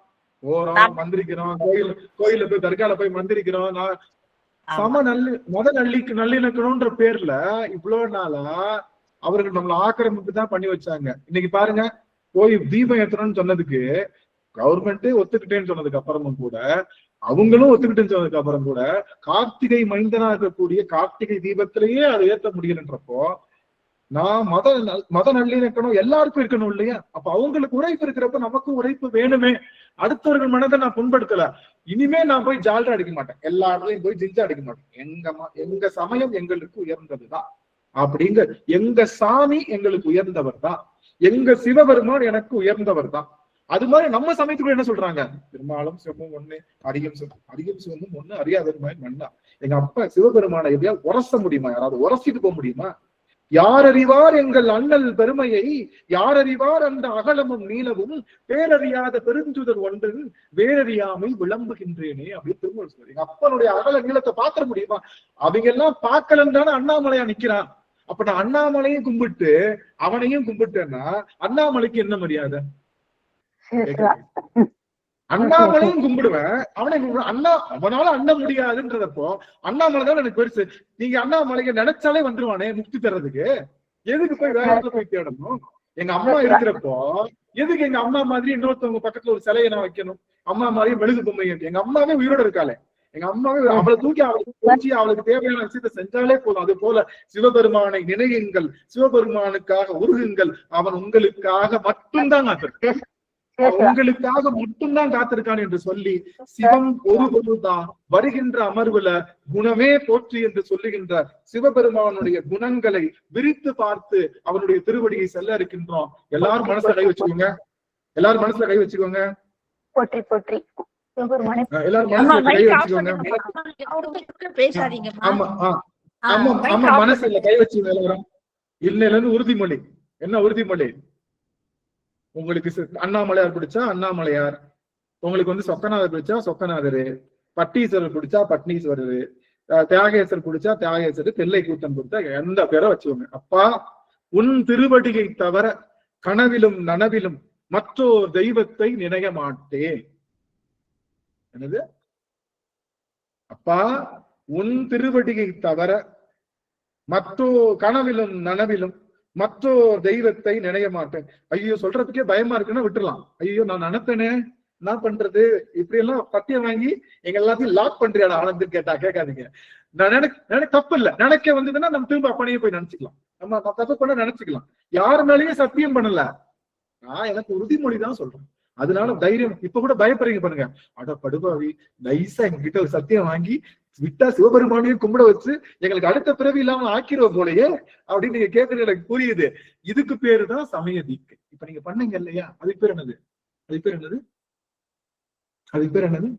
ஓரம் மந்திரிக்கிறோம், கோயில போய் தர்கால போய் மந்திரிக்கிறோம். மத நல்லிணக்கணும்ன்ற பேர்ல இவ்வளவு நாளா அவர்கள் நம்மள ஆக்கிரமிப்பு தான் பண்ணி வச்சாங்க. இன்னைக்கு பாருங்க, போய் தீபம் ஏத்தணும்னு சொன்னதுக்கு கவர்மெண்ட் ஒத்துக்கிட்டேன்னு சொன்னதுக்கு அப்புறமும் கூட, அவங்களும் ஒத்துக்கிட்டேன்னு சொன்னதுக்கு அப்புறம் கூட, கார்த்திகை மைந்தனா இருக்கக்கூடிய கார்த்திகை தீபத்திலேயே அதை ஏத்த முடியலன்றப்போ, நான் மத நல்லிணக்கணும் எல்லாருக்கும் இருக்கணும் இல்லையா? அப்ப அவங்களுக்கு உழைப்பு இருக்கிறப்ப நமக்கும் உழைப்பு வேணுமே. அடுத்தவர்கள் மனதை நான் புண்படுத்தல. இனிமே நான் போய் ஜால்ரா அடிக்க மாட்டேன், எல்லா இடத்துலயும் போய் ஜிஞ்சா அடிக்க மாட்டேன். எங்க சமயம் எங்களுக்கு உயர்ந்ததுதான் அப்படிங்க, எங்க சாமி எங்களுக்கு உயர்ந்தவர் தான், எங்க சிவபெருமான் எனக்கு உயர்ந்தவர் தான். அது மாதிரி நம்ம சமயத்துக்குள்ள என்ன சொல்றாங்க, பெருமாளும் சிவமும் ஒண்ணு, அரியும் சிவமும் ஒண்ணு, அறியாதவருமாய் மண்ணா. எங்க அப்பா சிவபெருமானை எப்படியா உரச முடியுமா? யாராவது உரசிட்டு போக முடியுமா? யார் அறிவார் எங்கள் அண்ணல் பெருமையை, யார் அறிவார் அந்த அகலமும் நீளமும், பேரறியாத பெருஞ்சுதர் ஒன்றின் வேறறியாமை விளம்புகின்றேனே அப்படின்னு திருமணம் சொல்றாரு. எங்க அப்பனுடைய அகல நீளத்தை பாத்திர முடியுமா? அவங்க எல்லாம் பார்க்கலன்னு தானே அண்ணாமலையா நிக்கிறான். அப்ப நான் அண்ணாமலையும் கும்பிட்டு அவனையும் கும்பிட்டேன்னா அண்ணாமலைக்கு என்ன மரியாதை? அண்ணாமலையும் கும்பிடுவேன், அவனை அண்ணா, அவனால அண்ண முடியாதுன்றதப்போ அண்ணாமலை தான் எனக்கு பெருசு. நீங்க அண்ணாமலைக்கு நினைச்சாலே வந்துருவானே முக்தி தர்றதுக்கு, எதுக்கு போய் வேற இடத்துல போய் தேடணும்? எங்க அம்மா இருக்கிறப்போ எதுக்கு எங்க அம்மா மாதிரி இன்னொருத்தவங்க பக்கத்துல ஒரு சிலையை நான் வைக்கணும்? அம்மா மாதிரி மெழுகு பொம்மை, எங்க அம்மாவே உயிரோட இருக்காளே, எங்க அம்மாவே அவளை தூக்கி அவளுக்கு தேவையான விஷயத்தை செஞ்சாலே போதும். அது போல சிவபெருமானை நினையுங்கள், சிவபெருமானுக்காக உருகுங்கள், அவன் உங்களுக்காக மட்டும்தான் காத்திருக்கான், உங்களுக்காக மட்டும்தான் காத்திருக்கான் என்று சொல்லி சிவம் ஒரு பொருள்தான். வருகின்ற அமர்வுல குணமே போற்றி என்று சொல்லுகின்ற சிவபெருமானுடைய குணங்களை விரித்து பார்த்து அவனுடைய திருவடியை செல்ல இருக்கின்றோம். எல்லாரும் மனசுல கை வச்சுக்கோங்க, எல்லாரும் மனசுல கை வச்சுக்கோங்க, போற்றி போற்றி எல்லாரும் மனசுல கை வச்சுக்கோங்க. ஆமா ஆமா ஆமா, மனசுல கை வச்சுக்கோங்க எல்லாரும். இன்னையில இருந்து உறுதிமொழி. என்ன உறுதிமொழி? உங்களுக்கு அண்ணாமலையார் பிடிச்சா அண்ணாமலையார், உங்களுக்கு வந்து சொக்கநாதர் பிடிச்சா சொக்கநாதரு, பட்டீஸ்வரர் பிடிச்சா பட்னீஸ்வரர், தியாகேசர் பிடிச்சா தியாகேசர், தெல்லை கூத்தன் பிடிச்சா எந்த பேரை வச்சுக்கோங்க. அப்பா உன் திருவடியை தவிர கனவிலும் நனவிலும் மற்றோர் தெய்வத்தை நினைய மாட்டேன். என்னது? அப்பா உன் திருவடியை தவிர கனவிலும் நனவிலும் மற்றோர் தெய்வத்தை நினைய மாட்டேன். ஐயோ சொல்றதுக்கே பயமா இருக்குன்னா விட்டுலாம். ஐயோ நான் நினைப்பேனே, என்ன பண்றது? இப்படி எல்லாம் பத்தியம் வாங்கி எங்க எல்லாத்தையும் லாக் பண்றியாடா ஆனந்து கேட்டா கேட்காதீங்க. நான் தப்பு இல்ல, நினைக்க வந்ததுன்னா நம்ம திரும்ப அப்பனையே போய் நினைச்சுக்கலாம். நம்ம தப்பு பண்ண நினைச்சுக்கலாம். யாரு மேலேயும் சத்தியம் பண்ணல, நான் எனக்கு உறுதிமொழிதான் சொல்றேன். அதனால தைரியம். இப்ப கூட பயப்படுறீங்க பாருங்க, அட படுபாவி நைசா எங்க கிட்ட ஒரு சத்தியம் வாங்கி விட்டா சிவபெருமானையும் கும்பிட வச்சு எங்களுக்கு அடுத்த பிறவி இல்லாம ஆக்கிருவோம் போலயே அப்படின்னு நீங்க கேட்கறது எனக்கு புரியுது. இதுக்கு பேரு தான் சமய தீக்கை. இப்ப நீங்க பண்ணீங்க இல்லையா, அதுக்கு பேர் என்னது? அதுக்கு பேர் என்னது? அதுக்கு பேர் என்னது?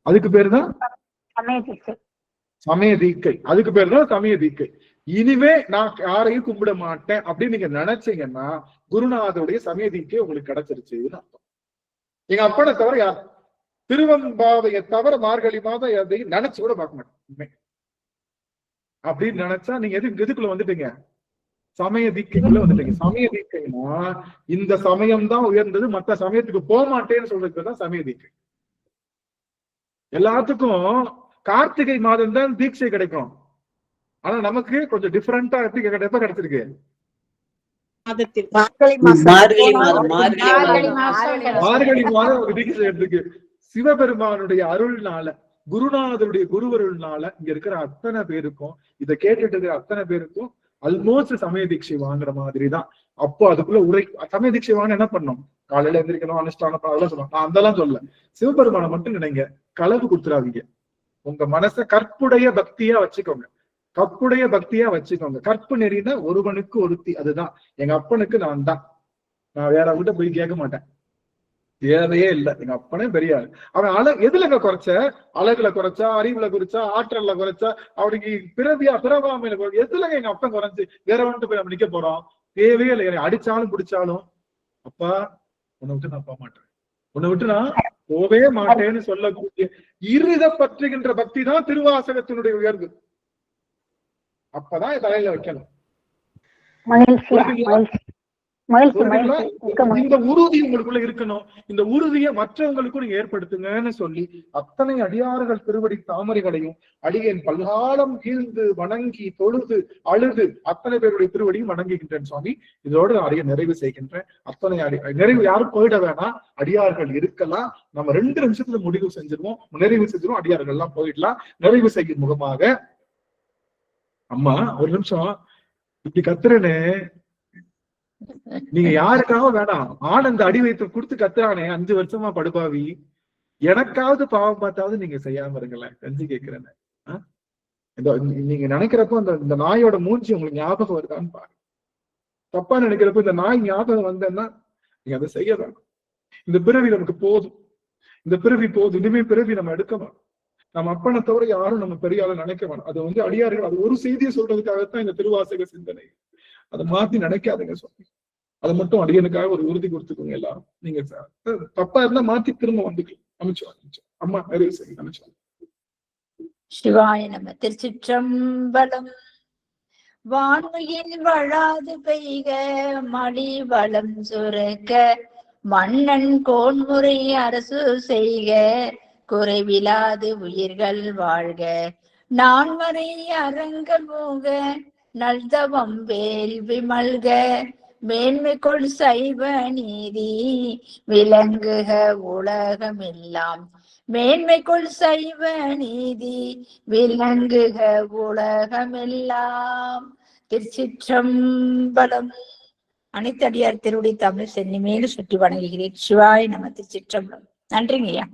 அதுக்கு பேரு தான் சமய தீக்கை. அதுக்கு பேரு தான் சமய தீக்கை. இனிமே நான் யாரையும் கும்பிட மாட்டேன் அப்படின்னு நீங்க நினைச்சீங்கன்னா குருநாதருடைய சமய தீக்கை உங்களுக்கு கிடைச்சிருச்சுன்னு அர்த்தம். எங்க அப்பனை தவிர யார் திருவம்பாவையை தவிர மார்கழி மாதம் எதையும் நினைச்சு கூட பார்க்க மாட்டேன் அப்படின்னு நினைச்சா நீங்க எதுக்குள்ள வந்துட்டீங்க? சமய தீக்கைக்குள்ள வந்துட்டீங்க. சமய தீக்கைன்னா இந்த சமயம் தான் உயர்ந்தது, மற்ற சமயத்துக்கு போக மாட்டேன்னு சொல்றதுக்கு தான் சமய தீக்கை. எல்லாத்துக்கும் கார்த்திகை மாதம் தான் தீட்சை கிடைக்கும். ஆனா நமக்கு கொஞ்சம் டிஃபரெண்டா எப்ப கிடைச்சிருக்கு? மார்கழி மாதம் ஒரு தீட்சை எடுத்துக்கு. சிவபெருமானுடைய அருள்னால, குருநாதருடைய குருவருள்னால இங்க இருக்கிற அத்தனை பேருக்கும், இதை கேட்டுட்டு இருக்கிற அத்தனை பேருக்கும் ஆல்மோஸ்ட் சமய தீட்சை வாங்குற மாதிரி தான். அப்போ அதுக்குள்ள சமய தீட்சை வாங்க என்ன பண்ணணும்? காலையில எந்திரிக்கணும், அனுஷ்டானம் அதெல்லாம் சொல்லணும். நான் அதெல்லாம் சொல்ல. சிவபெருமானை மட்டும் நினைங்க, களவு கொடுத்துடாதீங்க. உங்க மனச கற்புடைய பக்தியா வச்சுக்கோங்க. கற்புடைய பக்தியா வச்சுக்கோங்க. கற்பு நெறினா ஒருவனுக்கு ஒருத்தி. அதுதான் எங்க அப்பனுக்கு நான் தான். நான் வேற விட்ட போய் கேட்க மாட்டேன். தேவையே இல்லை. எங்க அப்பனே பெரியாரு. அவன் எதுலங்க குறைச்ச? அழகுல குறைச்சா, அறிவுல குறைச்சா, ஆற்றல்ல குறைச்சா, அவனுக்கு பிறவாமையில எதுலங்க எங்க அப்பன் குறைஞ்சு வேற வந்துட்டு போய் நம்ம நிக்க போறோம்? தேவையே இல்லை. அடிச்சாலும் பிடிச்சாலும் அப்பா உன்னை விட்டு நான் போக மாட்டேன், உன்னை விட்டு நான் போவே மாட்டேன்னு சொல்லக்கூடிய இருத பற்றுகின்ற பக்தி தான் திருவாசகத்தினுடைய உயர்வு. அப்பதான் தலையில வைக்கணும். இந்த உறுதி உங்களுக்குள்ள இருக்கணும். இந்த உறுதியை மற்றவங்களுக்கும் நீங்க ஏற்படுத்துங்கன்னு சொல்லி அத்தனை அடியார்கள் திருவடி தாமரைகளையும் அடியேன் பல்காலம் கீழ்ந்து வணங்கி தொழுது அழுது அத்தனை பேருடைய திருவடியும் வணங்குகின்றேன் சுவாமி. இதோடு அடைய நிறைவு செய்கின்றேன். அத்தனை நிறைவு யாரும் போயிட வேணாம், அடியார்கள் இருக்கலாம். நம்ம 2 நிமிஷத்துல முடிவு செஞ்சிருவோம், நிறைவு செஞ்சிருவோம். அடியார்கள் எல்லாம் போயிடலாம். நிறைவு செய்யும் முகமாக அம்மா ஒரு நிமிஷம் இப்படி கத்துறேன்னு நீங்க யாருக்காக வேணாம். ஆனந்த அடி வைத்து கொடுத்து கத்துறானே 5 வருஷமா படுபாவி, எனக்காவது பாவம் பார்த்தாவது நீங்க செய்யாம இருங்களேன். செஞ்சு கேட்கிறேன்னு நீங்க நினைக்கிறப்போ இந்த நாயோட மூஞ்சி உங்களுக்கு ஞாபகம் வருதான்னு பாருங்க. தப்பா நினைக்கிறப்போ இந்த நாய் ஞாபகம் வந்தேன்னா நீங்க அதை செய்ய வேணும். இந்த பிறவி நமக்கு போதும், இந்த பிறவி போதும். இனிமே பிறவி நம்ம எடுக்க வேணும். நம்ம அப்பனை தவிர யாரும் நம்ம பெரியால நினைக்க வேணும். அது அடியார்கள். அது ஒரு செய்தியை சொல்றதுக்காகத்தான் இந்த திருவாசக சிந்தனை. அதை மாத்தி நினைக்காதுங்க சொல்லி அதை மட்டும் அடியனுக்காக ஒரு உறுதி கொடுத்துக்கோங்க எல்லாரும். நீங்க தப்பா இருந்தா மாத்தி திரும்ப வந்துக்கலாம். அமைச்சோம் அம்மா நிறைவு செய்ய அமைச்சோம். சிவாய நம. திருச்சிற்றம்பலம். வான்மையில் வளாது பெய்க மணி வளம் சுரக்க மன்னன் கோன்முறை அரசு செய்க குறைவிலாது உயிர்கள் வாழ்க நான்மறை அரங்கல் மூக நல்தவம் வேள்வி மல்க மேன்மைக்குள் சைவ நீதி விளங்குக உலகமெல்லாம் மேன்மைக்குள் சைவ நீதி விளங்குக உலகமெல்லாம். திருச்சிற்றம்பலம். அனைத்தடியார் திருவடி தமிழ் சென்னி மேலும் சுற்றி வணங்குகிறேன். சிவாய் நம. திருச்சிற்றம்பலம். நன்றிங்க ஐயா.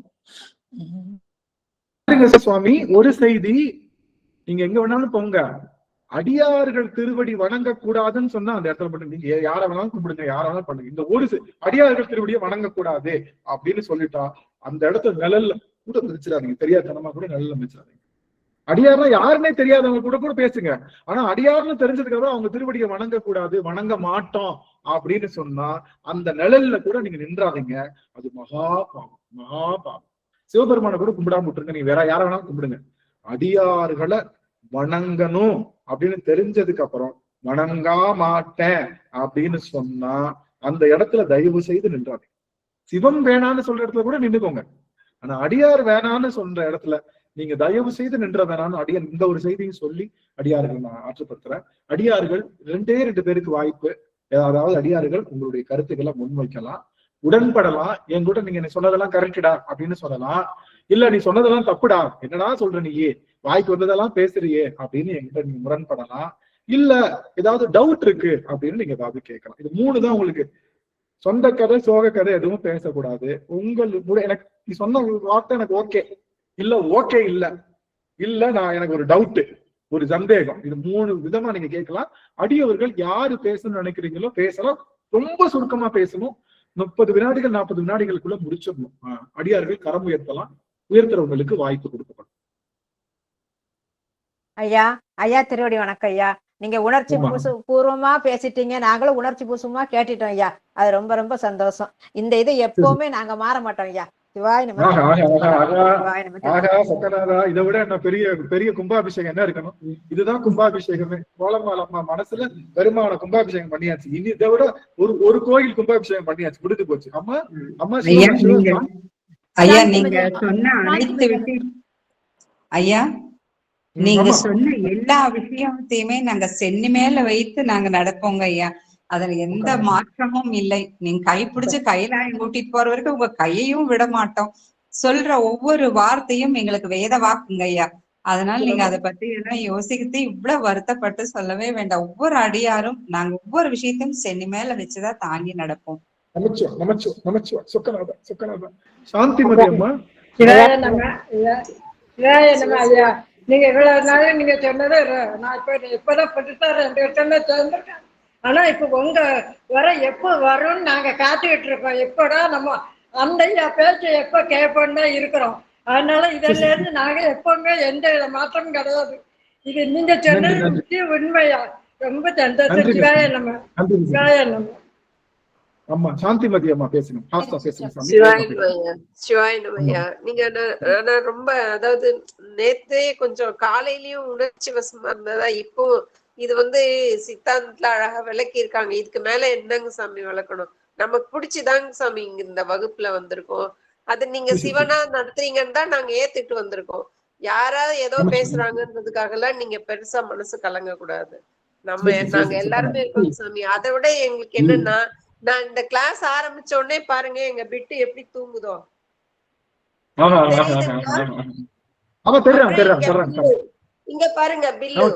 சுவாமி ஒரு செய்தி, நீங்க எங்க வேணாலும் போங்க, அடியார்கள் திருவடி வணங்க கூடாதுன்னு சொன்னா அந்த இடத்துல மட்டும் நீங்க யார வேணாலும் கும்பிடுங்க, யார வேணாலும் பண்ணுங்க. இந்த ஒரு அடியார்கள் திருவடியை வணங்கக்கூடாது அப்படின்னு சொல்லிட்டா அந்த இடத்துல நிழல்ல கூட மிதிச்சிடாதீங்க. தெரியாதனமா கூட நிழல்ல மிதிச்சிடாதீங்க. அடியார்னா யாருன்னே தெரியாதவங்க கூட கூட பேசுங்க. ஆனா அடியார்னு தெரிஞ்சதுக்கு அப்புறம் அவங்க திருவடியை வணங்கக்கூடாது, வணங்க மாட்டோம் அப்படின்னு சொன்னா அந்த நிழல்ல கூட நீங்க நின்றாதீங்க. அது மகா பாவம், மகா பாவம். சிவபெருமானை கூட கும்பிடாம விட்டுருங்க, நீங்க வேற யார வேணாலும் கும்பிடுங்க. அடியார்களை வணங்கணும் அப்படின்னு தெரிஞ்சதுக்கு அப்புறம் வணங்கா மாட்டேன் அப்படின்னு சொன்னா அந்த இடத்துல தயவு செய்து நின்றாங்க. சிவம் வேணான்னு சொல்ற இடத்துல கூட நின்றுக்கோங்க. ஆனா அடியார் வேணான்னு சொல்ற இடத்துல நீங்க தயவு செய்து நின்ற வேணான்னு அடியார் இந்த ஒரு செய்தியும் சொல்லி அடியார்கள் நான் ஆற்றுப்படுத்துறேன். அடியார்கள் 2 பேருக்கு வாய்ப்பு. அதாவது அடியார்கள் உங்களுடைய கருத்துக்களை முன்வைக்கலாம், உடன்படலாம். என் கூட நீங்க சொன்னதெல்லாம் கரெக்டா அப்படின்னு சொல்லலாம். இல்ல நீ சொன்னதெல்லாம் தப்புடா, என்னடா சொல்ற நீயே, வாய்க்கு வந்ததெல்லாம் பேசுறியே அப்படின்னு என்கிட்ட நீங்க முரண்படலாம். இல்ல ஏதாவது டவுட் இருக்கு அப்படின்னு நீங்க ஏதாவது கேட்கலாம். இது 3 தான் உங்களுக்கு. சொந்த கதை சோக கதை எதுவும் பேசக்கூடாது. எனக்கு நீ சொன்ன வார்த்தை எனக்கு ஓகே இல்ல, ஓகே இல்ல, இல்ல நான் எனக்கு ஒரு டவுட், ஒரு சந்தேகம், இது 3 விதமா நீங்க கேட்கலாம். அடியவர்கள் யாரு பேசணும்னு நினைக்கிறீங்களோ பேசலாம். ரொம்ப சுருக்கமா பேசணும். 30 வினாடிகள் 40 வினாடிகளுக்குள்ள முடிச்சிடணும். அடியார்கள் கரம் உயர்த்தலாம். உயர்த்துறவங்களுக்கு வாய்ப்பு கொடுக்கப்படும். ஐயா ஐயா திருவடி வணக்கம் ஐயா. நீங்க உணர்ச்சி பூர்வமா பேசிட்டீங்க, நாங்களும் உணர்ச்சி பூர்வமா கேட்டுட்டோம் ஐயா. அது ரொம்ப ரொம்ப சந்தோஷம். இந்த இது எப்பவுமே நாங்க மாற மாட்டோம் ஐயா. சிவாய் நம. இதை விட என்ன பெரிய பெரிய கும்பாபிஷேகம் என்ன இருக்கணும்? இதுதான் கும்பாபிஷேகமே. கோலமாலம்மா மனசுல பெருமான கும்பாபிஷேகம் பண்ணியாச்சு. இனி இதை விட ஒரு கோயில் கும்பாபிஷேகம் பண்ணியாச்சு, முடிஞ்சு போச்சு. அம்மா அம்மா ஐயா நீங்க சொன்ன அனைத்து விஷயம் ஐயா நீங்க சொன்ன எல்லா விஷயத்தையுமே நாங்க சென்னி மேல வைத்து நாங்க நடப்போங்க ஐயா. அதுல எந்த மாற்றமும் இல்லை. நீங்க கைப்பிடிச்சு கைலாயம் கூட்டிட்டு போற வரைக்கும் உங்க கையையும் விட மாட்டோம். சொல்ற ஒவ்வொரு வார்த்தையும் எங்களுக்கு வேத வாக்குங்க ஐயா. அதனால நீங்க அதை பத்தி எல்லாம் யோசிக்கிட்டு இவ்வளவு வருத்தப்பட்டு சொல்லவே வேண்டாம். ஒவ்வொரு அடியாரும் நாங்க ஒவ்வொரு விஷயத்தையும் சென்னி மேல வச்சுதான் தாங்கி நடப்போம். சாந்திமதி அம்மா. நீங்க இவ்வளவு நாள் நீங்க சொன்னது நான் இப்பதான் புதுசா 2 வருஷம் சேர்ந்திருக்கேன். ஆனா இப்ப உங்க வர எப்ப வரும்னு நாங்க காத்துக்கிட்டு இருக்கோம். எப்படா நம்ம அந்த பேச்சை எப்ப கேட்போம்னு இருக்கிறோம். அதனால இதுல இருந்து நாங்க எப்பவுமே எந்த மாற்றமும் கிடையாது. இது நீங்க சொன்னது முக்கிய உண்மையா. ரொம்ப சந்தோஷம். சிவாய நம்ம சிவாய நம்ம. அம்மா சாந்திமதி அம்மா பேசணும். சிவாய நமய்யா. நீங்க ரொம்ப அதாவது நேத்தே கொஞ்சம் காலையிலயும் உணர்ச்சி வசமா இருந்ததா. இப்போ இது சித்தாந்தத்துல அழகா விளக்கி இருக்காங்க. இதுக்கு மேல என்னங்க சாமி விளக்கணும்? நமக்கு பிடிச்சுதாங்க சாமி இங்க இந்த வகுப்புல வந்திருக்கோம். அது நீங்க சிவனா நடத்துறீங்கன்னு தான் நாங்க ஏத்துட்டு வந்திருக்கோம். யாராவது ஏதோ பேசுறாங்கன்றதுக்காக எல்லாம் நீங்க பெருசா மனசு கலங்க கூடாது. நாங்க எல்லாருமே இருக்கோம் சாமி. அதை விட எங்களுக்கு என்னன்னா, நான் இந்த கிளாஸ் ஆரம்பிச்ச உடனே பாருங்க எங்க பிட்டு எப்படி தூங்குதோ. இங்க பாருங்க பில்லு.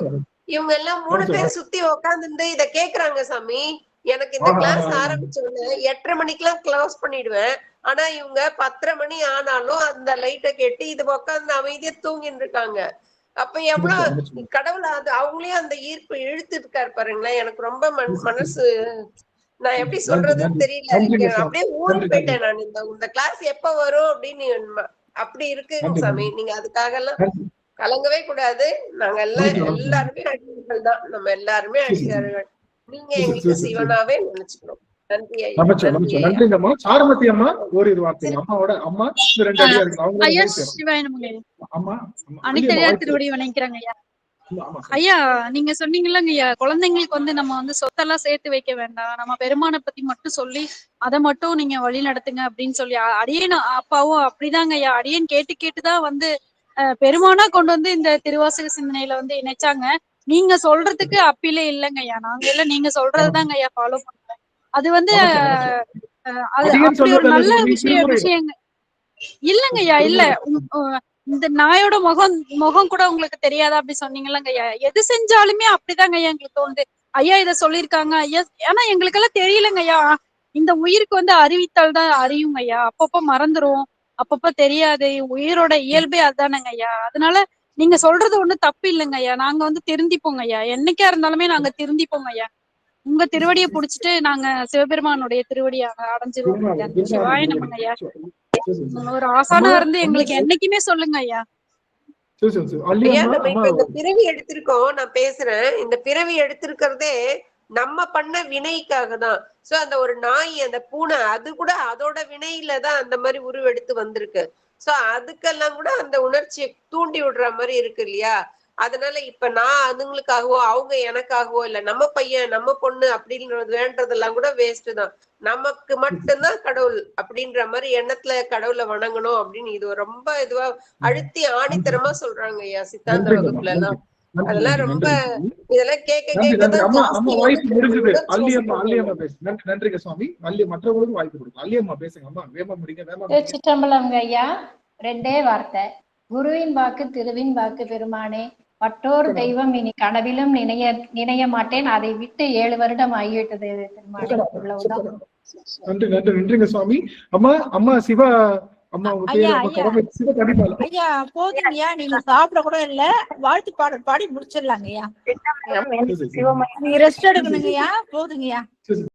இவங்க எல்லாம் 3 பேர் சுத்தி உக்காந்துட்டு இத கேக்குறாங்க சாமி. எனக்கு இந்த கிளாஸ் ஆரம்பிச்ச உடனே 8:30 மணிக்கெல்லாம் க்ளோஸ் பண்ணிடுவேன். ஆனா இவங்க 10:30 மணி ஆனாலும் அந்த லைட்டை கேட்டு இது உக்காந்து அமைதியா தூங்கிட்டு இருக்காங்க. அப்ப எவ்வளவு கடவுள் அது அவங்களையும் அந்த ஈர்ப்பு இழுத்துட்டு இருக்காரு பாருங்களேன். எனக்கு ரொம்ப மனசு நான் எப்படி சொல்றதுன்னு தெரியல. அப்படியே ஊருக்கு போயிட்டேன் நான். இந்த கிளாஸ் எப்ப வரும் அப்படின்னு அப்படி இருக்குங்க சாமி. நீங்க அதுக்காக எல்லாம் கலங்கவே கூடாது. நாங்க எல்லாருமே அடியார்கள் தான். நம்ம எல்லாருமே அடியார்கள். நீங்க எங்களுக்கு சிவனாவே நினைச்சுக்கணும். நன்றி ஐயா. நன்றிங்கம்மா. சாருமதி அம்மா ஒரு இது வார்த்தை. அம்மாவோட அம்மா 2 அடியார்கள். ஐயா சிவாய நமங்க. அம்மா அனைத்தடியார் திருவடி வணங்குறாங்க ஐயா. ஐயா நீங்க சொன்னீங்கல்லங்க ஐயா, குழந்தைங்களுக்கு நம்ம சொத்தெல்லாம் சேர்த்து வைக்க வேண்டாம், நம்ம பெருமானை பத்தி மட்டும் சொல்லி அதை மட்டும் நீங்க வழி நடத்துங்க அப்படின்னு சொல்லி அடியேன் அப்பாவும் அப்படிதாங்க ஐயா. அடியேன் கேட்டுதான் பெருமானா கொண்டு இந்த திருவாசக சிந்தனையில இணைச்சாங்க. நீங்க சொல்றதுக்கு அப்பிலே இல்லைங்க ஐயா. நாங்க எல்லாம் நீங்க சொல்றதுதாங்க ஐயா ஃபாலோ பண்றேன். அது அது அப்படி ஒரு நல்ல விஷயங்க இல்லைங்க ஐயா. இல்ல இந்த நாயோட முகம் கூட உங்களுக்கு தெரியாதா அப்படி சொன்னீங்கல்லங்க ஐயா. எது செஞ்சாலுமே அப்படிதாங்க ஐயா எங்களுக்கு தோணுது. ஐயா இத சொல்லியிருக்காங்க ஐயா. ஆனா எங்களுக்கு எல்லாம் தெரியலங்க ஐயா. இந்த உயிருக்கு அறிவித்தால் தான் அறியுங்க ஐயா. அப்பப்ப மறந்துரும், அப்பப்ப தெரியாது. உயிரோட இயல்பே அதுதானங்க ஐயா. அதனால நீங்க சொல்றது ஒண்ணு தப்பு இல்லைங்க ஐயா. நாங்க திருந்திப்போங்க ஐயா. என்னைக்கா இருந்தாலுமே நாங்க திருந்திப்போங்க ஐயா. உங்க திருவடியை புடிச்சிட்டு நாங்க சிவபெருமானுடைய திருவடியை அடைஞ்சிருவோம். சிவாய நமங்க ஐயா. ஒரு ஆசானா இருந்து எங்களுக்கு என்னைக்குமே சொல்லுங்க ஐயா. நம்ம இப்ப இந்த பிறவி எடுத்திருக்கோம். நான் பேசுறேன். இந்த பிறவி எடுத்திருக்கிறதே நம்ம பண்ண வினைக்காக தான். சோ அந்த ஒரு நாய், அந்த பூனை, அது கூட அதோட வினையில தான் அந்த மாதிரி உருவெடுத்து வந்திருக்கு. சோ அதுக்கெல்லாம் கூட அந்த உணர்ச்சியை தூண்டி விடுற மாதிரி இருக்கு இல்லையா? அதனால இப்ப நான் அதுங்களுக்காகவோ அவங்க எனக்காகவோ இல்ல நம்ம பையன் நம்ம பொண்ணு அப்படின்றது வேண்டதெல்லாம் கூட வேஸ்ட் தான். நமக்கு மட்டும்தான் கடவுள் அப்படின்ற மாதிரி எண்ணத்துல கடவுளை வணங்கணும் அப்படின்னு இது ரொம்ப இதுவா அழுத்தி ஆணித்தரமா சொல்றாங்க ஐயா சித்தாந்த வகுப்புல எல்லாம். அதெல்லாம் ரொம்ப இதெல்லாம் கேட்க கேட்கதான் நன்றிங்க சுவாமி. மற்றவங்களுக்கும் வாய்ப்பு கொடுக்கும். அல்லியம்மா பேசுங்க. அம்மா வேமா முடிங்க. சிற்றம்பலங்க ஐயா, 2 வார்த்தை. குருவின் வாக்கு திருவின் வாக்கு பெருமானே, மற்றொரு தெய்வம் இனி கனவிலும் நினைய மாட்டேன், அதை விட்டு 7 வருடம் ஆகிவிட்டது பெருமானே. இவ்வளவுதான். நன்றிங்க சுவாமி. அம்மா சிவா அம்மா உங்க பேரு ஐயா போதுங்கய்யா, நீங்க சாப்பிட கூட இல்ல, வாழ்த்து பாடல் பாடி முடிச்சிடலாங்க ஐயா. நீங்க ரெஸ்ட் எடுக்கணுங்கய்யா, போதுங்கய்யா.